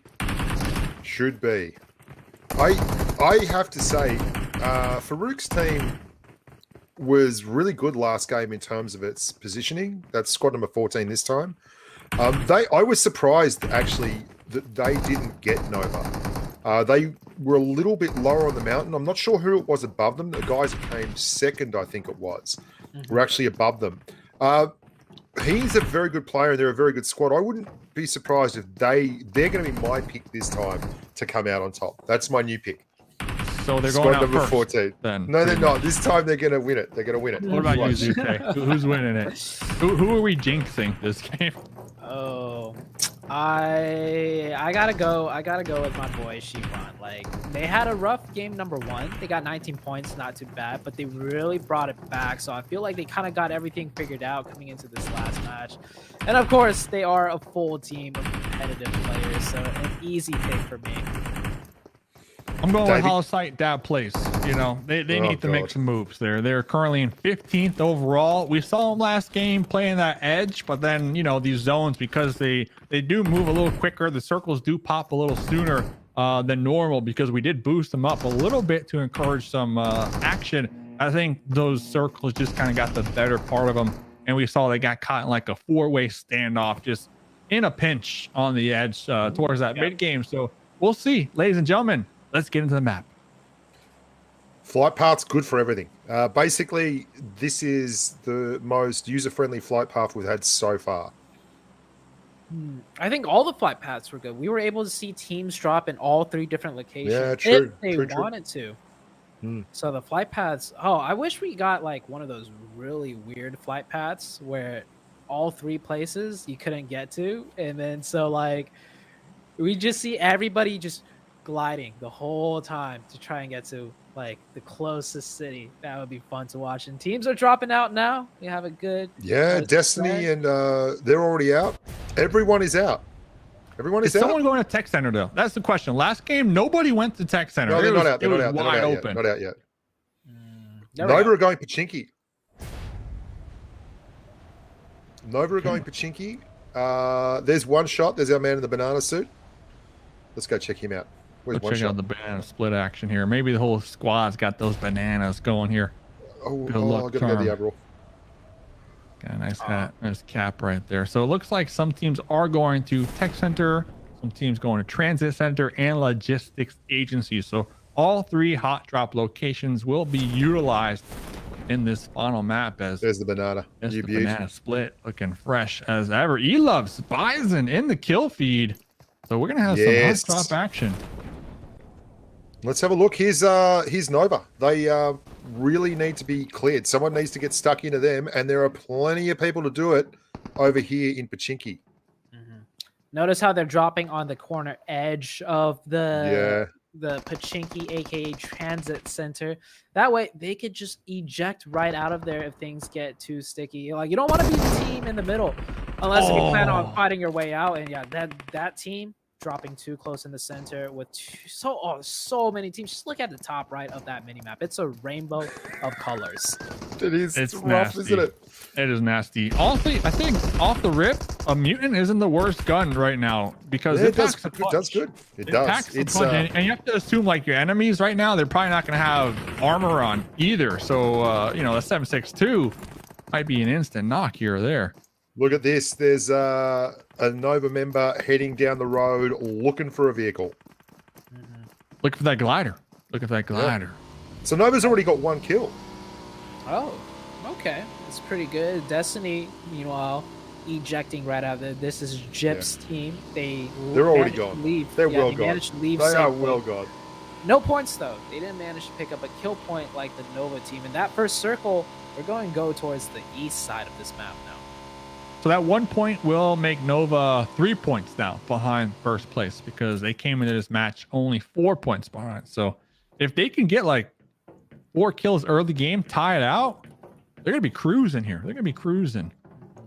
I have to say, Farouk's team was really good last game in terms of its positioning. That's squad number 14 this time. I was surprised actually that they didn't get Nova. They were a little bit lower on the mountain. I'm not sure who it was above them. The guys that came second, I think it was, were actually above them. He's a very good player, and they're a very good squad. I wouldn't be surprised if they're going to be my pick this time to come out on top. That's my new pick. So they're squad going out number first, 14. Then no, they're not. This time they're going to win it. They're going to win it. What about you, Zute? Who's winning it? Who are we jinxing this game? Oh, I gotta go with my boy Shifan. Like, they had a rough game number 1. They got 19 points, not too bad, but they really brought it back. So I feel like they kind of got everything figured out coming into this last match. And of course, they are a full team of competitive players, so an easy pick for me. I'm going with Holosight Dab Place. You know, they need to make some moves there. They're currently in 15th overall. We saw them last game playing that edge, but then, you know, these zones, because they do move a little quicker, the circles do pop a little sooner than normal, because we did boost them up a little bit to encourage some action. I think those circles just kind of got the better part of them, and we saw they got caught in like a 4-way standoff, just in a pinch on the edge towards that mid game. So we'll see, ladies and gentlemen. Let's get into the map. Flight path's good for everything. Basically, this is the most user-friendly flight path we've had so far. I think all the flight paths were good. We were able to see teams drop in all 3 different locations if they wanted to. So the flight paths, I wish we got like one of those really weird flight paths where all 3 places you couldn't get to. And then so like we just see everybody just gliding the whole time to try and get to like the closest city. That would be fun to watch. And teams are dropping out now. We have a good Destiny and they're already out. Everyone is out. Is someone going to Tech Center though? That's the question. Last game nobody went to Tech Center. No, they're not out. It was wide open. Not out yet. Nova are going Pachinki. Nova are going Pachinki. There's one shot. There's our man in the banana suit. Let's go check him out. Where's one check shot? out the banana split action here. Maybe the whole squad's got those bananas going here. I gotta go the overall. Got a nice hat, nice cap right there. So it looks like some teams are going to tech center, some teams going to transit center and logistics agencies. So all 3 hot drop locations will be utilized in this final map. As there's the banana. There's the banana split, looking fresh as ever. E-Loves Bison in the kill feed. So we're gonna have some hot drop action. Let's have a look. Here's Nova. They really need to be cleared. Someone needs to get stuck into them, and there are plenty of people to do it over here in Pachinki. Notice how they're dropping on the corner edge of the Pachinki, aka Transit Center. That way, they could just eject right out of there if things get too sticky. Like, you don't want to be the team in the middle unless you plan on fighting your way out. And yeah, that team dropping too close in the center with so many teams. Just look at the top right of that mini map. It's a rainbow of colors. It is. It's rough, nasty. Isn't it? It is nasty. Honestly, I think off the rip, a mutant isn't the worst gun right now because it does good. It does. It's and you have to assume like your enemies right now, they're probably not going to have armor on either. So you know, a 7.62 might be an instant knock here or there. Look at this. There's a Nova member heading down the road looking for a vehicle. Look for that glider. Look at that glider. Yeah. So Nova's already got 1 kill. Oh, okay. That's pretty good. Destiny, meanwhile, ejecting right out of there. This is Jip's team. They're already gone. They're well gone. Managed to leave they are safely. well gone. No points, though. They didn't manage to pick up a kill point like the Nova team. In that first circle, we're going to go towards the east side of this map now. So that 1 point will make Nova 3 points now behind first place because they came into this match only 4 points behind. So if they can get like 4 kills early game, tie it out, they're going to be cruising here. They're going to be cruising.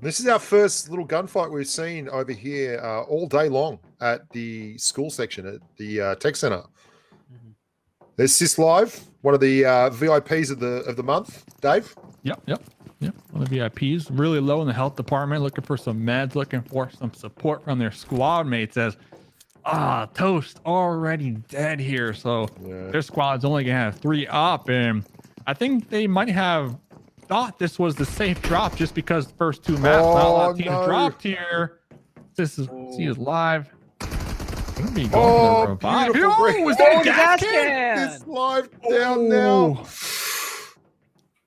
This is our first little gunfight we've seen over here all day long at the school section at the tech center. There's Sis Live, one of the VIPs of the month, Dave. Yep. One of the VIPs, really low in the health department, looking for some meds, looking for some support from their squad mates. As Toast already dead here, so their squad's only gonna have 3 up, and I think they might have thought this was the safe drop just because the first 2 maps not a lot of teams dropped here. This is Live. Gonna be going to revive. Was that a gas can? This Live down now.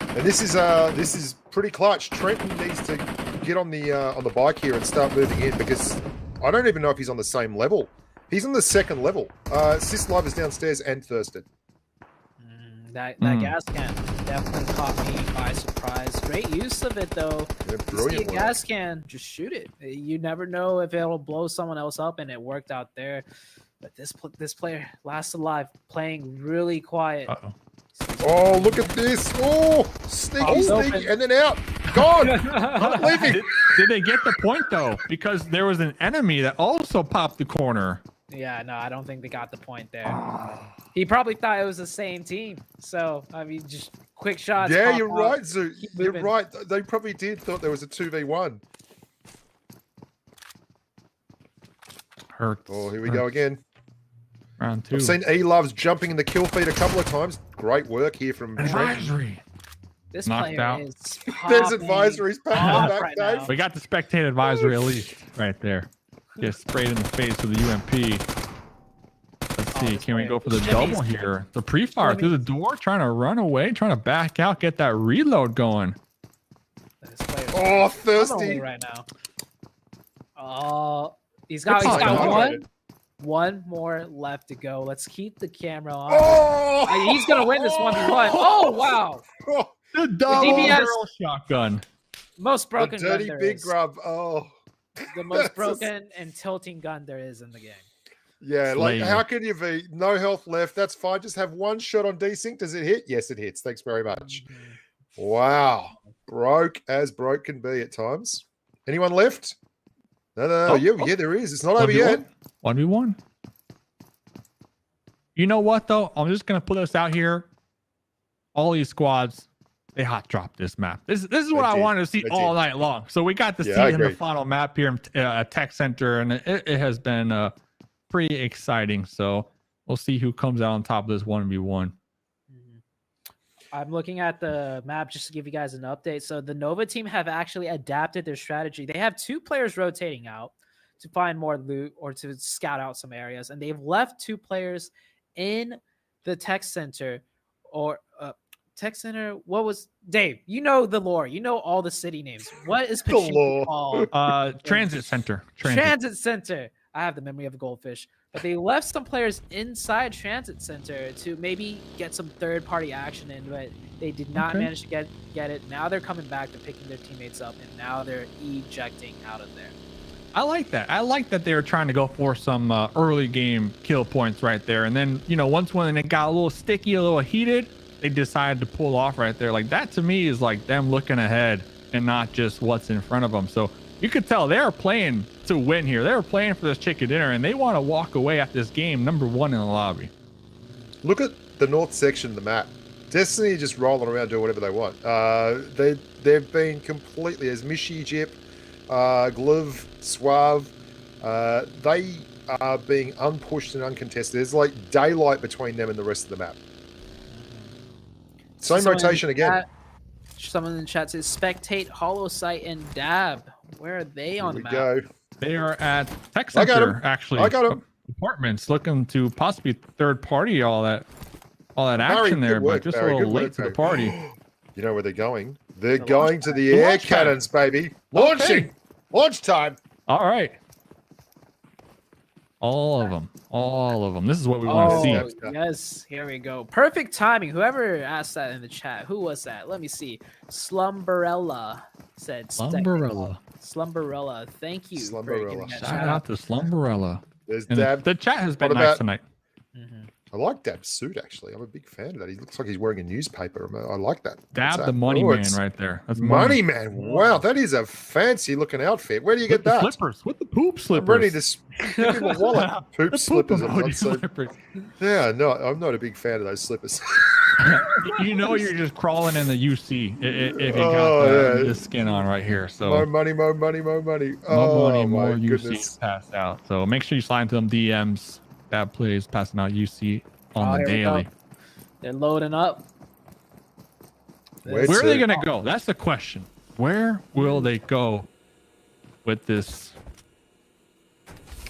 And this is pretty clutch. Trenton needs to get on the bike here and start moving in because I don't even know if he's on the same level. He's on the 2nd level. Sis Live is downstairs and thirsted. That gas can definitely caught me by surprise. Great use of it though. Yeah, brilliant. Gas can, just shoot it. You never know if it'll blow someone else up, and it worked out there. But this player last alive, playing really quiet. Oh, look at this. Oh, sneaky, and then out. Gone. Not leaving. Did they get the point, though? Because there was an enemy that also popped the corner. Yeah, no, I don't think they got the point there. He probably thought it was the same team. So, I mean, just quick shots. Yeah, you're right, Zoo. You're right. They probably thought there was a 2v1. Hurts. Oh, here we go again. Round 2. I've seen E-Loves jumping in the kill feed a couple of times. Great work here from Advisory. This knocked out. There's advisories back right Dave. now. We got the spectator advisory at least right there. Get sprayed in the face with the UMP. Let's see. Can we go for the double here? The pre-fire through the door, trying to run away, trying to back out, get that reload going. Oh, thirsty right now. Oh, he's got one more left to go. Let's keep the camera on. Oh! He's gonna win this 1v1. Oh wow! The double barrel shotgun. Most broken gun there big is. grub. Oh, the most broken and tilting gun there is in the game. Yeah, like how can you be no health left? That's fine. Just have 1 shot on desync. Does it hit? Yes, it hits. Thanks very much. Wow, broke as broke can be at times. Anyone left? No. Yeah, there is. It's not over yet. all these squads, they hot drop this map. This is what I wanted to see all night long. So we got to see it in the final map here at Tech Center, and it has been pretty exciting. So we'll see who comes out on top of this 1v1. I'm looking at the map just to give you guys an update. So the Nova team have actually adapted their strategy. They have 2 players rotating out to find more loot or to scout out some areas, and they've left 2 players in the Tech Center or Tech Center. What was Dave? You know the lore. You know all the city names. What is Pachinko called? Transit Center. Transit Center. I have the memory of a goldfish. But they left some players inside Transit Center to maybe get some third-party action in, but they did not manage to get it. Now they're coming back to picking their teammates up, and now they're ejecting out of there. I like that. I like that they were trying to go for some early game kill points right there. And then, once when it got a little sticky, a little heated, they decided to pull off right there. Like, that to me is like them looking ahead and not just what's in front of them. So you could tell they're playing to win here. They're playing for this chicken dinner, and they want to walk away at this game number 1 in the lobby. Look at the north section of the map. Destiny just rolling around doing whatever they want. They've been completely, as Mishi, Jip, Glove, Suave, they are being unpushed and uncontested. There's like daylight between them and the rest of the map. Same rotation again. Someone in the chat says spectate, Hollow Sight, and Dab. Where are they on the map? Go. They are at Tech Center, actually. I got them. Apartments, looking to possibly third party all that action there, but just a little late to the party. You know where they're going? They're going to the air cannons, baby. Launching. Launch time. All right. All of them. This is what we want to see. Yes, here we go. Perfect timing. Whoever asked that in the chat, who was that? Let me see. Slumberella said. Slumberella. Thank you. Slumberella. Shout out to Slumberella. There's Dab. The chat has been nice tonight. I like Dab's suit, actually. I'm a big fan of that. He looks like he's wearing a newspaper. I like that. Dab the money man right there. That's money man. Wow, that is a fancy looking outfit. Where do you get that? Slippers. With the poop slippers. I'm ready to give him a wallet. Poop slippers. Yeah, no, I'm not a big fan of those slippers. You're just crawling in the UC if you got this skin on right here. So more money. More UC passed out. So make sure you slide into them DMs. That plays passing out UC on the daily. They're loading up. Where are they going to go? That's the question. Where will they go with this?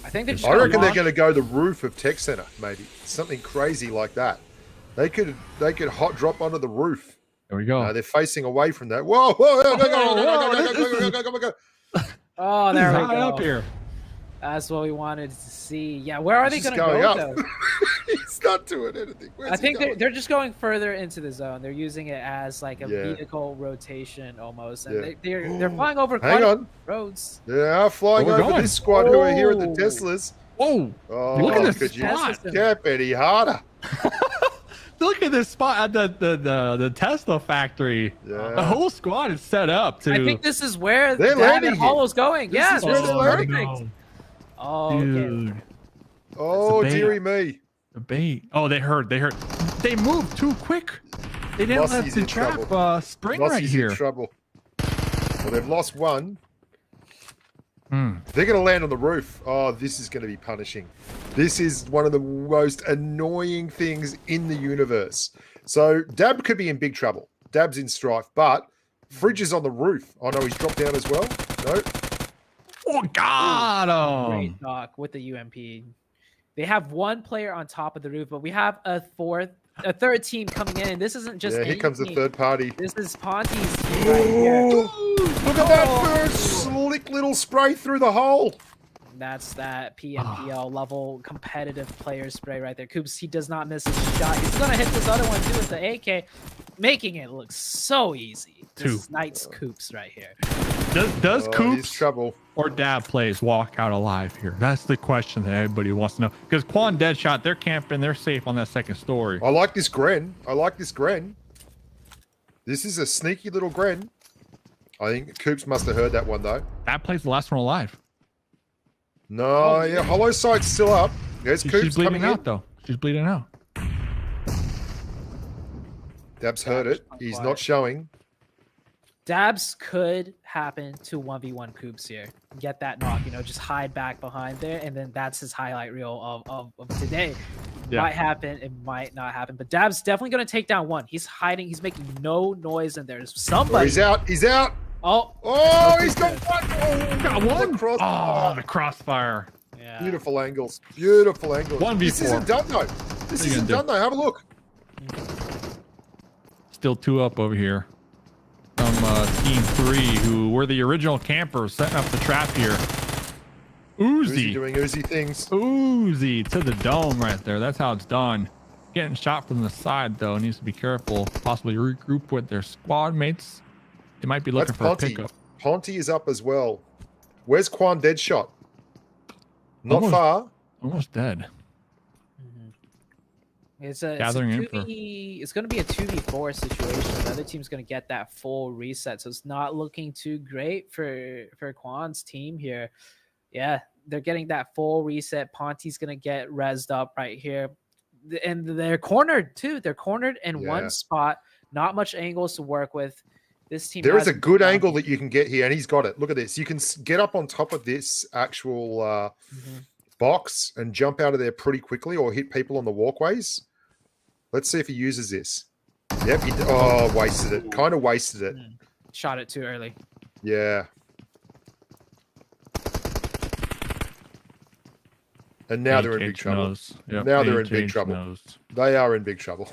I reckon they're going to go the roof of Tech Center, maybe something crazy like that. They could hot drop onto the roof. There we go. They're facing away from that. Whoa! Go. Oh, there we go. Up here. That's what we wanted to see. Yeah, where are they going to go, though? He's not doing anything. I think they're just going further into the zone. They're using it as like a vehicle rotation almost. And they're flying over roads. Yeah, flying over this squad who are here at the Teslas. Whoa! Look at this spot. Can't any harder. Look at this spot at the Tesla factory. Yeah. The whole squad is set up to. I think this is where Dab and Hollow's going. This is where they're landing. Oh, dude. Okay. Oh, dearie me. The bait. Oh, they heard. They moved too quick. They didn't let the trap spring right here. In trouble. Well, they've lost one. They're going to land on the roof. Oh, this is going to be punishing. This is one of the most annoying things in the universe. So Dab could be in big trouble. Dab's in strife, but Fridge is on the roof. Oh, no, he's dropped down as well. No. Oh, got him. Great knock with the UMP. They have one player on top of the roof, but we have a third team coming in. This isn't just here comes the third party. This is Ponty's team right here. Look at that first slick little spray through the hole. That's that PNPL level competitive player spray right there. Coops, he does not miss his shot. He's going to hit this other one too with the AK, making it look so easy. This is Knight's Coops right here. Does Coops or Dab plays walk out alive here? That's the question that everybody wants to know. Because Quan Deadshot, they're camping, they're safe on that second story. I like this Gren. This is a sneaky little Gren. I think Coops must have heard that one though. Dab plays the last one alive. No, yeah, Hollow Sight's still up. There's Coops she's bleeding coming out though. She's bleeding out. Dabs heard it. He's not showing. Dabs could happen to 1v1 Coops here. Get that knock, just hide back behind there, and then that's his highlight reel of today. Yeah. Might happen, it might not happen, but Dabs definitely going to take down one. He's hiding, he's making no noise in there. There's somebody. Oh, he's out. Oh, he's got one. Oh, got one. Oh, the crossfire. Yeah. Beautiful angles. 1v4. This isn't done though. Have a look. Still 2 up over here. Team 3, who were the original campers setting up the trap here. Uzi doing Uzi things. Uzi to the dome right there. That's how it's done. Getting shot from the side though. Needs to be careful. Possibly regroup with their squad mates. They might be looking for a pickup. Ponty is up as well. Where's Quan Deadshot? Not far. Almost dead. It's going to be a 2v4 situation. The other team's going to get that full reset, so it's not looking too great for Quan's team here. Yeah, they're getting that full reset. Ponty's going to get rezzed up right here, and they're cornered too. They're cornered in one spot. Not much angles to work with. This team. There is a good angle that you can get here, and he's got it. Look at this. You can get up on top of this actual box and jump out of there pretty quickly, or hit people on the walkways. Let's see if he uses this. Yep. Wasted it. Kind of wasted it. Shot it too early. Yeah. And now they're in big trouble. Yep. Now they're in big trouble. They are in big trouble.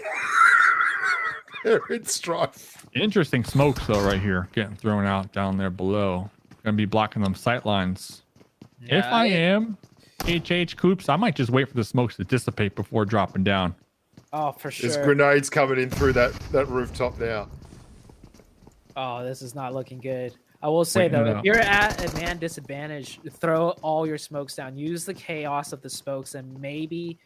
They're in strife. Interesting smokes though, right here, getting thrown out down there below. Gonna be blocking them sight lines. Yeah, if I am HH Coops, I might just wait for the smokes to dissipate before dropping down. Oh, for sure. There's grenades coming in through that rooftop now. Oh, this is not looking good. I will say, though, if you're at a man disadvantage, throw all your smokes down. Use the chaos of the smokes, and maybe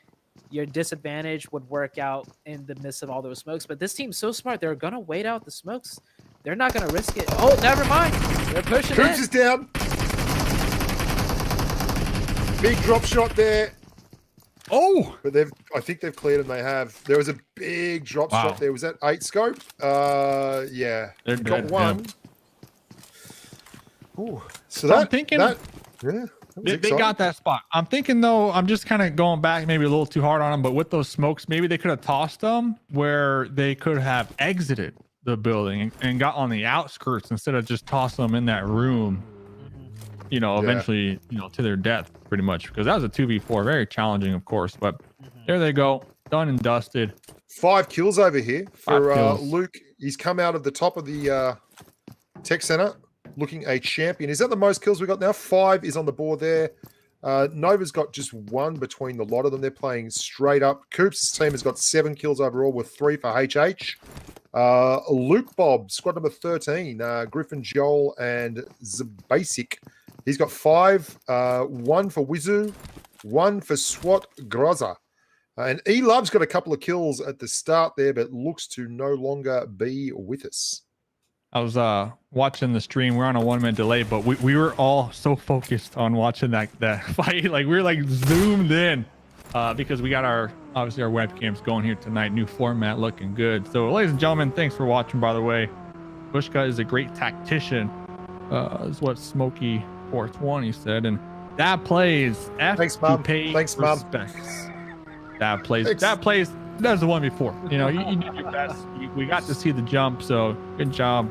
your disadvantage would work out in the midst of all those smokes. But this team's so smart. They're going to wait out the smokes. They're not going to risk it. Oh, never mind. They're pushing Coops is down. Big drop shot there. Oh, but I think they've cleared and they have. There was a big drop shot there. Was that 8 scope? Yeah. They're got dead, one. Yeah. Ooh. So I'm thinking they got that spot. I'm thinking though, I'm just kind of going back maybe a little too hard on them, but with those smokes, maybe they could have tossed them where they could have exited the building and got on the outskirts instead of just tossing them in that room. Eventually, to their death pretty much, because that was a 2v4, very challenging, of course, but there they go, done and dusted. 5 kills over here for Luke. He's come out of the top of the tech center looking a champion. Is that the most kills we got now? 5 is on the board there. Nova's got just 1 between the lot of them. They're playing straight up. Coops' team has got 7 kills overall with 3 for HH. Luke Bob, squad number 13, Griffin Joel and Zabasic. He's got 5, 1 for Wizu, 1 for SWAT Groza. And E-Love's got a couple of kills at the start there, but looks to no longer be with us. I was watching the stream. We're on a 1-minute delay, but we were all so focused on watching that fight. Like we were like zoomed in because we got obviously our webcams going here tonight. New format looking good. So ladies and gentlemen, thanks for watching, by the way. Bushka is a great tactician, is what Smokey 420 said, and that plays F. Thanks, Mom. Thanks, Mom. That plays that's the one before. You did your best. We got to see the jump, so good job,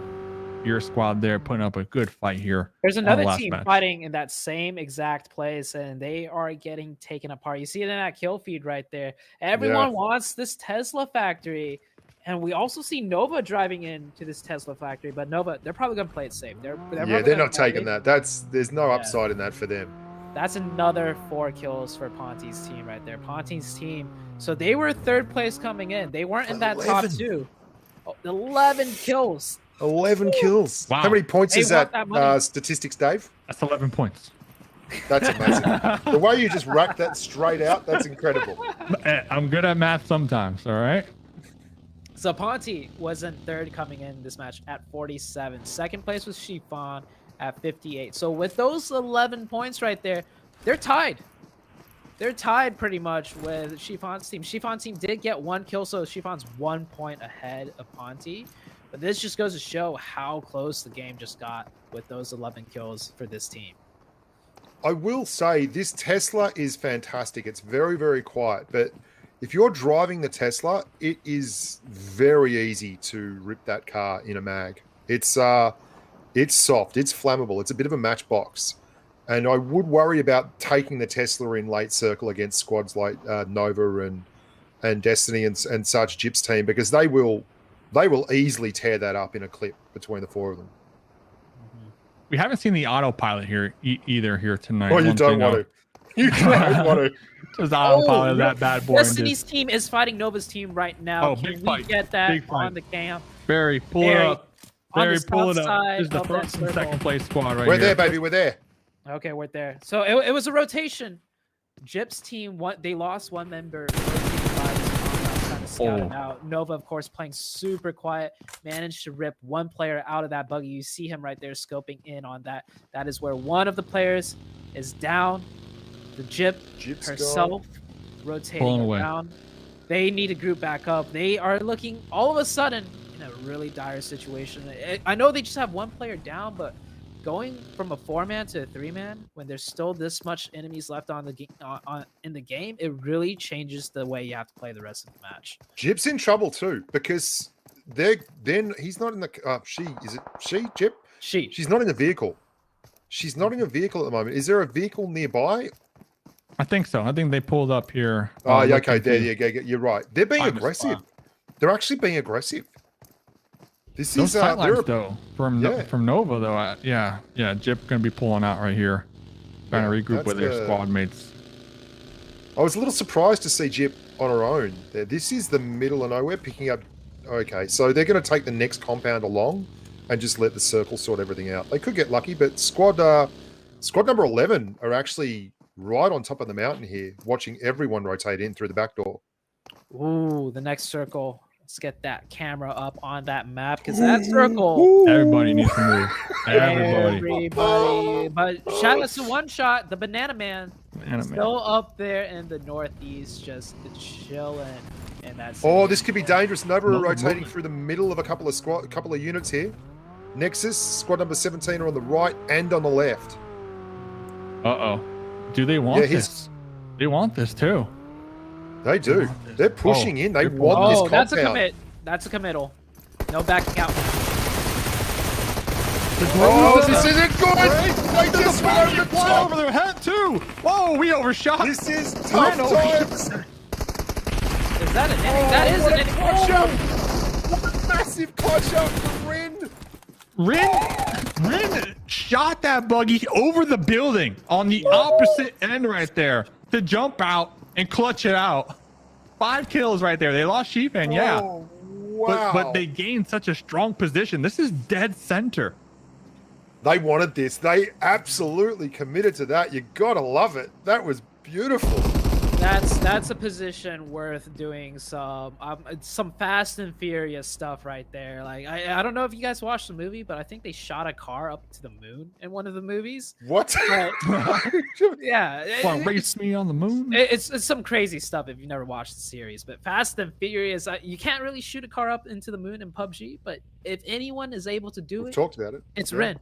your squad there, putting up a good fight here. There's another team fighting in that same exact place, and they are getting taken apart. You see it in that kill feed right there. Everyone wants this Tesla factory. And we also see Nova driving into this Tesla factory, but Nova, they're probably going to play it safe. They're not taking that. There's no upside in that for them. That's another 4 kills for Ponty's team right there. Ponty's team. So they were 3rd place coming in. They weren't in that top 2. 11 kills. 11 kills. Wow. How many points is that statistics, Dave? That's 11 points. That's amazing. The way you just racked that straight out, that's incredible. I'm good at math sometimes, all right? So Ponty was in 3rd coming in this match at 47. 2nd place was Chiffon at 58. So with those 11 points right there, they're tied. they're tied pretty much with Chiffon's team. Chiffon's team did get 1 kill, so Chiffon's 1 point ahead of Ponty. But this just goes to show how close the game just got with those 11 kills for this team. I will say this Tesla is fantastic. It's very, very quiet. But if you're driving the Tesla, it is very easy to rip that car in a mag. It's soft. It's flammable. It's a bit of a matchbox. And I would worry about taking the Tesla in late circle against squads like Nova and Destiny and such Jip's team, because they will easily tear that up in a clip between the 4 of them. We haven't seen the autopilot here either here tonight. Oh, you don't want to. You don't want to. Just autopilot that bad boy. Destiny's team is fighting Nova's team right now. Can we get that on the cam? Barry, pull it up. Barry, pull it up. This is the first and second place squad right We're here. there, baby. We're there. Okay, we're there. So it was a rotation. Jip's team, they lost 1 member. Trying to scout him out. Nova, of course, playing super quiet. Managed to rip 1 player out of that buggy. You see him right there scoping in on that. That is where one of the players is down. The Jip's herself rotating around. They need to group back up. They are looking all of a sudden in a really dire situation. I know they just have 1 player down, but going from a 4-man to a 3-man when there's still this much enemies left on the in the game, it really changes the way you have to play the rest of the match. Jip's in trouble too, because he's not in the Jip? She's not in the vehicle. She's not in a vehicle at the moment. Is there a vehicle nearby? I think so. I think they pulled up here. Oh, yeah, okay. There you go. You're right. They're being aggressive. They're actually being aggressive. This Those is sightlines though from Nova though. Jip gonna be pulling out right here, trying to regroup with their squad mates. I was a little surprised to see Jip on her own. This is the middle of nowhere, picking up. Okay, so they're going to take the next compound along and just let the circle sort everything out. They could get lucky, but squad number 11 are actually right on top of the mountain here, watching everyone rotate in through the back door. Ooh, the next circle. Let's get that camera up on that map, because that circle. Everybody needs to move. Everybody. But shout out to One Shot, the Banana Man. Still up there in the northeast, just chilling. And that's this could be dangerous. Nova are rotating through the middle of a couple of units here. Nexus, squad number 17 are on the right and on the left. Do they want this? They want this too. They do. They're pushing in. They want this compound. That's a commit. That's a committal. No backing out. This isn't good. They just went over the top. Over their head too. Whoa, we overshot. This is tough times. Is that an inning? That is an inning. What a massive clutch up from Rin. Rin shot that buggy over the building on the opposite end right there to jump out and clutch it out. 5 kills right there. They lost Sheepman, yeah. Oh, wow. But they gained such a strong position. This is dead center. They wanted this. They absolutely committed to that. You gotta love it. That was beautiful. That's a position worth doing some Fast and Furious stuff right there. Like I don't know if you guys watched the movie, but I think they shot a car up to the moon in one of the movies. What? Yeah. Want to race me on the moon? It's some crazy stuff if you never watched the series. But Fast and Furious, you can't really shoot a car up into the moon in PUBG. But if anyone is able to do We've talked about it. It's Rin.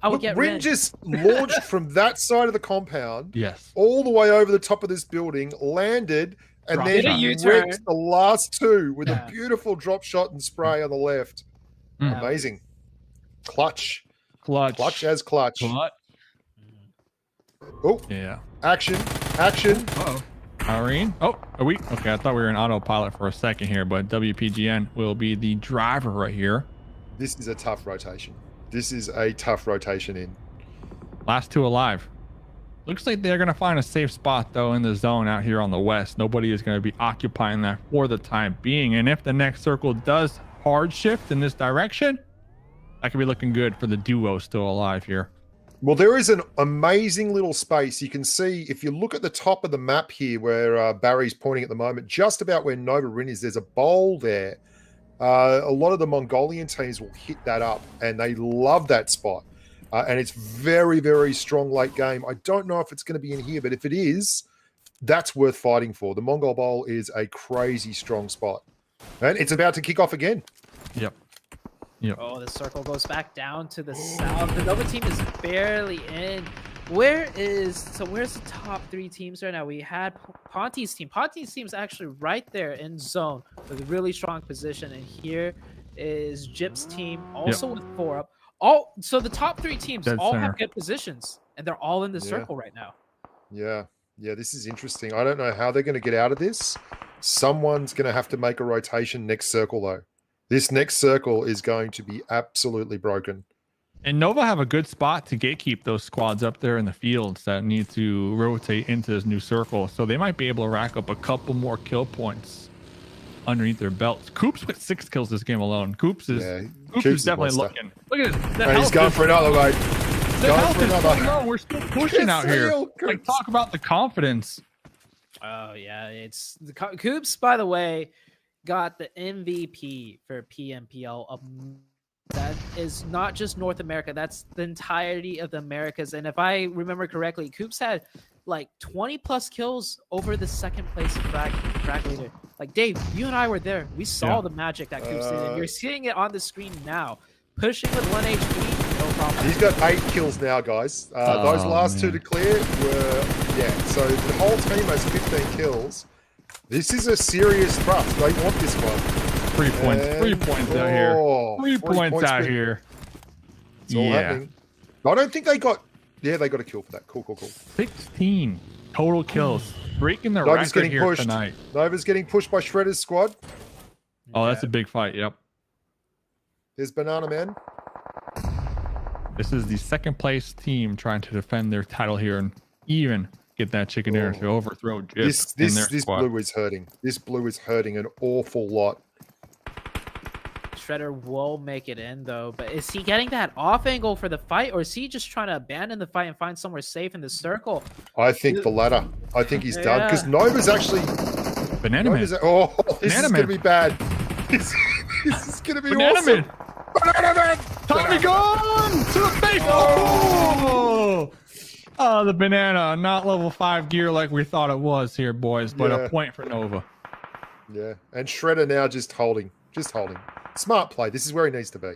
I would get Rin just launched from that side of the compound, all the way over the top of this building, landed, and then wrecked the last 2 with a beautiful drop shot and spray on the left. Amazing. Clutch as clutch. Oh, yeah. Action. Irene. Oh, are we? Okay, I thought we were in autopilot for a second here, but WPGN will be the driver right here. This is a tough rotation. This is a tough rotation in. Last 2 alive. Looks like they're going to find a safe spot, though, in the zone out here on the west. Nobody is going to be occupying that for the time being. And if the next circle does hard shift in this direction, that could be looking good for the duo still alive here. Well, there is an amazing little space. You can see, if you look at the top of the map here where Barry's pointing at the moment, just about where Nova Rin is, there's a bowl there. A lot of the Mongolian teams will hit that up, and they love that spot. And it's very, very strong late game. I don't know if it's going to be in here, but if it is, that's worth fighting for. The Mongol Bowl is a crazy strong spot. And it's about to kick off again. Yep. Oh, the circle goes back down to the south. The Nova team is barely in. Where's the top 3 teams right now? We had Ponty's team. Ponty's team is actually right there in zone with a really strong position. And here is Jip's team also with 4 up. So the top 3 teams all have good positions, and they're all in the circle right now. Yeah, this is interesting. I don't know how they're going to get out of this. Someone's going to have to make a rotation next circle, though. This next circle is going to be absolutely broken. And Nova have a good spot to gatekeep those squads up there in the fields that need to rotate into this new circle. So they might be able to rack up a couple more kill points underneath their belts. Coops with 6 kills this game alone. Coops is definitely looking. Look at this. And he's going for another, mate. Going for another. We're still pushing out here. Like, talk about the confidence. Oh, yeah. It's the Coops, by the way, got the MVP for PMPL. That is not just North America. That's the entirety of the Americas. And if I remember correctly, Coops had like 20 plus kills over the second place frag leader. Like, Dave, you and I were there. We saw the magic that Coops did. And you're seeing it on the screen now. Pushing with 1 HP, no problem. He's got 8 kills now, guys. Those last 2 to clear were, so the whole team has 15 kills. This is a serious thrust. They want this one. 3 points. 3 points out here. 3 points out here. It's all happening. I don't think they got... Yeah, they got a kill for that. Cool. 16 total kills. Breaking the record here tonight. Nova's getting pushed by Shredder's squad. Oh, that's a big fight. Yep. There's Banana Man. This is the second place team trying to defend their title here and even get that chicken dinner to overthrow Jip in their squad. Blue is hurting. This blue is hurting an awful lot. Shredder will make it in, though. But is he getting that off angle for the fight, or is he just trying to abandon the fight and find somewhere safe in the circle? I think the latter. I think he's done. Because Nova's actually... Banana Man. This is going to be bad. This is going to be awesome. Banana Man! Tommy gun! To the face! Oh! Oh, the banana. Not level 5 gear like we thought it was here, boys. But a point for Nova. Yeah. And Shredder now just holding. Smart play. This is where he needs to be.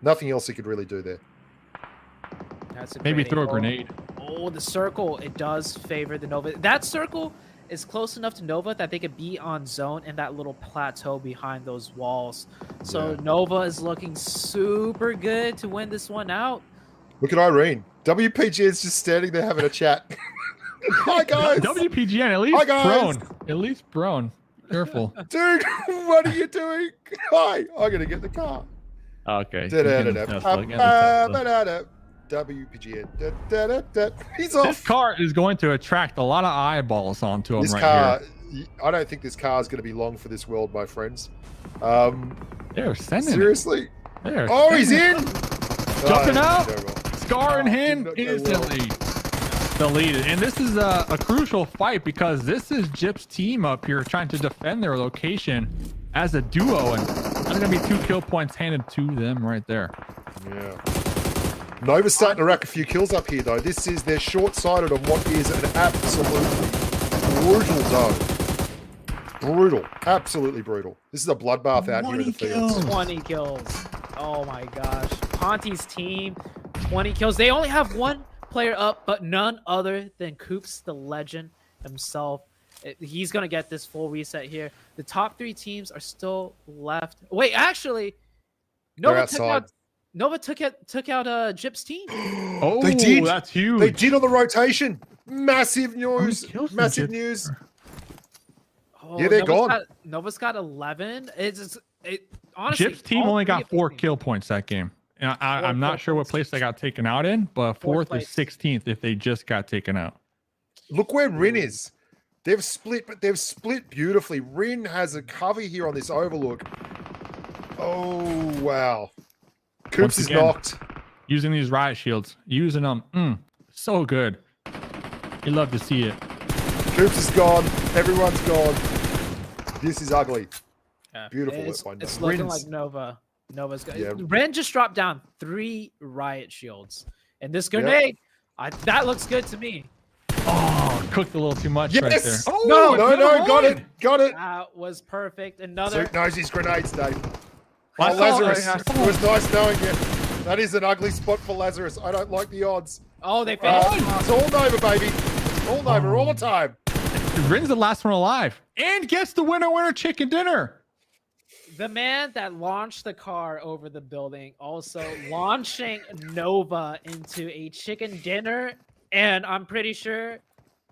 Nothing else he could really do there. Maybe throw a grenade. Oh, the circle. It does favor the Nova. That circle is close enough to Nova that they could be on zone in that little plateau behind those walls. So Nova is looking super good to win this one out. Look at Irene. WPG is just standing there having a chat. Hi, guys. WPGN, at least prone. At least prone. Careful. Dude, what are you doing? Hi, I'm going to get the car. Okay. WPGN. He's off. This car is going to attract a lot of eyeballs onto him here. I don't think this car is going to be long for this world, my friends. They're sending seriously. He's in. Jumping out. Scar in hand instantly. Deleted. And this is a crucial fight because this is Jip's team up here trying to defend their location as a duo, and there's going to be 2 kill points handed to them right there. Yeah. Nova's starting to rack a few kills up here, though. They're short-sighted on what is an absolutely brutal zone. Brutal. Absolutely brutal. This is a bloodbath out here in the field. 20 kills. Oh my gosh. Ponty's team, 20 kills. They only have 1 player up, but none other than Coops, the legend himself. He's going to get this full reset here. The top 3 teams are still left. Wait, actually, Nova took out Jip's team. Oh, they did. That's huge. They did on the rotation. Massive news. Massive news. Oh, yeah, they're gone. Nova's got 11. Honestly, Jip's team only got 4 kill points that game. And I'm not sure what place they got taken out in, but 4th is 16th if they just got taken out. Look where Rin is. They've split, but they've split beautifully. Rin has a cover here on this overlook. Oh, wow. Coops is knocked. Using these riot shields. Using them. So good. You love to see it. Coops is gone. Everyone's gone. This is ugly. Yeah. Beautiful. It's looking like Nova's good. Yeah. Ren just dropped down 3 riot shields. And this grenade, that looks good to me. Oh, cooked a little too much right there. Yes! Oh, No, it's got it. That was perfect. Another. Zoot knows his grenades, Dave. I Oh, saw Lazarus, it, I saw it was nice knowing you. That is an ugly spot for Lazarus. I don't like the odds. Oh, they finished. It's all Nova, baby. All Nova, all the time. Rin's the last one alive and gets the winner chicken dinner. The man that launched the car over the building also launching Nova into a chicken dinner. And I'm pretty sure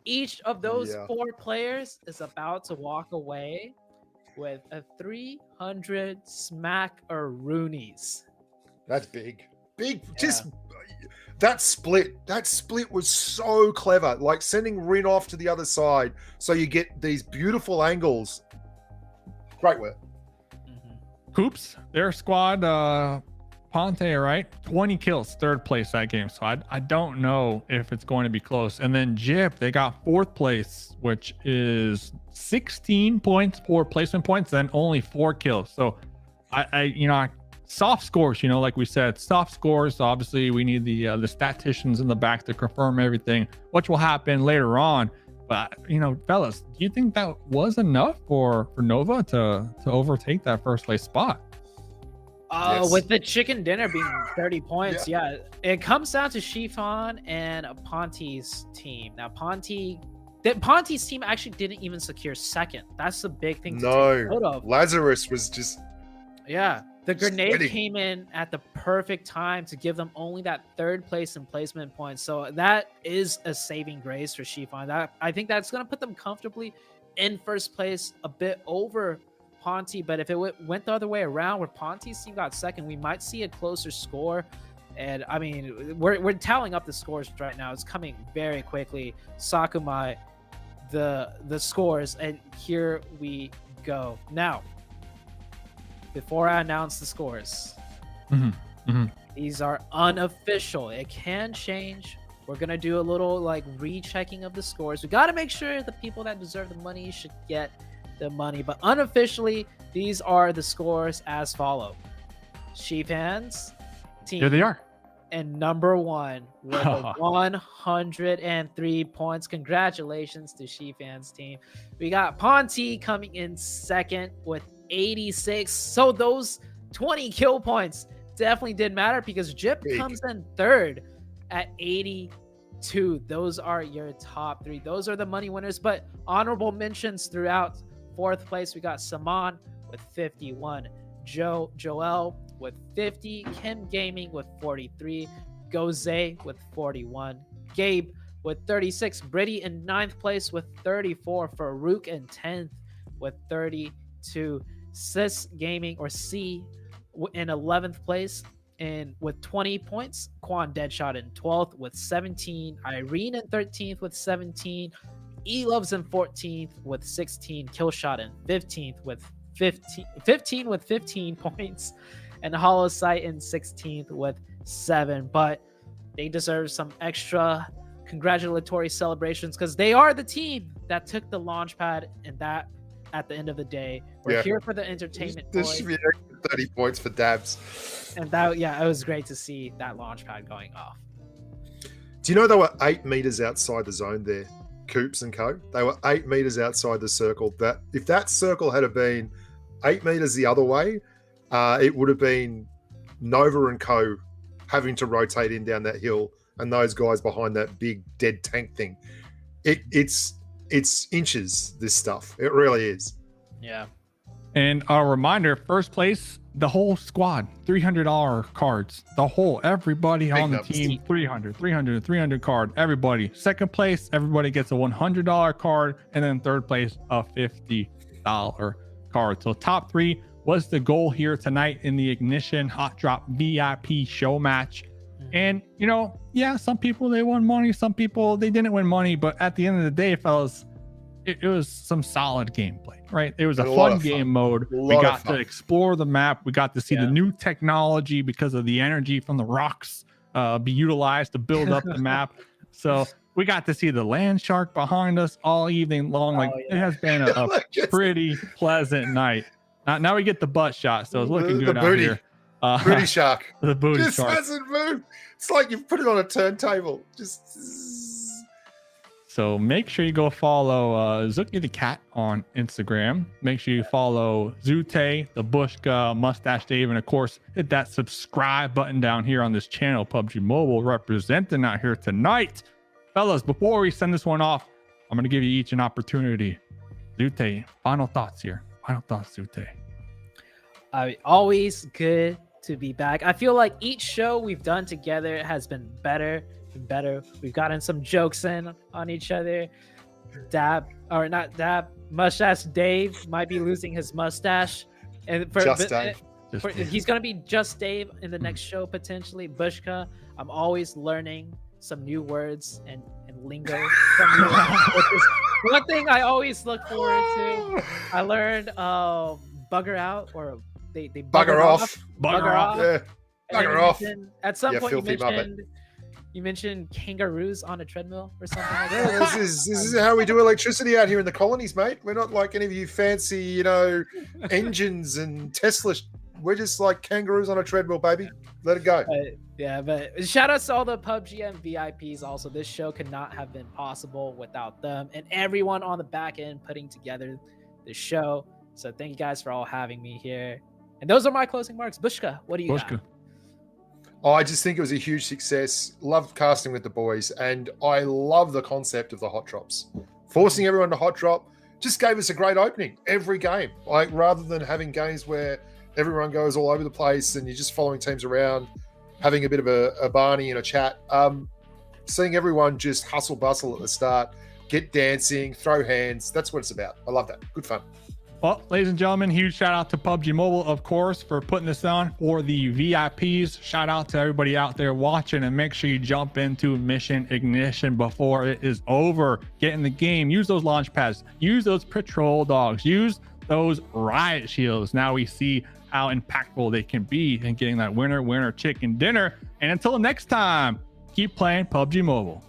each of those 4 players is about to walk away with a 300 smack-a-roonies. That's big. Big. Yeah. Just that split was so clever. Like sending Rin off to the other side so you get these beautiful angles. Great work. Hoops, their squad, Ponte, right? 20 kills, 3rd place that game. So I don't know if it's going to be close. And then Jip, they got 4th place, which is 16 points, 4 placement points, then only 4 kills. So I soft scores, like we said, soft scores. Obviously, we need the statisticians in the back to confirm everything, which will happen later on. But fellas, do you think that was enough for Nova to overtake that 1st place spot? Yes. With the chicken dinner being 30 points, yeah, it comes down to Chiffon and Ponte's team. Now, Ponte's team actually didn't even secure 2nd. That's the big thing to take note of. Lazarus was just... Yeah, the grenade came in at the perfect time to give them only that 3rd place in placement points. So that is a saving grace for Chiffon. I think that's going to put them comfortably in 1st place, a bit over Ponte. But if it went the other way around, where Ponte's team got 2nd, we might see a closer score. And I mean, we're tallying up the scores right now. It's coming very quickly. Sakumai, the scores, and here we go. Now, before I announce the scores, these are unofficial. It can change. We're going to do a little rechecking of the scores. We got to make sure the people that deserve the money should get the money. But unofficially, these are the scores as follow. Chiffons team. Here they are. And number 1 with 103 points. Congratulations to Chiffons team. We got Ponte coming in 2nd with 86. So those 20 kill points definitely did matter, because Jip comes in 3rd at 82. Those are your top 3. Those are the money winners. But honorable mentions throughout. 4th place, we got Saman with 51. Joel with 50. Kim Gaming with 43. Goze with 41. Gabe with 36. Britty in 9th place with 34. Farouk in 10th with 32. Sis Gaming, or C, in 11th place and with 20 points. Quan Deadshot in 12th with 17. Irene in 13th with 17. E-Loves in 14th with 16. Killshot in 15th with 15 points. And Holosight in 16th with 7. But they deserve some extra congratulatory celebrations, because they are the team that took the launch pad, and that at the end of the day, we're here for the entertainment. This should be 30 points for Dabs. And that, it was great to see that launch pad going off. Do you know they were 8 meters outside the zone there, Coops and Co? They were 8 meters outside the circle. That if that circle had been 8 meters the other way, it would have been Nova and Co having to rotate in down that hill, and those guys behind that big dead tank thing. It's inches, this stuff. It really is. Yeah. And a reminder, 1st place, the whole squad, $300 cards. Everybody big on the team, 300 card, everybody. 2nd place, everybody gets a $100 card. And then 3rd place, a $50 card. So top 3 was the goal here tonight in the Ignition Hot Drop VIP show match. And, some people, they won money. Some people, they didn't win money. But at the end of the day, fellas, it was some solid gameplay, right? It was a fun game mode. We got to explore the map. We got to see the new technology, because of the energy from the rocks be utilized to build up the map. So we got to see the land shark behind us all evening long. It has been a pretty pleasant night. Now we get the butt shot. So it's looking good out here. Booty shark. The booty just shark hasn't moved. It's like you've put it on a turntable. So make sure you go follow Zuki the Cat on Instagram. Make sure you follow Zute, the Bushka, Mustache Dave, and of course, hit that subscribe button down here on this channel. PUBG Mobile representing out here tonight. Fellas, before we send this one off, I'm going to give you each an opportunity. Zute, final thoughts here. Final thoughts, Zute. Always good to be back. I feel like each show we've done together has been better and better. We've gotten some jokes in on each other. Mustache Dave might be losing his mustache. And he's going to be just Dave in the next show, potentially. Bushka, I'm always learning some new words and lingo from you. One thing I always look forward to. I learned bugger out, or they bugger off. Bugger off. Yeah. Bugger off. At some point you mentioned kangaroos on a treadmill or something like that. Yeah, this is how we do electricity out here in the colonies, mate. We're not like any of you fancy, engines and Tesla. We're just like kangaroos on a treadmill, baby. Let it go. But shout out to all the PUBG and VIPs. Also, this show could not have been possible without them and everyone on the back end putting together the show. So thank you guys for all having me here. And those are my closing marks. Bushka, what do you got? Oh, I just think it was a huge success. Loved casting with the boys, and I love the concept of the hot drops. Forcing everyone to hot drop just gave us a great opening every game. Like, rather than having games where everyone goes all over the place and you're just following teams around, having a bit of a Barney and a chat. Seeing everyone just hustle bustle at the start, get dancing, throw hands. That's what it's about. I love that. Good fun. Well, ladies and gentlemen, huge shout out to PUBG Mobile, of course, for putting this on for the VIPs. Shout out to everybody out there watching, and make sure you jump into Mission Ignition before it is over. Get in the game. Use those launch pads. Use those patrol dogs. Use those riot shields. Now we see how impactful they can be in getting that winner chicken dinner. And until next time, keep playing PUBG Mobile.